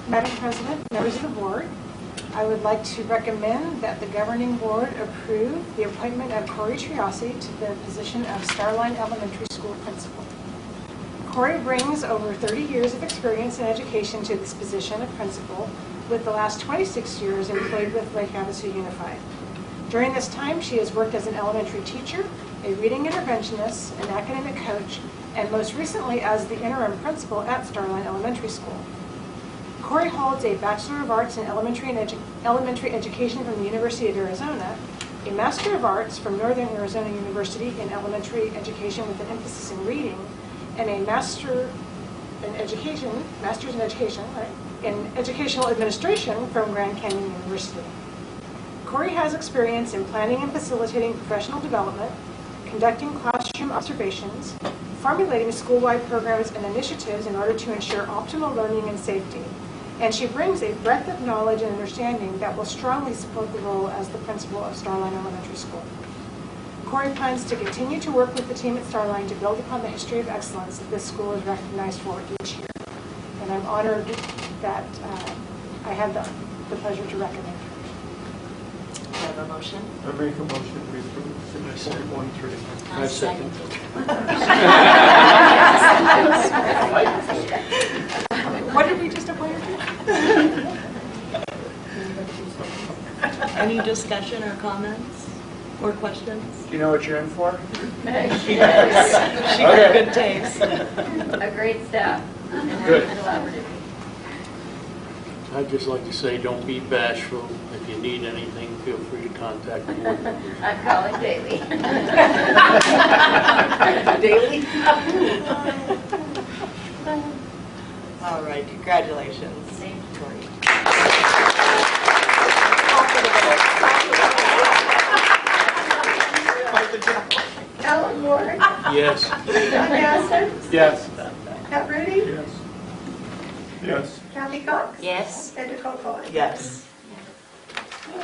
Madam President, members of the board, I would like to recommend that the governing board approve the appointment of Corey Triossi to the position of Starline Elementary School Principal. Corey brings over 30 years of experience in education to this position of principal, with the last 26 years employed with Lake Havasu Unified. During this time, she has worked as an elementary teacher, a reading interventionist, an academic coach, and most recently as the interim principal at Starline Elementary School. Corey holds a Bachelor of Arts in Elementary Education from the University of Arizona, a Master of Arts from Northern Arizona University in Elementary Education with an emphasis in reading, and a Master's in Education, right, in Educational Administration from Grand Canyon University. Corey has experience in planning and facilitating professional development, conducting classroom observations, formulating school-wide programs and initiatives in order to ensure optimal learning and safety. And she brings a breadth of knowledge and understanding that will strongly support the role as the principal of Starline Elementary School. Corey plans to continue to work with the team at Starline to build upon the history of excellence that this school is recognized for each year. And I'm honored that I have the pleasure to recommend her. Do I have a motion? I make a motion to approve 6.13. I second. What did we just appoint her to? Any discussion or comments or questions? Do you know what you're in for? She does. She got good taste. A great staff. Good. Collaborative. I'd just like to say, don't be bashful. If you need anything, feel free to contact the board members. I'm calling daily. Daily? All right, congratulations. Thank you. Corey. Alan Ward, Yes. John Maston, Yes. Pat Rooney, Yes. Yes. Kathy Cox, Yes. and Nicole Cohen. Yes.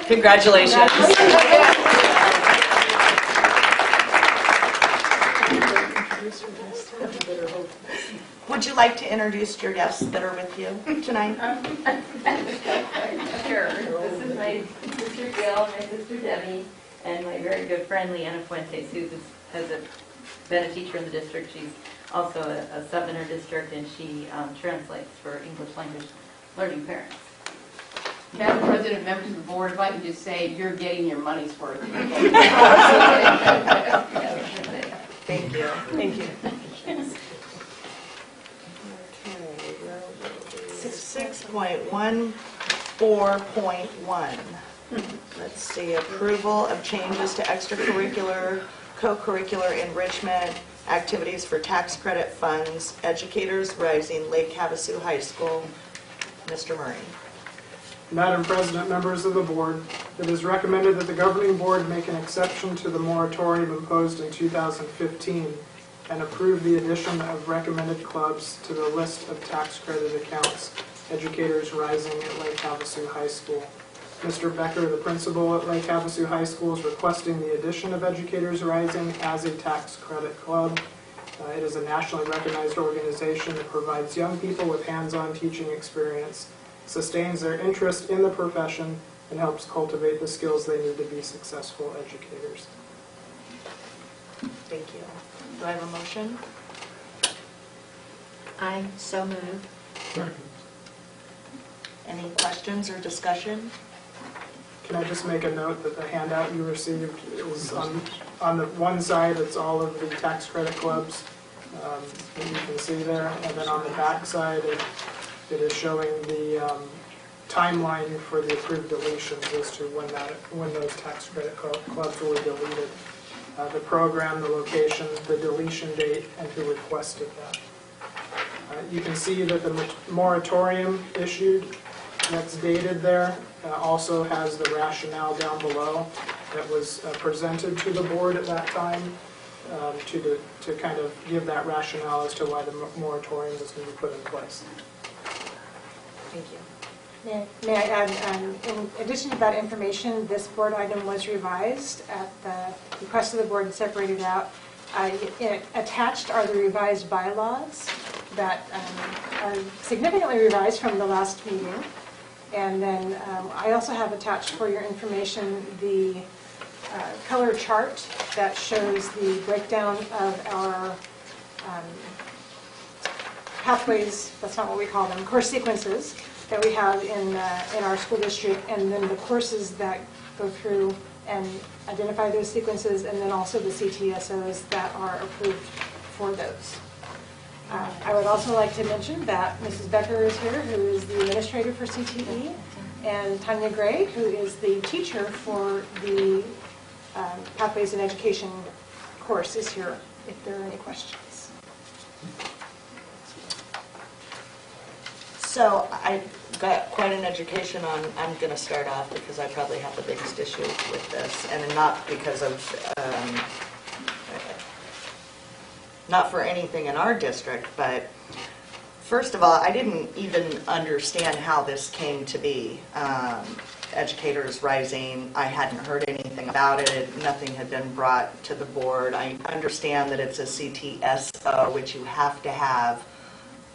Congratulations. Would you like to introduce your guests that are with you tonight? Sure. This is my sister Gail, my sister Debbie, and my very good friend Leanna Fuentes, who has been a teacher in the district. She's also a sub in her district, and she translates for English language learning parents. Madam President, members of the board, if I can just say, you're getting your money's worth. Thank you. Thank you. 6.14.1. Let's see, approval of changes to extracurricular, co-curricular enrichment activities for tax credit funds, Educators Rising, Lake Havasu High School. Mr. Murray. Madam President, members of the board, it is recommended that the governing board make an exception to the moratorium imposed in 2015 and approve the addition of recommended clubs to the list of tax credit accounts, Educators Rising at Lake Havasu High School. Mr. Becker, the principal at Lake Havasu High School, is requesting the addition of Educators Rising as a tax credit club. It is a nationally recognized organization that provides young people with hands-on teaching experience, sustains their interest in the profession, and helps cultivate the skills they need to be successful educators. Thank you. Do I have a motion? I so move. Any questions or discussion? Can I just make a note that the handout you received is on the one side, it's all of the tax credit clubs that you can see there, and then on the back side, it is showing the timeline for the approved deletions as to when those tax credit clubs were deleted. The program, the location, the deletion date, and who requested that. You can see that the moratorium issued that's dated there also has the rationale down below that was presented to the board at that time to kind of give that rationale as to why the moratorium was going to be put in place. Thank you. May I add, in addition to that information, this board item was revised at the request of the board and separated out. Attached are the revised bylaws that are significantly revised from the last meeting. And then I also have attached for your information the color chart that shows the breakdown of our pathways, that's not what we call them, course sequences that we have in our school district, and then the courses that go through and identify those sequences, and then also the CTSOs that are approved for those. I would also like to mention that Mrs. Becker is here, who is the administrator for CTE, and Tanya Gray, who is the teacher for the Pathways in Education course, is here if there are any questions. So I got quite an education on, I'm going to start off because I probably have the biggest issue with this, and not because of, not for anything in our district, but first of all, I didn't even understand how this came to be. Educators Rising, I hadn't heard anything about it. Nothing had been brought to the board. I understand that it's a CTSO, which you have to have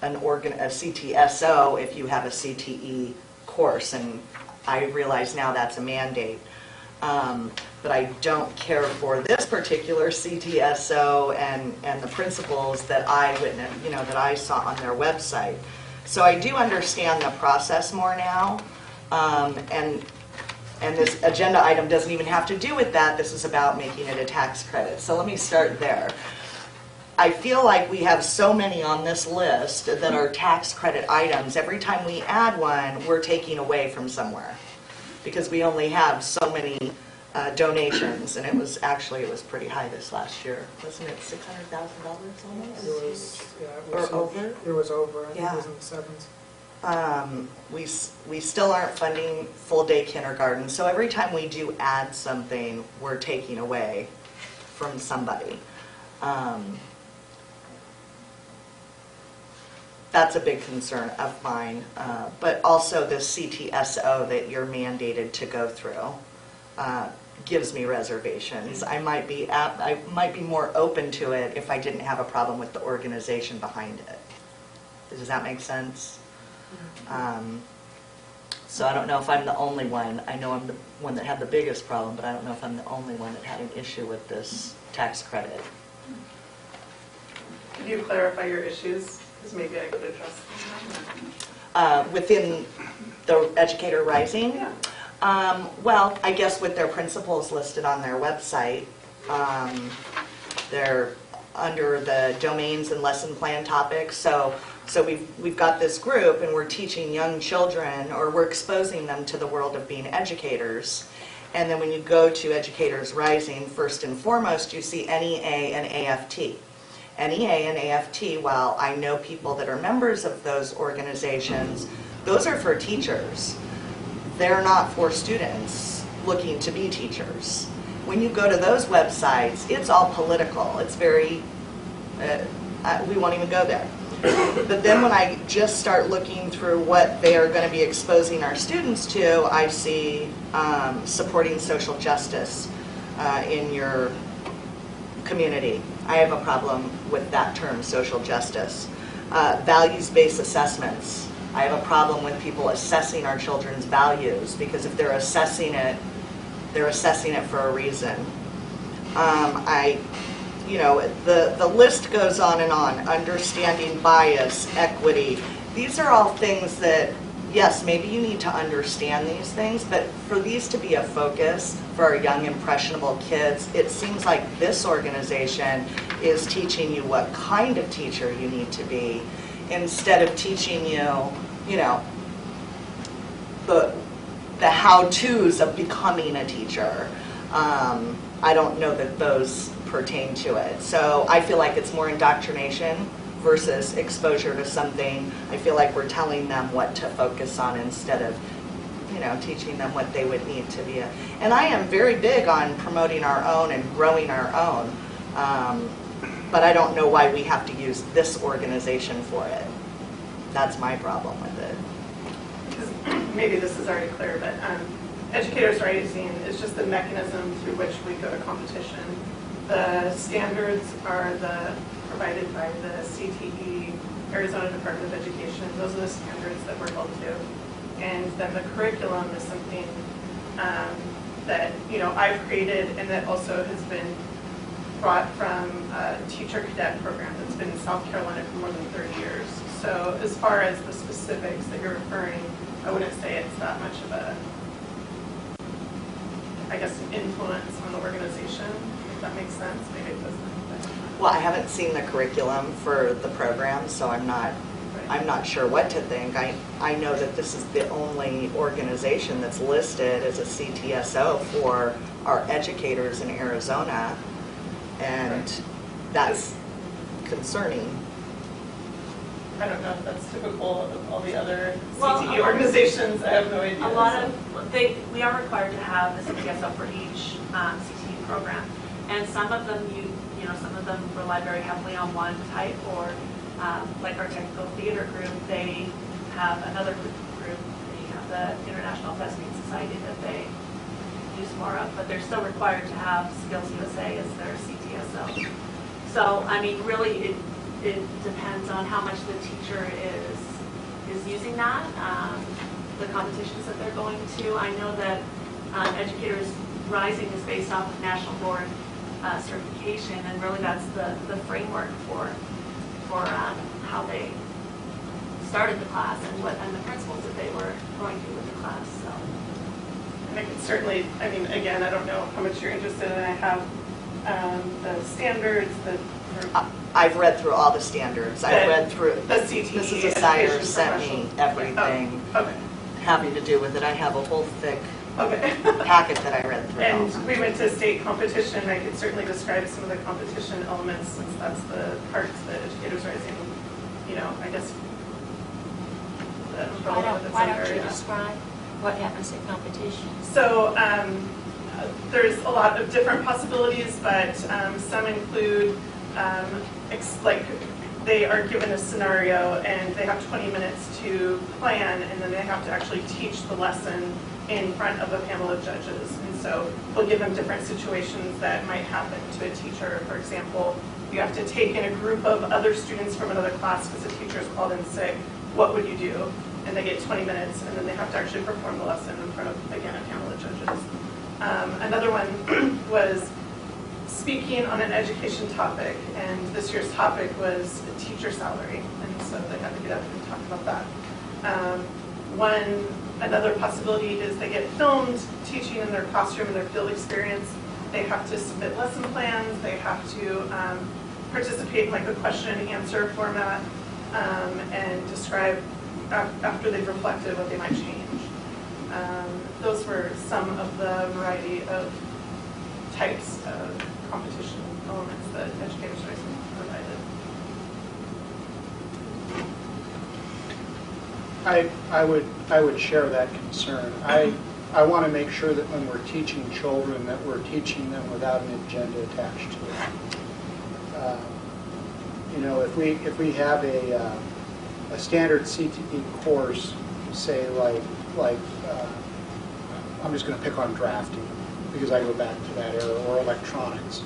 a CTSO if you have a CTE course, and I realize now that's a mandate. But I don't care for this particular CTSO and the principles that I witnessed, that I saw on their website. So I do understand the process more now, and this agenda item doesn't even have to do with that. This is about making it a tax credit. So let me start there. I feel like we have so many on this list that are tax credit items. Every time we add one, we're taking away from somewhere because we only have so many donations, and it was pretty high this last year. Wasn't it $600,000 almost? It was, yeah, or over? It was over. I think Yeah. it was in the 7s. We still aren't funding full day kindergarten, so every time we do add something, we're taking away from somebody. That's a big concern of mine, but also the CTSO that you're mandated to go through gives me reservations. I might be more open to it if I didn't have a problem with the organization behind it. Does that make sense? So I don't know if I'm the only one. I know I'm the one that had the biggest problem, but I don't know if I'm the only one that had an issue with this tax credit. Could you clarify your issues? Because maybe I could address them. Within the Educator Rising? Yeah. Well, I guess with their principles listed on their website, they're under the domains and lesson plan topics. So we've got this group, and we're teaching young children, or we're exposing them to the world of being educators. And then when you go to Educators Rising, first and foremost, you see NEA and AFT. NEA and AFT, while I know people that are members of those organizations, those are for teachers. They're not for students looking to be teachers. When you go to those websites, it's all political. It's very, we won't even go there. But then when I just start looking through what they are going to be exposing our students to, I see supporting social justice in your community. I have a problem with that term, social justice. Values-based assessments. I have a problem with people assessing our children's values, because if they're assessing it for a reason. I you know, the list goes on and on. Understanding bias, equity. These are all things that, yes, maybe you need to understand these things, but for these to be a focus for our young, impressionable kids, it seems like this organization is teaching you what kind of teacher you need to be instead of teaching you, you know, the how-tos of becoming a teacher. I don't know that those pertain to it. So I feel like it's more indoctrination versus exposure to something. I feel like we're telling them what to focus on instead of, you know, teaching them what they would need to be. And I am very big on promoting our own and growing our own, but I don't know why we have to use this organization for it. That's my problem with it. Maybe this is already clear, but Educators Rising is just the mechanism through which we go to competition. The standards are provided by the CTE, Arizona Department of Education. Those are the standards that we're held to. And then the curriculum is something that, you know, I've created and that also has been brought from a teacher cadet program that's been in South Carolina for more than 30 years. So as far as the specifics that you're referring, I wouldn't say it's that much of a, I guess, an influence on the organization, if that makes sense. Maybe it doesn't. Well, I haven't seen the curriculum for the program, so I'm not sure what to think. I know that this is the only organization that's listed as a CTSO for our educators in Arizona, and that's concerning. I don't know if that's typical of all the other CTE organizations. I have no idea. A lot of we are required to have a CTSO for each CTE program, and some of them some of them rely very heavily on one type, or like our technical theater group, they have another group. They have the International Thespian Society that they use more of, but they're still required to have Skills USA as their CTSO. So I mean, really, it depends on how much the teacher is using that, the competitions that they're going to. I know that Educators Rising is based off of National Board certification, and really that's the framework for how they started the class and the principles that they were going through with the class. So. And I could certainly, I mean, again, I don't know how much you're interested in. I have the standards, I've read through all the standards. I've read through the CTE. Mrs. Asire sent me everything okay. having to do with it. I have a whole thick packet that I read through. And we went to state competition. I could certainly describe some of the competition elements, since that's the parts that Educators Rising, you know, I guess. Why don't you describe what happens at competition? So there's a lot of different possibilities, but some include like they are given a scenario and they have 20 minutes to plan, and then they have to actually teach the lesson in front of a panel of judges. And so we'll give them different situations that might happen to a teacher. For example, you have to take in a group of other students from another class because the teacher is called in sick. What would you do? And they get 20 minutes, and then they have to actually perform the lesson in front of, again, a panel of judges. Another one was speaking on an education topic, and this year's topic was teacher salary, and so they had to get up and talk about that. Another possibility is they get filmed teaching in their classroom in their field experience. They have to submit lesson plans. They have to participate in like a question and answer format and describe after they've reflected what they might change. Those were some of the variety of types of competition elements that Educators Rising provided. I would share that concern. I want to make sure that when we're teaching children that we're teaching them without an agenda attached to it. You know, if we have a standard CTE course, say like I'm just going to pick on drafting because I go back to that era, or electronics,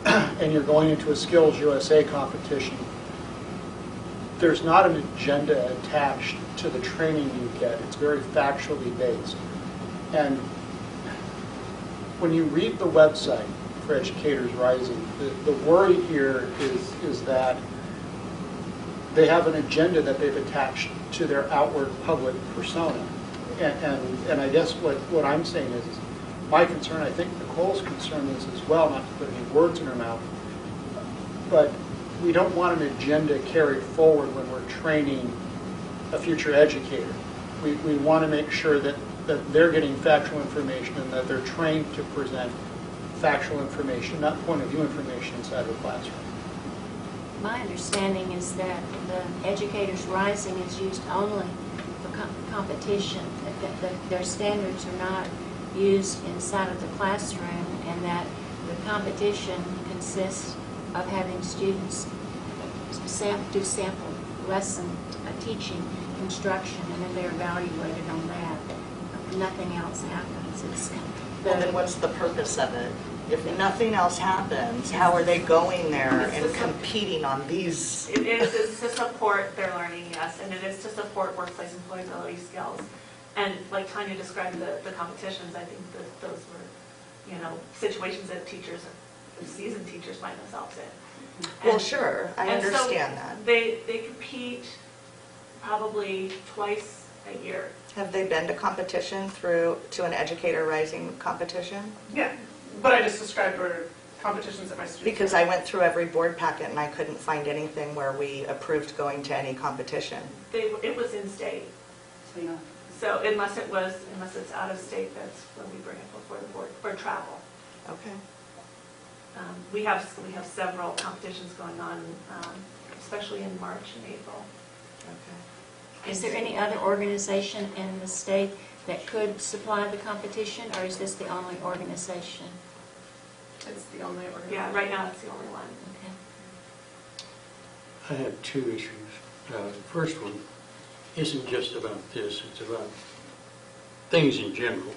and you're going into a Skills USA competition, there's not an agenda attached to the training you get. It's very factually based. And when you read the website for Educators Rising. The worry here is that they have an agenda that they've attached to their outward public persona. And I guess what I'm saying is my concern, I think Nicole's concern is as well, not to put any words in her mouth, but we don't want an agenda carried forward when we're training a future educator. We want to make sure that they're getting factual information and that they're trained to present factual information, not point of view information inside of a classroom. My understanding is that the Educators Rising is used only for competition, that their standards are not used inside of the classroom, and that the competition consists of having students do sample lesson teaching instruction, and then they're evaluated on that. Nothing else happens. Well, then what's the purpose of it? If nothing else happens, how are they going there and competing on these? It is to support their learning, yes, and it is to support workplace employability skills. And like Tanya described the competitions, I think that those were, situations that teachers, seasoned teachers find themselves in. Well, sure, I understand that. They compete probably twice a year. Have they been to competition to an Educator Rising competition? Yeah, what I just described were competitions that my students. Because I went through every board packet and I couldn't find anything where we approved going to any competition. It was in state. So unless it's out of state, that's when we bring it before the board for travel. Okay. We have several competitions going on, especially in March and April. Okay. Is there any other organization in the state that could supply the competition, or is this the only organization? It's the only organization. Yeah, right now it's the only one. Okay. I have two issues. The first one isn't just about this, it's about things in general.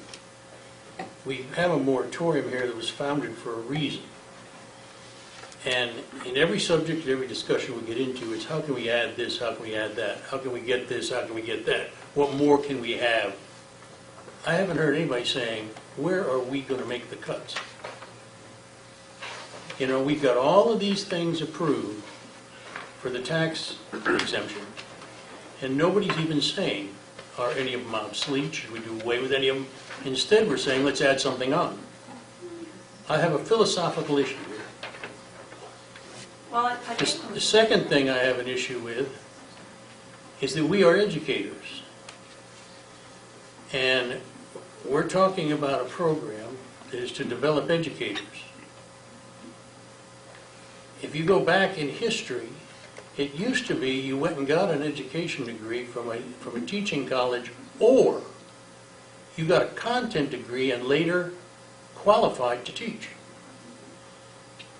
We have a moratorium here that was founded for a reason. And in every subject, every discussion we get into, it's how can we add this, how can we add that, how can we get this, how can we get that, what more can we have? I haven't heard anybody saying, where are we going to make the cuts? We've got all of these things approved for the tax exemption, and nobody's even saying, are any of them obsolete? Should we do away with any of them? Instead, we're saying, let's add something on. I have a philosophical issue here. Well, The second thing I have an issue with is that we are educators. And we're talking about a program that is to develop educators. If you go back in history, it used to be you went and got an education degree from a teaching college, or you got a content degree and later qualified to teach.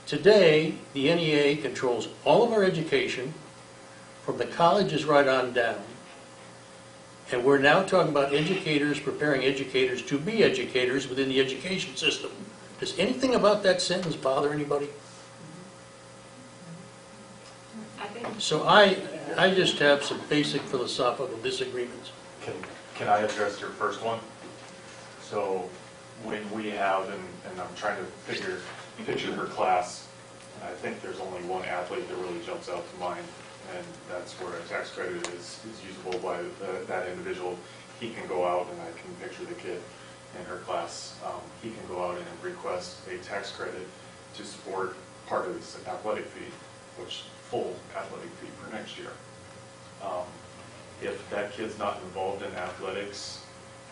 Today, the NEA controls all of our education, from the colleges right on down. And we're now talking about educators preparing educators to be educators within the education system. Does anything about that sentence bother anybody? So I just have some basic philosophical disagreements. Can I address your first one? So when we have, and I'm trying to picture her class, and I think there's only one athlete that really jumps out to mind, and that's where a tax credit is usable by that individual. He can go out, and I can picture the kid in her class. He can go out and request a tax credit to support part of his athletic fee, which full athletic fee for next year. If that kid's not involved in athletics,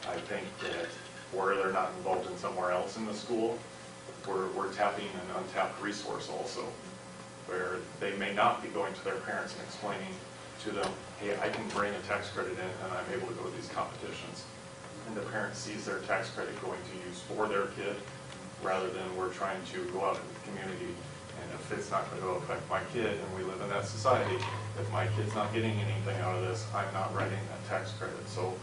I think that where they're not involved in somewhere else in the school, we're tapping an untapped resource also, where they may not be going to their parents and explaining to them, hey, I can bring a tax credit in and I'm able to go to these competitions. And the parent sees their tax credit going to use for their kid, rather than we're trying to go out into the community, and if it's not going to affect my kid, and we live in that society, if my kid's not getting anything out of this, I'm not writing that tax credit. So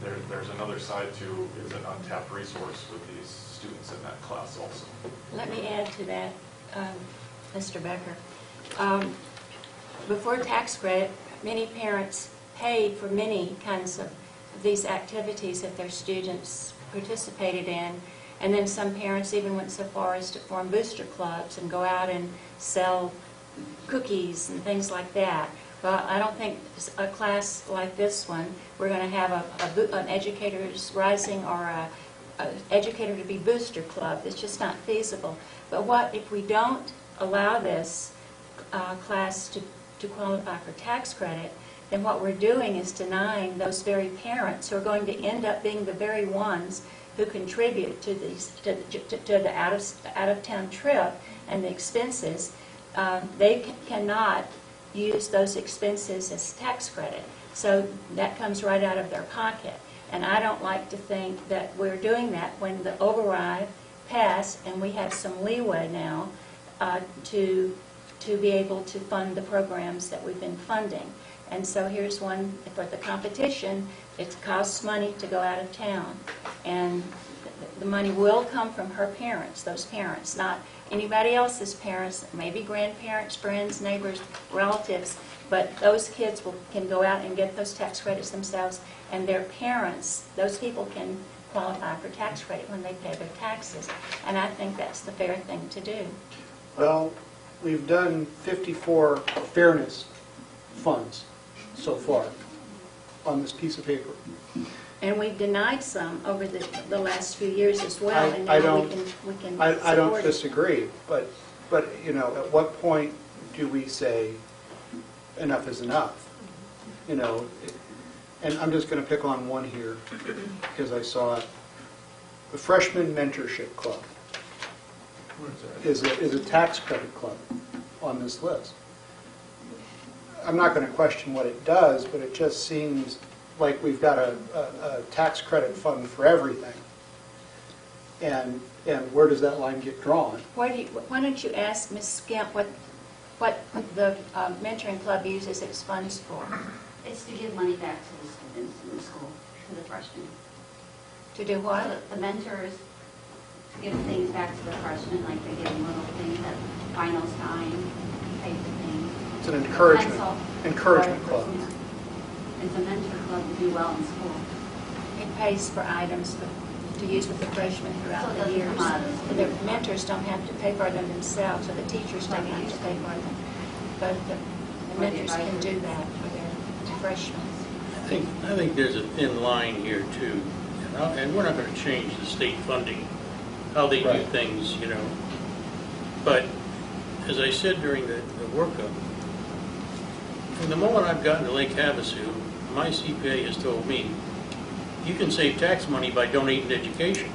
there's another side to, is an untapped resource with these students in that class also. Let me add to that, Mr. Becker. Before tax credit, many parents pay for many kinds of these activities that their students participated in, And then some parents even went so far as to form booster clubs and go out and sell cookies and things like that. Well, I don't think a class like this one, we're going to have an Educators Rising or a educator to be booster club. It's just not feasible. But what if we don't allow this class to qualify for tax credit, then what we're doing is denying those very parents who are going to end up being the very ones who contribute to the out-of-town trip and the expenses. They cannot use those expenses as tax credit. So that comes right out of their pocket. And I don't like to think that we're doing that when the override passed and we have some leeway now to be able to fund the programs that we've been funding. And so here's one for the competition. It costs money to go out of town. And the money will come from her parents, those parents, not anybody else's parents, maybe grandparents, friends, neighbors, relatives, but those kids can go out and get those tax credits themselves, and their parents, those people can qualify for tax credit when they pay their taxes. And I think that's the fair thing to do. Well, we've done 54 fairness funds so far on this piece of paper. And we've denied some over the last few years as well. And now I don't we can I don't support it. disagree, but you know, at what point do we say enough is enough? You know, and I'm just going to pick on one here because I saw it. The Freshman Mentorship Club is a tax credit club on this list. I'm not going to question what it does, but it just seems like we've got a tax credit fund for everything. And where does that line get drawn? Why don't you ask Ms. Skimp what the mentoring club uses its funds for? It's to give money back to the students in the school, to the freshmen. To do what? The mentors to give things back to the freshmen, like they give them little things at finals time, pay for things. It's an encouragement club. It's a mentor club to do well in school. It pays for items to use with the freshmen throughout the years. The mentors don't have to pay for them themselves, or the teachers don't have to pay for them. But the mentors can do that for their freshmen. I think there's a thin line here too, and we're not going to change the state funding, how they do things, you know. But as I said during the workup, from the moment I've gotten to Lake Havasu, my CPA has told me, you can save tax money by donating to education.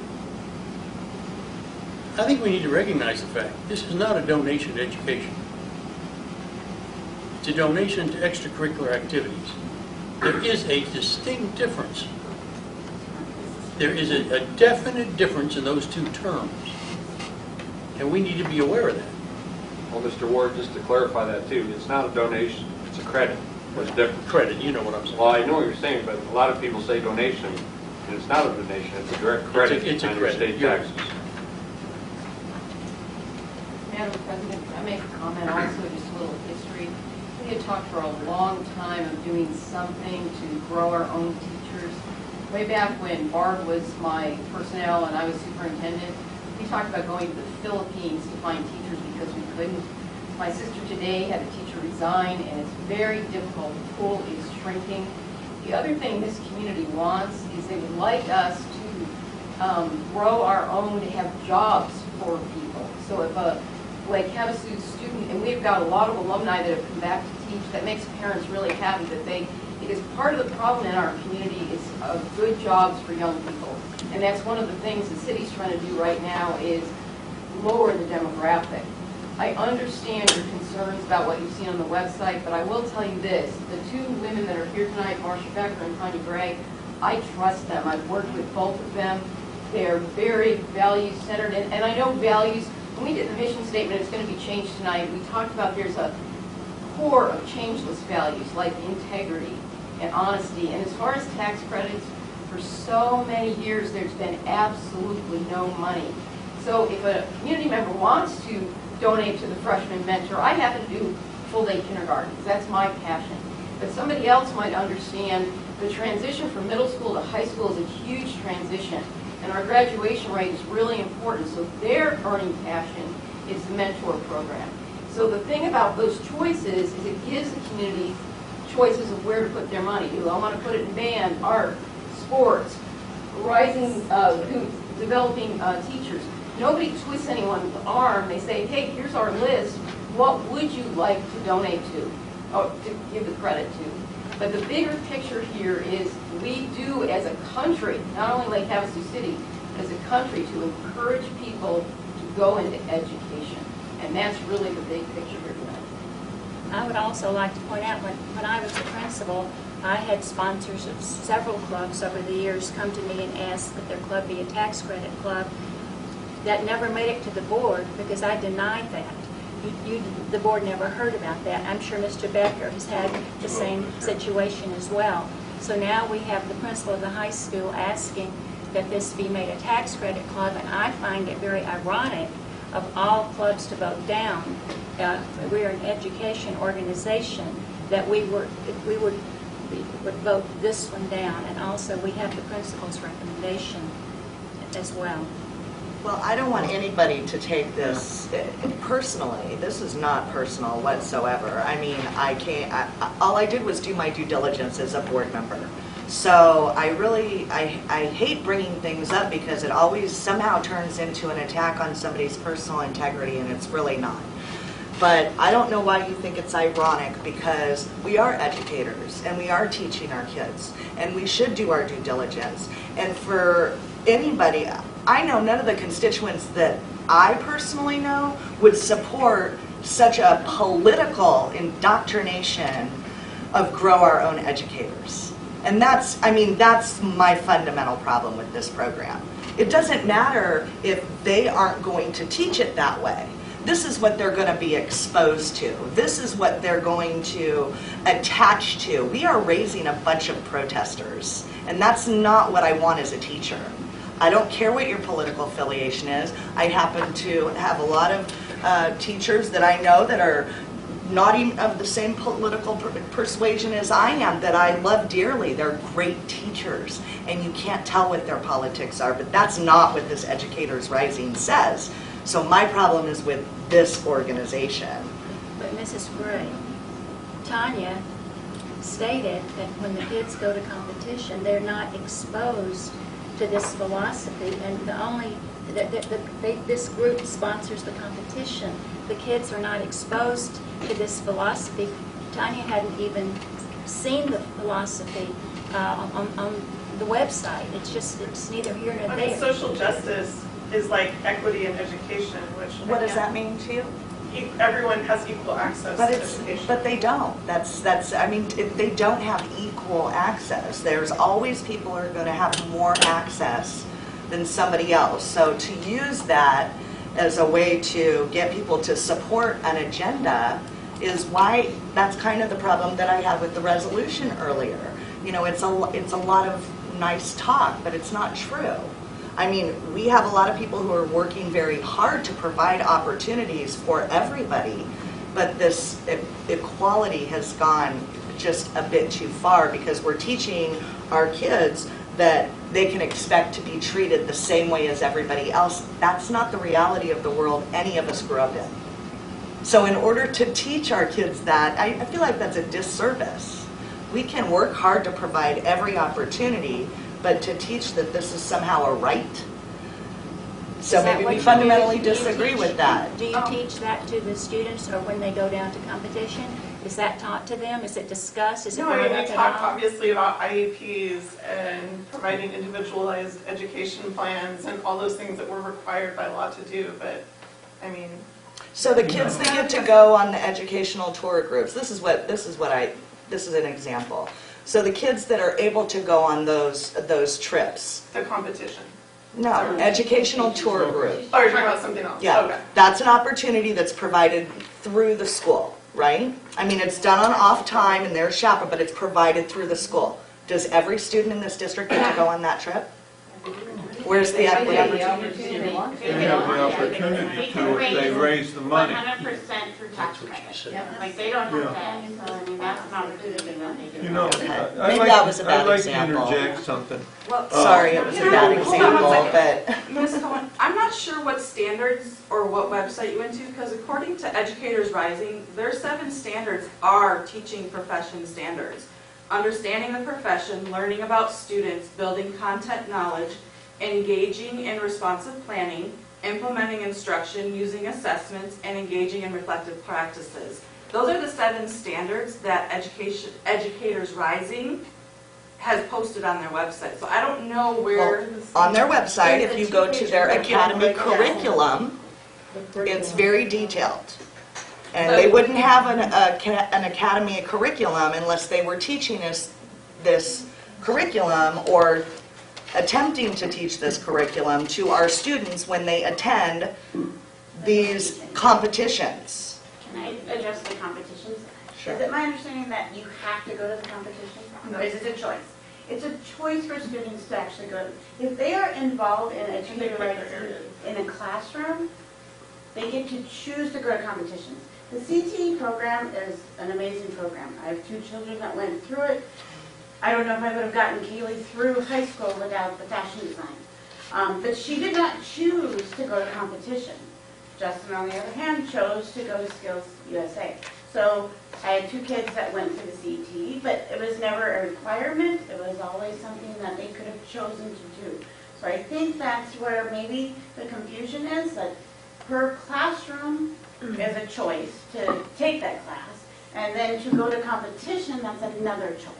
I think we need to recognize the fact this is not a donation to education. It's a donation to extracurricular activities. There is a distinct difference. There is a definite difference in those two terms. And we need to be aware of that. Well, Mr. Ward, just to clarify that too, it's not a donation, it's a credit. What's different? Credit, you know what I'm saying. Well, I know what you're saying, but a lot of people say donation, and it's not a donation, it's a direct credit on your state taxes. Madam President, can I make a comment also, just a little history? We had talked for a long time of doing something to grow our own teachers. Way back when Barb was my personnel and I was superintendent, we talked about going to the Philippines to find teachers because we couldn't. My sister today had a teacher resign, and it's very difficult. The pool is shrinking. The other thing this community wants is they would like us to grow our own, to have jobs for people. So if a Lake Havasu student, and we've got a lot of alumni that have come back to teach, that makes parents really happy that because part of the problem in our community is good jobs for young people. And that's one of the things the city's trying to do right now is lower the demographic. I understand your concerns about what you've seen on the website, but I will tell you this. The two women that are here tonight, Marcia Becker and Tanya Gray, I trust them. I've worked with both of them. They're very values-centered, and I know values, when we did the mission statement, it's going to be changed tonight. We talked about there's a core of changeless values like integrity and honesty. And as far as tax credits, for so many years, there's been absolutely no money. So if a community member wants to donate to the freshman mentor, I happen to do full-day kindergartens. That's my passion. But somebody else might understand the transition from middle school to high school is a huge transition. And our graduation rate is really important, so their earning passion is the mentor program. So the thing about those choices is it gives the community choices of where to put their money. Do I want to put it in band, art, sports, rising, developing teachers? Nobody twists anyone's arm. They say, hey, here's our list. What would you like to donate to, or to give the credit to? But the bigger picture here is we do as a country, not only Lake Havasu City, but as a country to encourage people to go into education. And that's really the big picture here tonight. I would also like to point out, when I was the principal, I had sponsors of several clubs over the years come to me and ask that their club be a tax credit club. That never made it to the board because I denied that. The board never heard about that. I'm sure Mr. Becker has had the same situation as well. So now we have the principal of the high school asking that this be made a tax credit club, and I find it very ironic of all clubs to vote down. We're an education organization that we would vote this one down, and also we have the principal's recommendation as well. Well, I don't want anybody to take this personally. This is not personal whatsoever. I mean, all I did was do my due diligence as a board member. So I hate bringing things up because it always somehow turns into an attack on somebody's personal integrity, and it's really not. But I don't know why you think it's ironic, because we are educators and we are teaching our kids, and we should do our due diligence. And for anybody, I know none of the constituents that I personally know would support such a political indoctrination of grow our own educators. And that's my fundamental problem with this program. It doesn't matter if they aren't going to teach it that way. This is what they're going to be exposed to. This is what they're going to attach to. We are raising a bunch of protesters, and that's not what I want as a teacher. I don't care what your political affiliation is. I happen to have a lot of teachers that I know that are not even of the same political persuasion as I am, that I love dearly. They're great teachers, and you can't tell what their politics are, but that's not what this Educators Rising says. So my problem is with this organization. But Mrs. Gray, Tanya stated that when the kids go to competition, they're not exposed to this philosophy, and this group sponsors the competition. The kids are not exposed to this philosophy. Tanya hadn't even seen the philosophy on the website. It's neither here nor there. I mean, social justice is like equity in education, which... What does that mean to you? Everyone has equal access to education. But they don't. I mean, if they don't have equal access, there's always people who are going to have more access than somebody else. So to use that as a way to get people to support an agenda is why that's kind of the problem that I had with the resolution earlier. You know, it's a lot of nice talk, but it's not true. I mean, we have a lot of people who are working very hard to provide opportunities for everybody, but this equality has gone just a bit too far, because we're teaching our kids that they can expect to be treated the same way as everybody else. That's not the reality of the world any of us grew up in. So in order to teach our kids that, I feel like that's a disservice. We can work hard to provide every opportunity, but to teach that this is somehow a right. So maybe we fundamentally disagree with that. Do you teach that to the students, or when they go down to competition? Is that taught to them? Is it discussed? Is it No, I mean, brought we up talk at all? obviously about IEPs and providing individualized education plans and all those things that we're required by law to do, but I mean... So the kids that get to go on the educational tour groups, this is an example. So the kids that are able to go on those trips. The competition. No, educational tour group. Oh, you're talking about something else? Yeah, Okay. that's an opportunity that's provided through the school, right? I mean, it's done on off time and they're chaperoned, but it's provided through the school. Does every student in this district get to go on that trip? Where's the equity? They have the opportunity to if they raise the money. 100% through tax credit. Like, they don't have that, so I mean, not an opportunity not to do You know, Maybe that was a bad I'd like example. to interject something. Well, Sorry, it was a bad example, but Ms. Cohen, I'm not sure what standards or what website you went to, because according to Educators Rising, their 7 standards are teaching profession standards. Understanding the profession, learning about students, building content knowledge, engaging in responsive planning, implementing instruction, using assessments, and engaging in reflective practices. Those are the 7 standards that Educators Rising has posted on their website. So I don't know where... on their website, if you go to their academy curriculum, it's very detailed. And they wouldn't have an academy curriculum unless they were teaching us this curriculum or attempting to teach this curriculum to our students when they attend these competitions. Can I address the competitions? Sure. Is it my understanding that you have to go to the competition? No. Or is it a choice? It's a choice for students to actually go. If they are involved in a tutor in a classroom, they get to choose to go to competitions. The CTE program is an amazing program. I have 2 children that went through it. I don't know if I would have gotten Kaylee through high school without the fashion design. But she did not choose to go to competition. Justin, on the other hand, chose to go to Skills USA. So I had 2 kids that went through the CTE, but it was never a requirement. It was always something that they could have chosen to do. So I think that's where maybe the confusion is, that per classroom is a choice to take that class, and then to go to competition, that's another choice.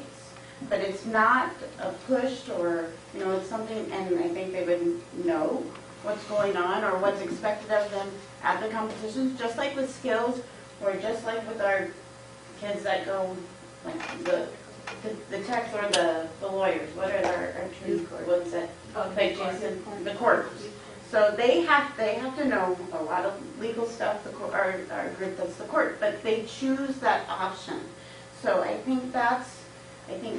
But it's not a push, or, you know, it's something, and I think they would know what's going on or what's expected of them at the competitions, just like with skills, or just like with our kids that go, like the techs or the lawyers. What are our truth court? What's it? Like Jason, the court. So they have to know a lot of legal stuff. Our group does the court, but they choose that option. So I think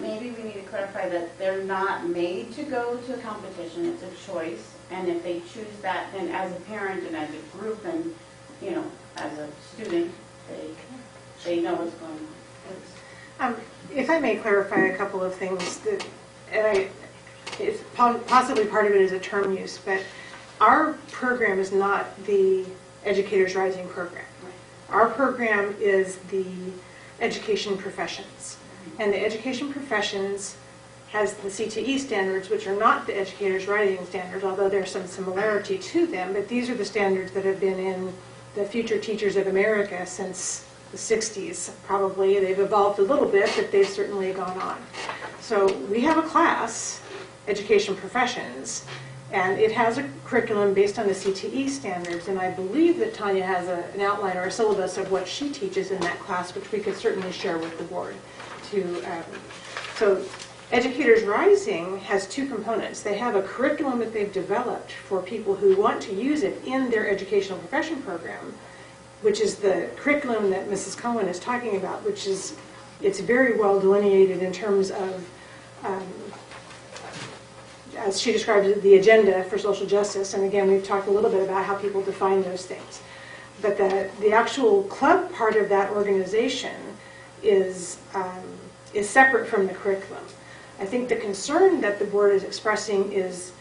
maybe we need to clarify that they're not made to go to a competition. It's a choice, and if they choose that, then as a parent and as a group and, you know, as a student, they know what's going on. If I may clarify a couple of things, possibly part of it is a term use, but our program is not the Educators Rising program. Our program is the Education Professions. And the Education Professions has the CTE standards, which are not the Educators Rising standards, although there's some similarity to them, but these are the standards that have been in the Future Teachers of America since the 60s, probably. They've evolved a little bit, but they've certainly gone on. So we have a class, Education Professions, and it has a curriculum based on the CTE standards, and I believe that Tanya has an outline or a syllabus of what she teaches in that class, which we could certainly share with the board. So Educators Rising has 2 components. They have a curriculum that they've developed for people who want to use it in their educational profession program, which is the curriculum that Mrs. Cohen is talking about, which is, it's very well delineated in terms of, as she describes it, the agenda for social justice. And again, we've talked a little bit about how people define those things. But the actual club part of that organization is separate from the curriculum. I think the concern that the board is expressing is,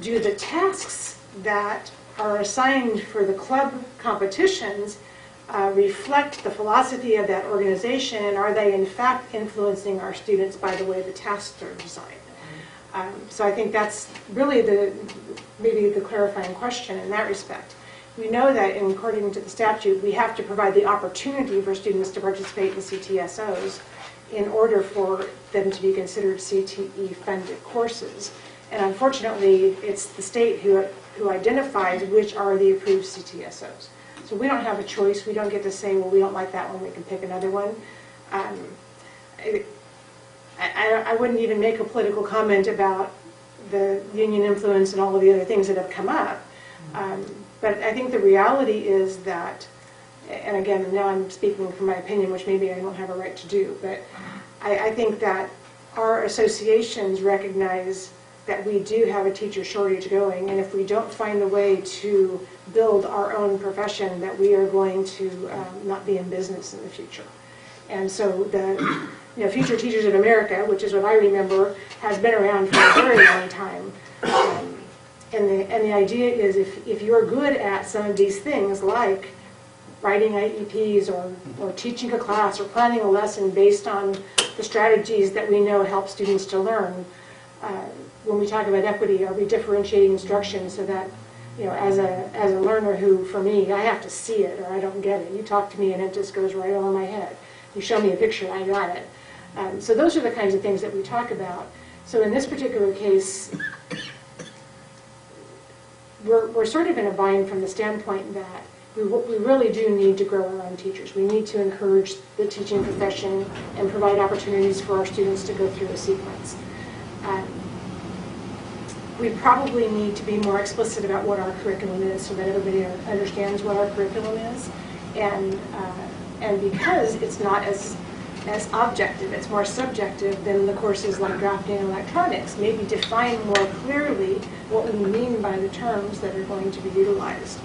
do the tasks that are assigned for the club competitions reflect the philosophy of that organization, and are they in fact influencing our students by the way the tasks are designed? So I think that's really maybe the clarifying question in that respect. We know that according to the statute, we have to provide the opportunity for students to participate in CTSOs in order for them to be considered CTE-funded courses. And unfortunately, it's the state who identifies which are the approved CTSOs. So we don't have a choice. We don't get to say, well, we don't like that one, we can pick another one. I wouldn't even make a political comment about the union influence and all of the other things that have come up. But I think the reality is that, and again, now I'm speaking from my opinion, which maybe I don't have a right to do, but I think that our associations recognize that we do have a teacher shortage going, and if we don't find a way to build our own profession, that we are going to not be in business in the future. And so the Future Teachers in America, which is what I remember, has been around for a very long time. And the idea is if you're good at some of these things like writing IEPs or teaching a class or planning a lesson based on the strategies that we know help students to learn, when we talk about equity, are we differentiating instruction so that, as a learner who, for me, I have to see it or I don't get it. You talk to me and it just goes right over my head. You show me a picture, I got it. So those are the kinds of things that we talk about. So in this particular case, we're sort of in a bind from the standpoint that we really do need to grow our own teachers. We need to encourage the teaching profession and provide opportunities for our students to go through a sequence. We probably need to be more explicit about what our curriculum is so that everybody understands what our curriculum is. And because it's not as objective, it's more subjective than the courses like drafting and electronics, maybe define more clearly what we mean by the terms that are going to be utilized.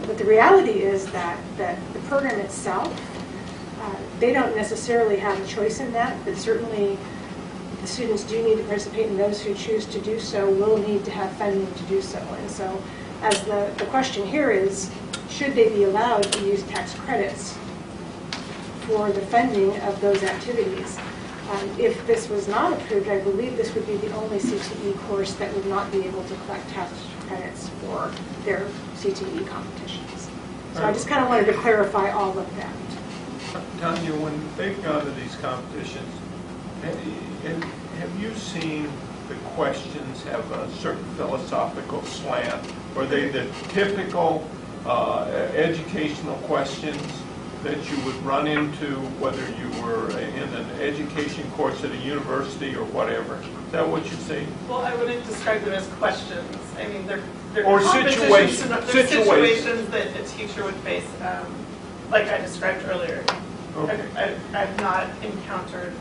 But the reality is that the program itself, they don't necessarily have a choice in that, but certainly the students do need to participate, and those who choose to do so will need to have funding to do so. And so as the question here is, should they be allowed to use tax credits for the funding of those activities? If this was not approved, I believe this would be the only CTE course that would not be able to collect tax credits for their CTE competitions. So I just kind of wanted to clarify all of that. Tanya, when they've gone to these competitions, have you seen the questions have a certain philosophical slant? Are they the typical educational questions that you would run into whether you were in an education course at a university or whatever? Is that what you say? Well, I wouldn't describe them as questions. I mean, they're or situations that a teacher would face, like I described earlier. Okay. I've not encountered,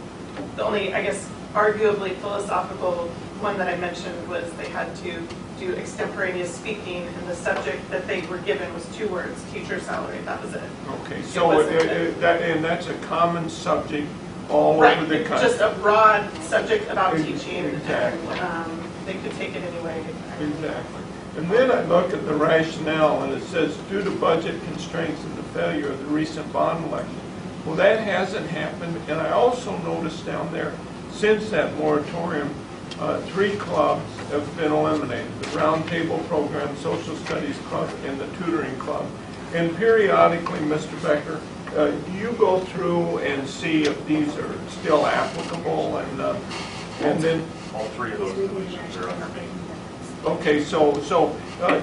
the only, I guess, arguably philosophical one that I mentioned was they had to do extemporaneous speaking, and the subject that they were given was 2 words, teacher salary. That was it. Okay, so that's a common subject all over the country. Just a broad subject about teaching, exactly. And they could take it anyway. Exactly. And then I look at the rationale, and it says, due to budget constraints and the failure of the recent bond election. Well, that hasn't happened, and I also noticed down there, since that moratorium, 3 clubs have been eliminated: the Roundtable Program, Social Studies Club, and the Tutoring Club. And periodically, Mr. Becker, do you go through and see if these are still applicable? And then all 3 of those positions are under me. Okay, so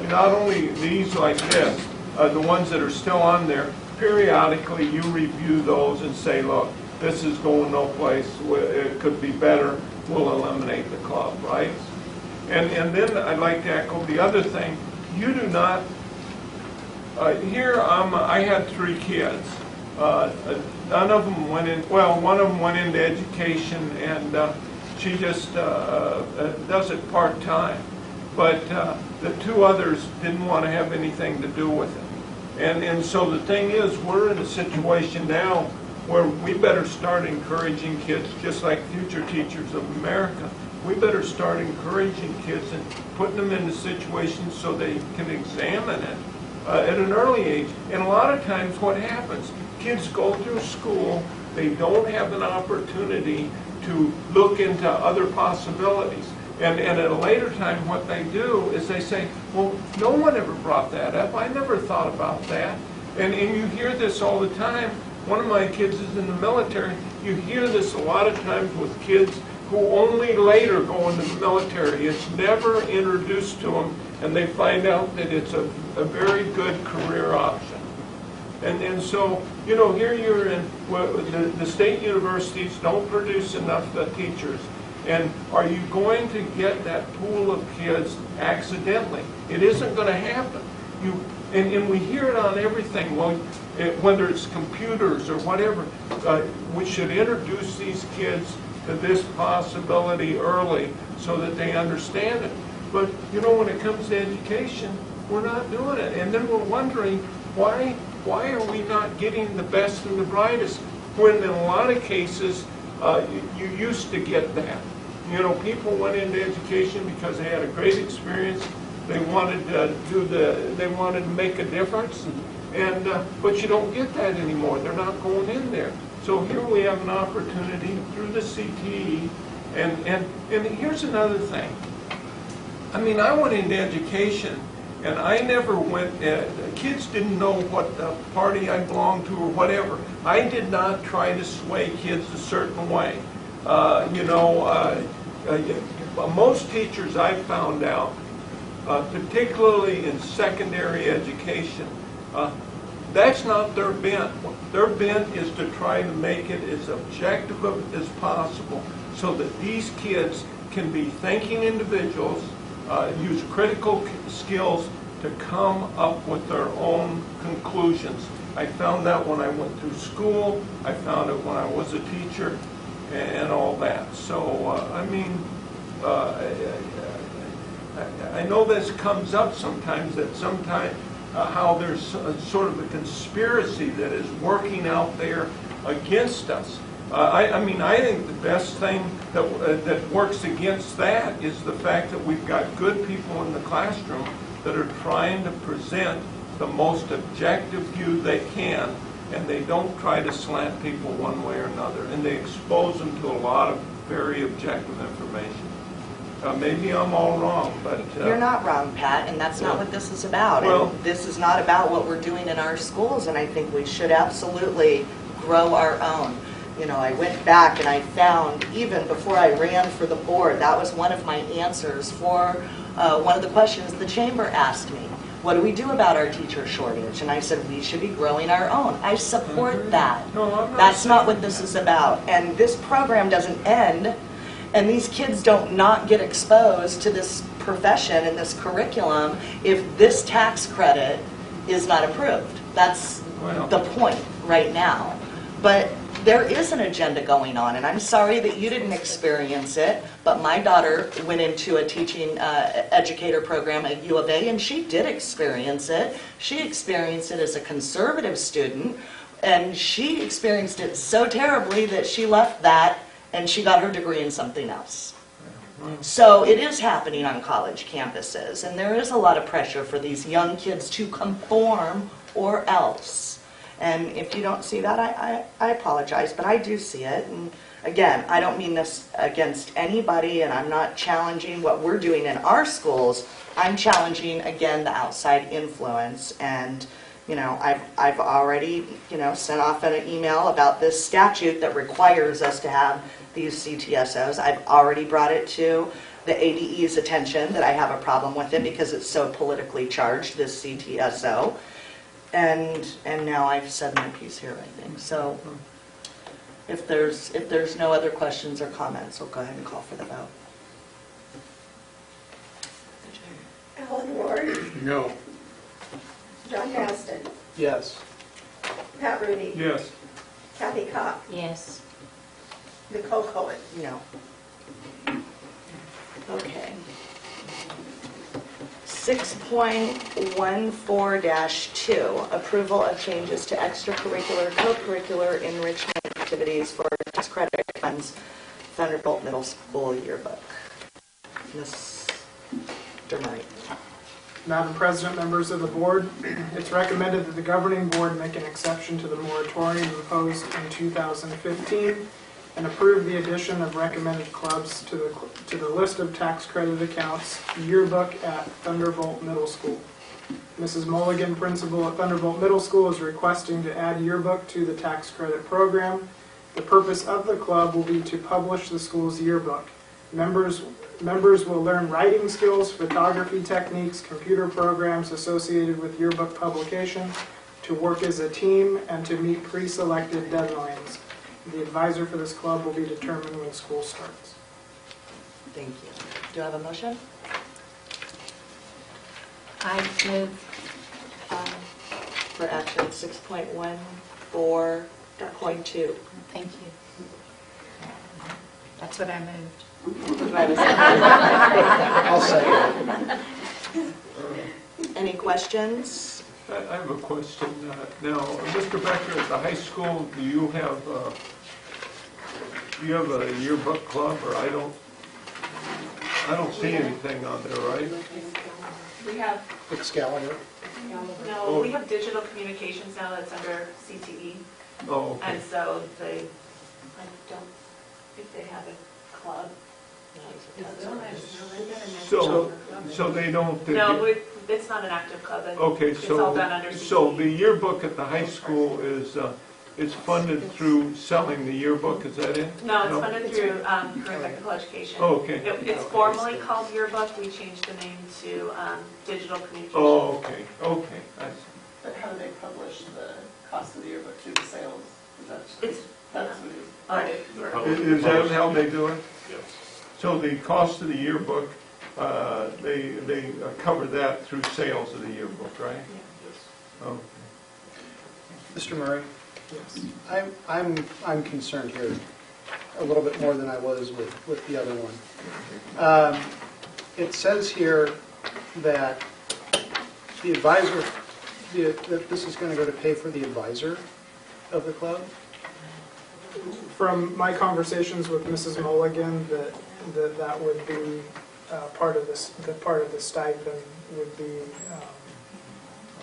not only these like this, the ones that are still on there, periodically you review those and say, look, this is going no place, it could be better, we'll eliminate the club, right? And then I'd like to echo the other thing. You do not, here I had 3 kids. None of them went in, well, one of them went into education, and she just does it part-time. But the 2 others didn't want to have anything to do with it. And so the thing is, we're in a situation now where we better start encouraging kids, just like Future Teachers of America. We better start encouraging kids and putting them into situations so they can examine it at an early age. And a lot of times what happens, kids go through school, they don't have an opportunity to look into other possibilities. And at a later time, what they do is they say, well, no one ever brought that up. I never thought about that. And you hear this all the time. One of my kids is in the military. You hear this a lot of times with kids who only later go into the military. It's never introduced to them, and they find out that it's a very good career option. And so, you know, here you're in, well, the state universities don't produce enough teachers. And are you going to get that pool of kids accidentally? It isn't going to happen. And we hear it on everything. Well, whether it's computers or whatever, we should introduce these kids to this possibility early so that they understand it. But, you know, when it comes to education, we're not doing it. And then we're wondering, why are we not getting the best and the brightest? when in a lot of cases, you used to get that. You know, people went into education because they had a great experience. They wanted to make a difference, and but you don't get that anymore. They're not going in there. So here we have an opportunity through the CTE, and here's another thing. I mean, I went into education, and I never went. Kids didn't know what party I belonged to or whatever. I did not try to sway kids a certain way. Most teachers I found out, particularly in secondary education, that's not their bent. Their bent is to try to make it as objective as possible so that these kids can be thinking individuals, use critical skills to come up with their own conclusions. I found that when I went through school. I found it when I was a teacher and all that. So, I mean, I know this comes up sometimes, that sometimes how there's sort of a conspiracy that is working out there against us. I mean, I think the best thing that works against that is the fact that we've got good people in the classroom that are trying to present the most objective view they can, and they don't try to slant people one way or another, and they expose them to a lot of very objective information. Maybe I'm all wrong, but... You're not wrong, Pat, and that's not what this is about. Well, and this is not about what we're doing in our schools, and I think we should absolutely grow our own. You know, I went back and I found, even before I ran for the board, that was one of my answers for one of the questions the chamber asked me. What do we do about our teacher shortage? And I said, we should be growing our own. I support that. That's not what this is about. And this program doesn't end, and these kids don't not get exposed to this profession and this curriculum if this tax credit is not approved. That's the point right now. But there is an agenda going on, and I'm sorry that you didn't experience it, but my daughter went into a teaching educator program at U of A, and she did experience it. She experienced it as a conservative student, and she experienced it so terribly that she left that and she got her degree in something else. So it is happening on college campuses, and there is a lot of pressure for these young kids to conform or else. And if you don't see that, I apologize, but I do see it. And again, I don't mean this against anybody, and I'm not challenging what we're doing in our schools. I'm challenging, again, the outside influence. And, you know, I've already, you know, sent off an email about this statute that requires us to have these CTSOs. I've already brought it to the ADE's attention that I have a problem with it because it's so politically charged, this CTSO. And now I've said my piece here, I think. So if there's no other questions or comments, we'll go ahead and call for the vote. Alan Ward, No. John Gaston, Yes. Pat Rooney, yes. Kathy Kopp, Yes. Nicole Cohen. No. Okay. 6.14-2, approval of changes to extracurricular, co-curricular enrichment activities for tax credit funds, Thunderbolt Middle School yearbook. Ms. Dermody. Madam President, members of the board, it's recommended that the governing board make an exception to the moratorium imposed in 2015 and approve the addition of recommended clubs to the list of tax credit accounts yearbook at Thunderbolt Middle School. Mrs. Mulligan, principal at Thunderbolt Middle School, is requesting to add yearbook to the tax credit program. The purpose of the club will be to publish the school's yearbook. Members will learn writing skills, photography techniques, computer programs associated with yearbook publication, to work as a team, and to meet pre-selected deadlines. The advisor for this club will be determined when school starts. Thank you. Do I have a motion? I move For action 6.14.2. Thank you. That's what I moved. Do I have a second? I'll second. Any questions? I have a question. Now, Mr. Becker, at the high school, do you have a yearbook club, or I don't see anything on there, right? We have, Excalibur. no, we have digital communications now that's under CTE. Oh, okay. And so I don't think they have a club. So they don't. No, it's not an active club. Okay, it's all done under CTE. so the yearbook at the high school is it's funded through selling the yearbook. Is that it? No, it's funded through career technical education. Oh, okay. It's formally called yearbook. We changed the name to digital communications. Oh, okay, okay. I see. But how do they publish the cost of the yearbook through the sales? That's what it is. Is that how they do it? Yes. So the cost of the yearbook, they cover that through sales of the yearbook, right? Yes. Oh. Mr. Murray, Yes. I'm concerned here a little bit more than I was with the other one. It says here that the advisor, that this is going to go to pay for the advisor of the club? From my conversations with Mrs. Mulligan, that would be part of this. The part of the stipend would be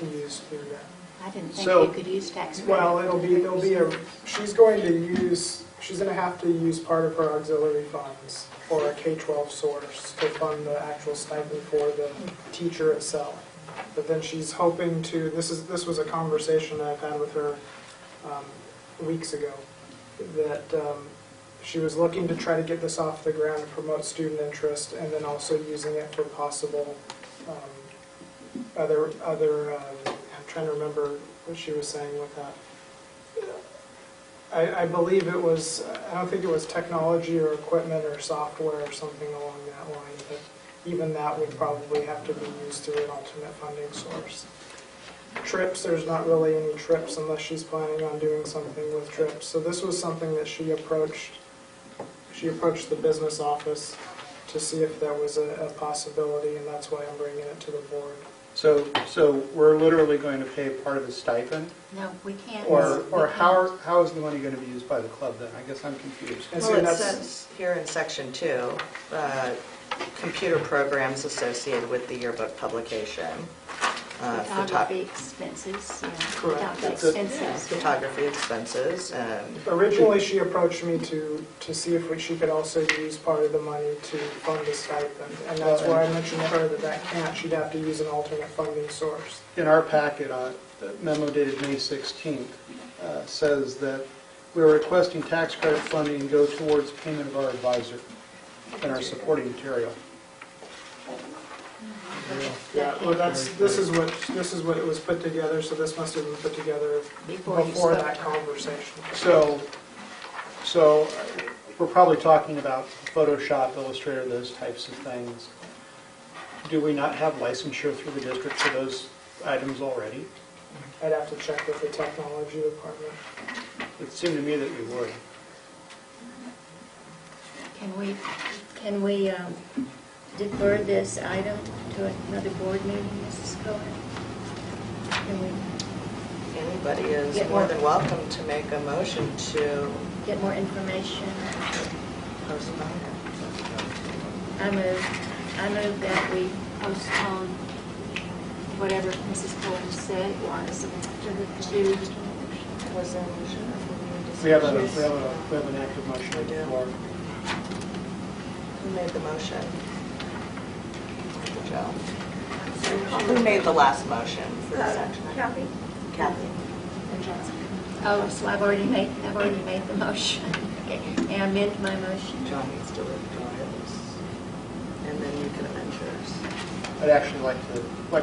used through that. I didn't think So- you could use tax credit. Well, there'll be a. She's going to have to use part of her auxiliary funds for a K12 source to fund the actual stipend for the teacher itself. But then she's hoping to. This was a conversation I've had with her weeks ago. That she was looking to try to get this off the ground and promote student interest, and then also using it for possible other. I'm trying to remember what she was saying with that. I believe it was. I don't think it was technology or equipment or software or something along that line. But even that would probably have to be used through an alternate funding source. Trips, there's not really any trips unless she's planning on doing something with trips. So this was something that she approached the business office to see if there was a possibility, and that's why I'm bringing it to the board. So we're literally going to pay part of the stipend? No, we can't. Or how is the money going to be used by the club then? I guess I'm confused. Well, it says here in section 2, computer programs associated with the yearbook publication. Photography expenses, yeah. Correct. Photography expenses. Originally, she approached me to see if she could also use part of the money to fund the stipend. And that's why I mentioned to her that she'd have to use an alternate funding source. In our packet, the memo dated May 16th says that we're requesting tax credit funding go towards payment of our advisor and our supporting material. Yeah, well, this is what it was put together. So this must have been put together before that conversation. So we're probably talking about Photoshop, Illustrator, those types of things. Do we not have licensure through the district for those items already? I'd have to check with the technology department. It seemed to me that we would. Can we defer this item to another board meeting, Mrs. Cohen? Can we Anybody is more than welcome to make a motion to get more information? postpone it. I move that we postpone whatever Mrs. Cohen said was to. Was there a motion? We have an active motion on the floor. Who made the motion? Joe. Who made the last motion for this action? Kathy. Kathy. Oh, so I've already made the motion. Okay, may I amend my motion? John needs to withdraw his, and then you can amend yours. I'd actually like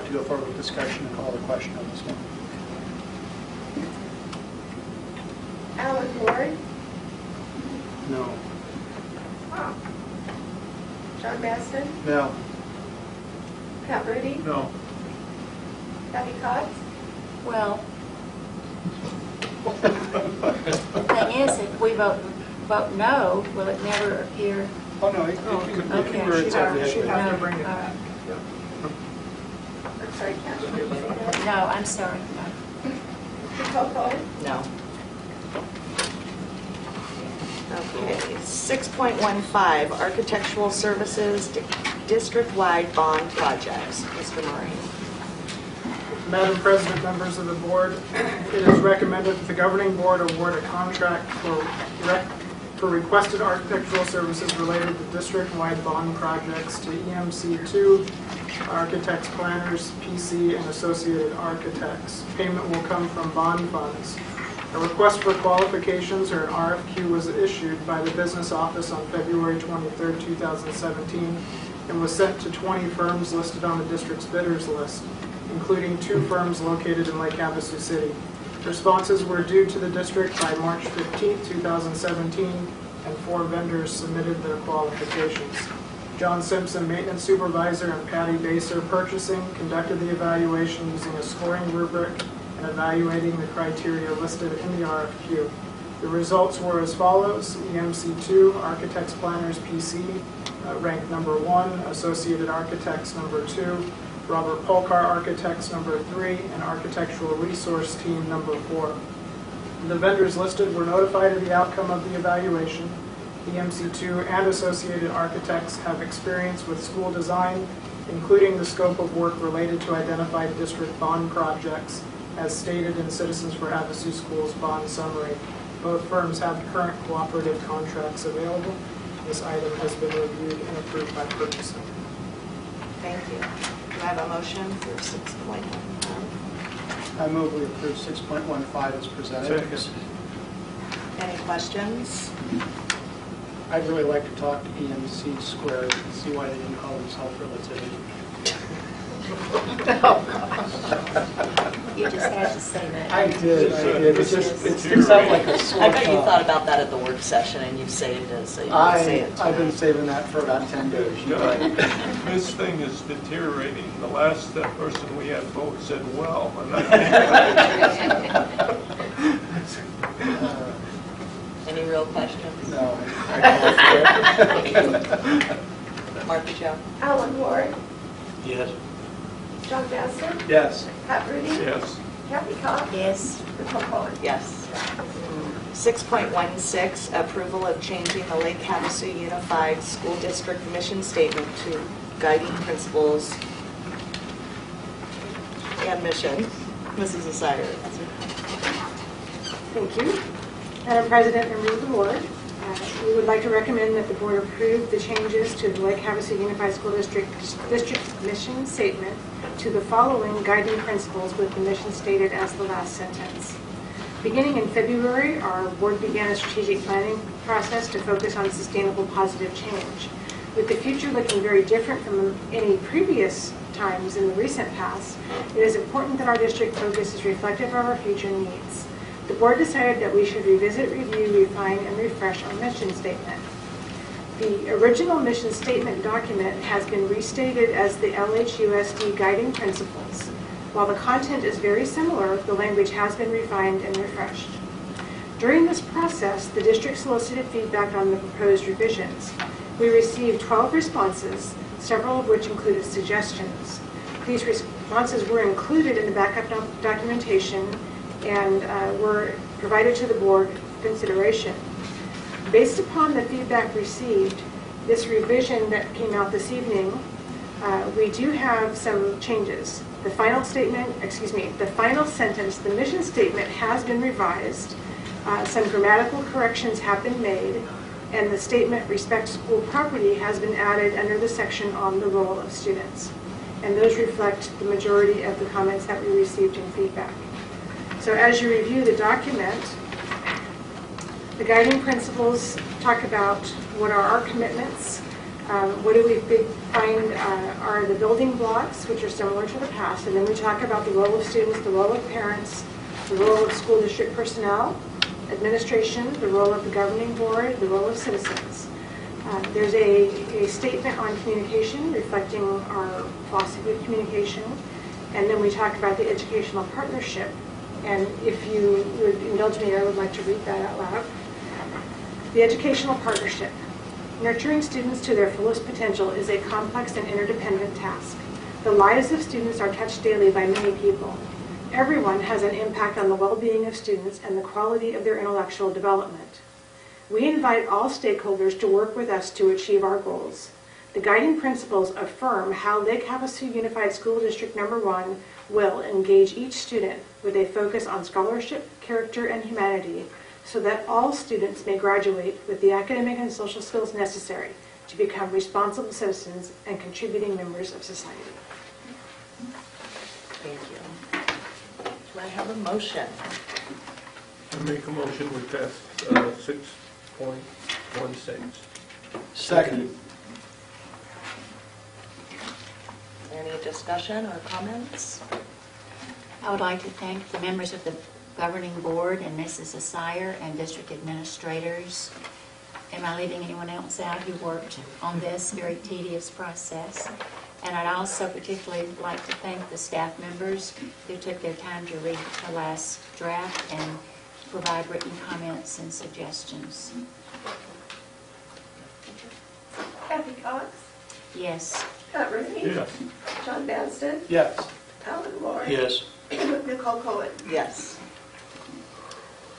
to go forward with discussion and call the question on this one. Alan Ward, No. John Baston, No. Pat Rudy, No. Kathy Cox. Well, the thing is, if we vote no, will it never appear? Oh, no, it Okay. She'd have to bring it back. I'm sorry, Kathy, did you say that? No, I'm sorry. No. Okay, 6.15, architectural services, district-wide bond projects. Mr. Murray. Madam President, members of the board, it is recommended that the governing board award a contract for requested architectural services related to district-wide bond projects to EMC2, Architects Planners, PC, and Associated Architects. Payment will come from bond funds. A request for qualifications or an RFQ was issued by the business office on February 23, 2017, and was sent to 20 firms listed on the district's bidders list, including 2 firms located in Lake Havasu City. Responses were due to the district by March 15, 2017, and 4 vendors submitted their qualifications. John Simpson, Maintenance Supervisor, and Patty Baser, Purchasing, conducted the evaluation using a scoring rubric and evaluating the criteria listed in the RFQ. The results were as follows: EMC2, Architects Planners PC, ranked number 1, Associated Architects number 2, Robert Polkar Architects number 3, and Architectural Resource Team number 4. The vendors listed were notified of the outcome of the evaluation. EMC2 and Associated Architects have experience with school design, including the scope of work related to identified district bond projects, as stated in Citizens for Havasu Schools bond summary. Both firms have current cooperative contracts available. This item has been reviewed and approved by purchasing. Thank you. Do I have a motion for 6.15? I move we approve 6.15 as presented. Any questions? I'd really like to talk to EMC Squared and see why they didn't call themselves Relativity. You just had to say that. I did. It sticks out like a sore I bet you thumb. thought about that at the work session and you've saved it, so you can say it I've been tonight. saving that for about 10 days. You're right. This thing is deteriorating. The last person we had vote said, well, and Any real questions? No. Mark Joe? Alan Ward, Yes. John Bassett, Yes. Pat Rudy, yes. Kathy Cox, Yes. Nicole Cohen. Yes. 6.16, approval of changing the Lake Havasu Unified School District mission statement to guiding principles and mission. Mrs. Asire. Thank you. Madam President, members of the board, we would like to recommend that the board approve the changes to the Lake Havasu Unified School District mission statement to the following guiding principles, with the mission stated as the last sentence. Beginning in February, our board began a strategic planning process to focus on sustainable positive change. With the future looking very different from any previous times in the recent past, it is important that our district focus is reflective of our future needs. The board decided that we should revisit, review, refine, and refresh our mission statement. The original mission statement document has been restated as the LHUSD guiding principles. While the content is very similar, the language has been refined and refreshed. During this process, the district solicited feedback on the proposed revisions. We received 12 responses, several of which included suggestions. These responses were included in the backup documentation and were provided to the board for consideration. Based upon the feedback received, this revision that came out this evening, we do have some changes. The final sentence, the mission statement has been revised. Some grammatical corrections have been made, and the statement respect school property has been added under the section on the role of students. And those reflect the majority of the comments that we received in feedback. So as you review the document, the guiding principles talk about what are our commitments, what do we find are the building blocks, which are similar to the past, and then we talk about the role of students, the role of parents, the role of school district personnel, administration, the role of the governing board, the role of citizens. There's a statement on communication reflecting our philosophy of communication, and then we talk about the educational partnership. And if you would indulge me, I would like to read that out loud. The educational partnership. Nurturing students to their fullest potential is a complex and interdependent task. The lives of students are touched daily by many people. Everyone has an impact on the well-being of students and the quality of their intellectual development. We invite all stakeholders to work with us to achieve our goals. The guiding principles affirm how Lake Havasu Unified School District Number 1 will engage each student with a focus on scholarship, character, and humanity so that all students may graduate with the academic and social skills necessary to become responsible citizens and contributing members of society. Thank you. Do I have a motion? I make a motion we pass 6.16. Second. Any discussion or comments? I would like to thank the members of the governing board and Mrs. Asire and district administrators. Am I leaving anyone else out who worked on this very tedious process? And I'd also particularly like to thank the staff members who took their time to read the last draft and provide written comments and suggestions. Kathy Cox, Yes. Pat Rooney, Yes. John Banston, Yes. Alan Ward, Yes. Nicole Cohen. Yes.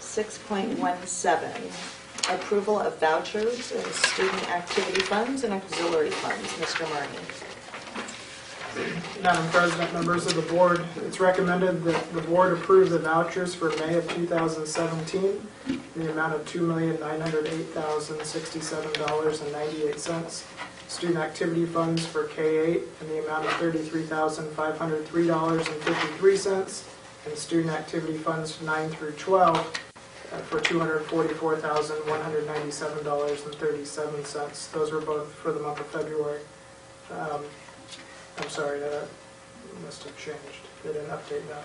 6.17, approval of vouchers and student activity funds and auxiliary funds. Mr. Marnie. Madam President, members of the board, it's recommended that the board approve the vouchers for May of 2017 in the amount of $2,908,067.98. Student activity funds for K8 in the amount of $33,503.53, and student activity funds 9 through 12 for $244,197.37. Those were both for the month of February. I'm sorry, that must have changed. They didn't update that.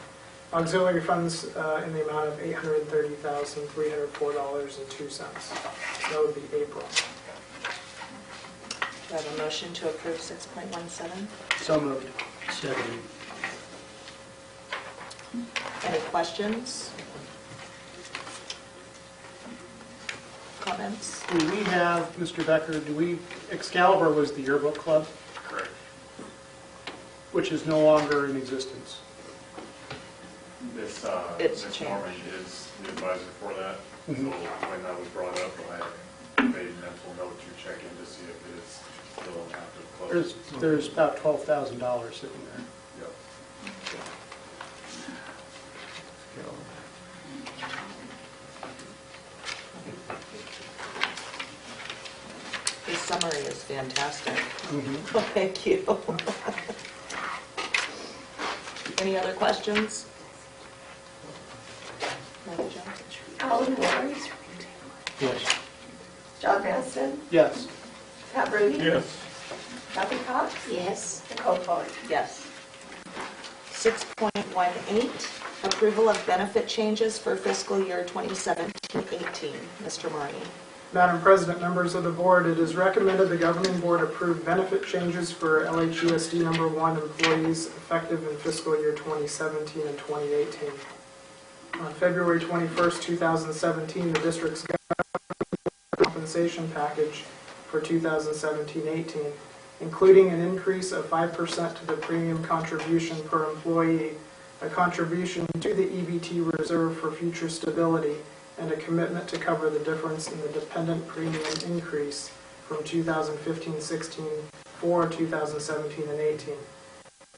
Auxiliary funds in the amount of $830,304.02. That would be April. Do I have a motion to approve 6.17? So moved. Second. Any questions? Comments? Do we have, Mr. Becker, Excalibur was the yearbook club, Correct. which is no longer in existence. This, It's Ms. changed. Norman is the advisor for that. So Mhm. when that was brought up, I made a mental note to check in to see if it is still an active club. There's about $12,000 sitting there. Yep. The summary is fantastic. Mhm. Thank you. Any other questions? Madam Johnson? Alan Ward, Yes. John Banston, Yes. Pat Rooney, Yes. Kathy Cox, Yes. Nicole Cohen. Yes. 6.18, approval of benefit changes for fiscal year 2017-18. Mr. Marnie. Madam President, members of the board, it is recommended the governing board approve benefit changes for LHUSD number 1 employees effective in fiscal year 2017 and 2018. On February 21st, 2017, the district's compensation package for 2017-18, including an increase of 5% to the premium contribution per employee, a contribution to the EBT reserve for future stability, and a commitment to cover the difference in the dependent premium increase from 2015-16 for 2017 and 18.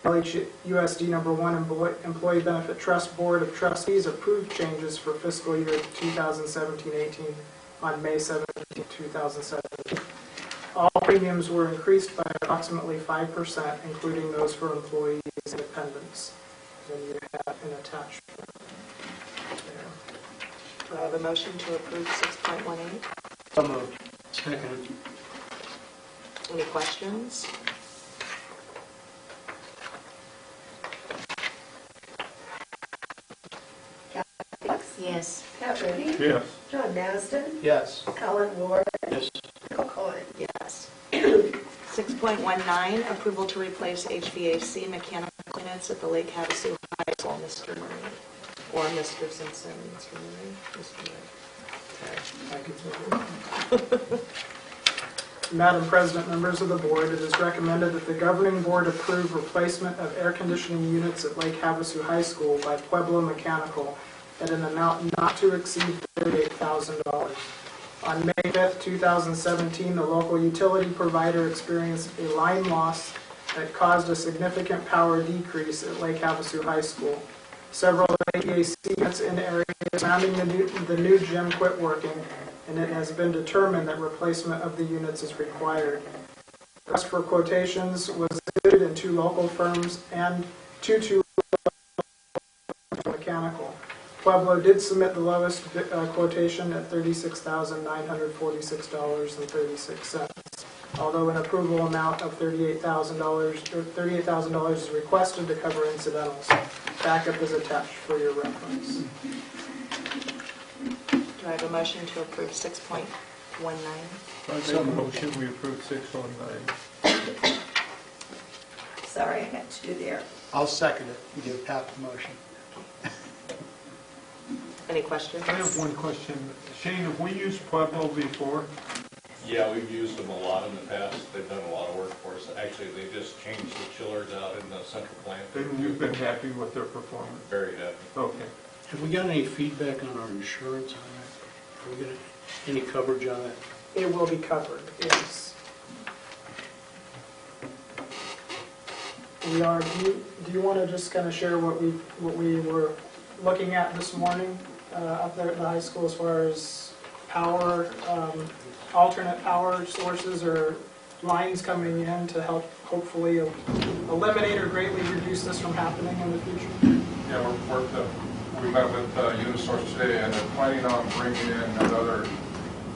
LHUSD number 1 Employee Benefit Trust Board of Trustees approved changes for fiscal year 2017-18 on May 17, 2017. All premiums were increased by approximately 5%, including those for employees and dependents. And you have an attachment there. Do I have a motion to approve 6.18? So moved. Second. Any questions? Kathy Cox, Yes. Pat Rooney, Yes. John Banston, Yes. Alan Ward, Yes. Nicole Cohen. Yes. 6.19, approval to replace HVAC mechanical units at the Lake Havasu High School. Mr. Murray. Or Mr. Simpson. Mr. Murray. Mr. Murray. Sorry. Madam President, members of the board, it is recommended that the governing board approve replacement of air conditioning units at Lake Havasu High School by Pueblo Mechanical at an amount not to exceed $38,000. On May 5th, 2017, the local utility provider experienced a line loss that caused a significant power decrease at Lake Havasu High School. Several HVAC units in the area surrounding the new gym quit working, and it has been determined that replacement of the units is required. Request for quotations was submitted in 2 local firms and two mechanical. Pueblo did submit the lowest quotation at $36,946.36. Although an approval amount of $38,000 is requested to cover incidentals. Backup is attached for your reference. Do I have a motion to approve 6.19? I make a motion, we approve 619. Sorry, I got 2 there. I'll second it and give Pat the motion. Any questions? I have one question. Shane, have we used Pueblo before? Yeah, we've used them a lot in the past. They've done a lot of work for us. Actually, they just changed the chillers out in the central plant. And you've been happy with their performance? Very happy. Okay. Have we got any feedback on our insurance on that? Have we got any coverage on that? It will be covered, yes. We are. Do you want to just kind of share what we were looking at this morning up there at the high school as far as power, alternate power sources or lines coming in to help hopefully eliminate or greatly reduce this from happening in the future? Yeah, we met with Unisource today, and they're planning on bringing in another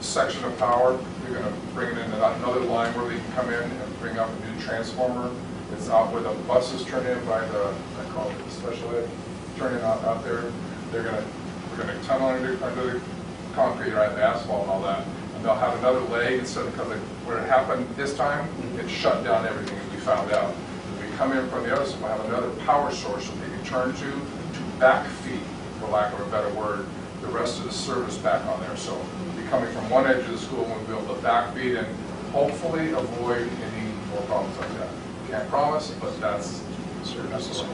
section of power. They're going to bring in another line where they can come in and bring up a new transformer. It's out where the buses turn in by the, I call it the special ed, turn in out there. We're going to tunnel under the concrete, right, the asphalt and all that. And they'll have another leg instead of, because where it happened this time, it shut down everything, as we found out. If we come in from the other side, we'll have another power source that they can turn to backfeed, for lack of a better word, the rest of the service back on there. So we'll be coming from one edge of the school, and we'll be able to backfeed and hopefully avoid any more problems like that. Can't promise, but that's the solution.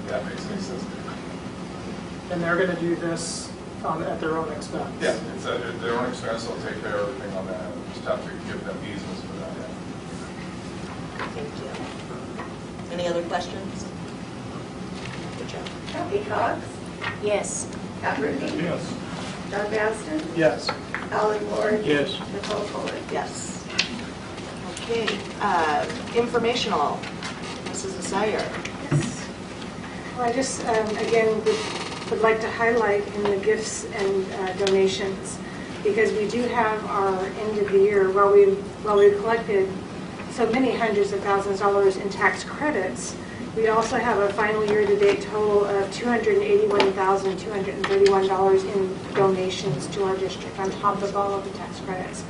That makes any sense. And they're going to do this at their own expense? Yeah, it's at their own expense. They'll take care of everything on that. We'll just have to give them easements for that. Yeah. Thank you. Any other questions? Good job. Kathy Cox? Yes. Pat Rickey? Yes. Doug Baston? Yes. Alan Ward? Yes. Nicole Fuller? Yes. Okay, informational. Mrs. Asire. Yes. Well, I just, again, would like to highlight in the gifts and donations, because we do have our end of the year, while we've collected so many hundreds of thousands of dollars in tax credits, we also have a final year-to-date total of $281,231 in donations to our district on top of all of the tax credits.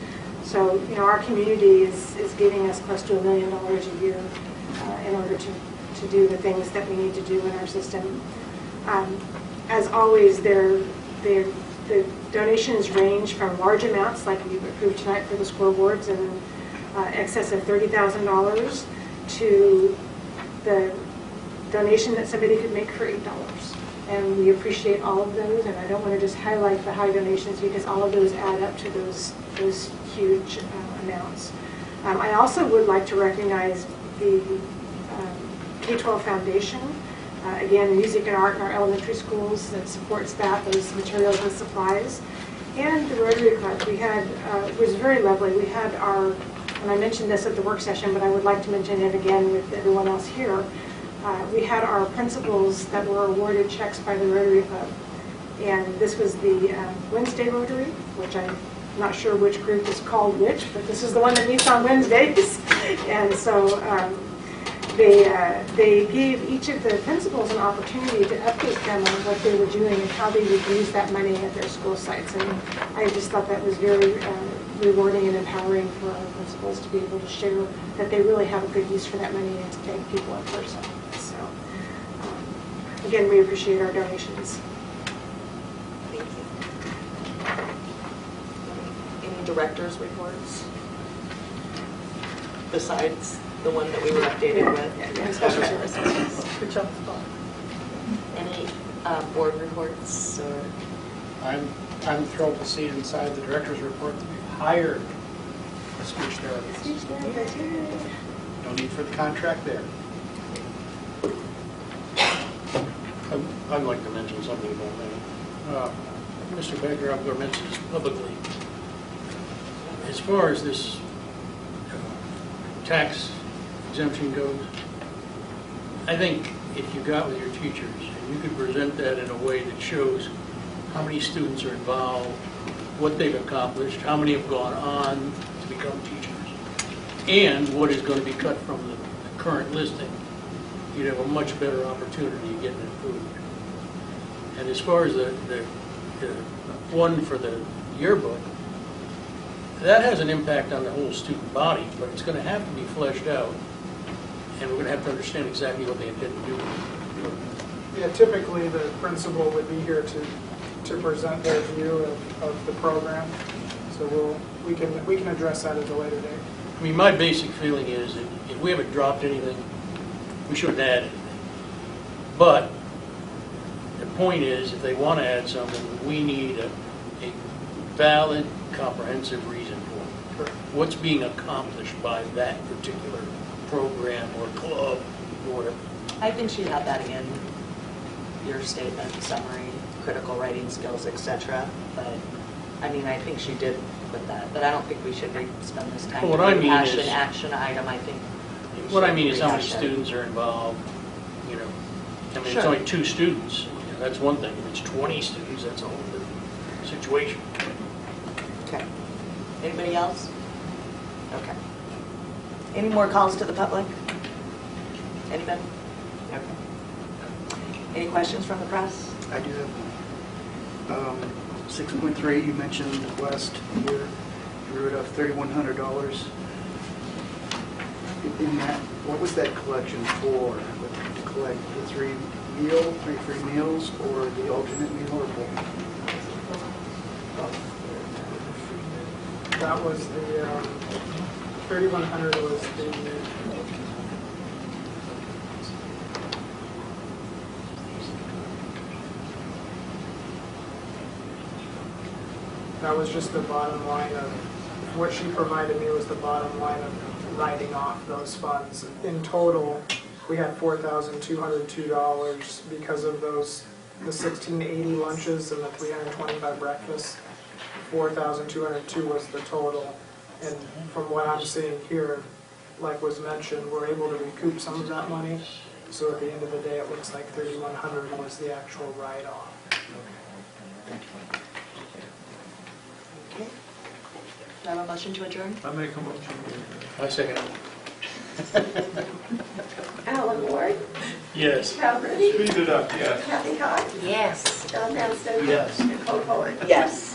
So, you know, our community is giving us close to $1 million a year in order to do the things that we need to do in our system. As always, the donations range from large amounts, like we've approved tonight for the scoreboards, in excess of $30,000, to the donation that somebody could make for $8. And we appreciate all of those, and I don't want to just highlight the high donations because all of those add up to those huge amounts. I also would like to recognize the K12 Foundation, again, music and art in our elementary schools that supports that, those materials and supplies, and the Rotary Club. We had, it was very lovely. We had our, and I mentioned this at the work session, but I would like to mention it again with everyone else here. We had our principals that were awarded checks by the Rotary Club. And this was the Wednesday Rotary, which I'm not sure which group is called which, but this is the one that meets on Wednesdays. And so they gave each of the principals an opportunity to update them on what they were doing and how they would use that money at their school sites. And I just thought that was very rewarding and empowering for our principals to be able to share that they really have a good use for that money and to thank people in person. So again, we appreciate our donations. Thank you. Any any director's reports? Besides the one that we were updated with? Special Okay. services. Good job. Any board reports or? I'm thrilled to see inside the director's report that we've hired a speech therapist. No need for the contract there. I'd like to mention something about that. Mr. Becker, I'm going to mention this publicly. As far as this tax exemption goes, I think if you got with your teachers and you could present that in a way that shows how many students are involved, what they've accomplished, how many have gone on to become teachers, and what is going to be cut from the current listing, you'd have a much better opportunity of getting it approved. And as far as the one for the yearbook, that has an impact on the whole student body, but it's going to have to be fleshed out, and we're going to have to understand exactly what they intend to do. Yeah, typically the principal would be here to present their view of the program. So we can address that at a later date. I mean, my basic feeling is that if we haven't dropped anything, we shouldn't add anything. But the point is, if they want to add something, we need a valid, comprehensive reason for it. What's being accomplished by that particular program or club or whatever. I think she had that in your statement, summary, critical writing skills, etc. But I mean, I think she did put that. But I don't think we should spend this time Well, what I mean rehash is- an action item. I think. What I mean is how many rehash it. students are involved, you know. I mean, Sure. it's only 2 students. You know, that's one thing. If it's 20 students, that's a whole different situation. Okay. Anybody else? Okay. Any more calls to the public? Anybody? Okay. Any questions from the press? I do have one. 6.3, you mentioned last year, you wrote up $3,100. In that, what was that collection for? To collect the 3 free meals, or the alternate meal, or both? That was the 3,100 was the that was just the bottom line of what she provided me was the bottom line of writing off those funds. In total, we had $4,202 because of those the 1680 lunches and the 325 breakfasts. 4,202 was the total, and from what I'm seeing here, like was mentioned, we're able to recoup some of that money. So at the end of the day, it looks like 3,100 was the actual write-off. Okay. Do I have a motion to adjourn? I make a motion. I second it. Alan Ward, Yes. Cal Rudy, Speed it up, yes. Kathy Hawk, Yes. Don Manston, Yes. Nicole Howard. Yes.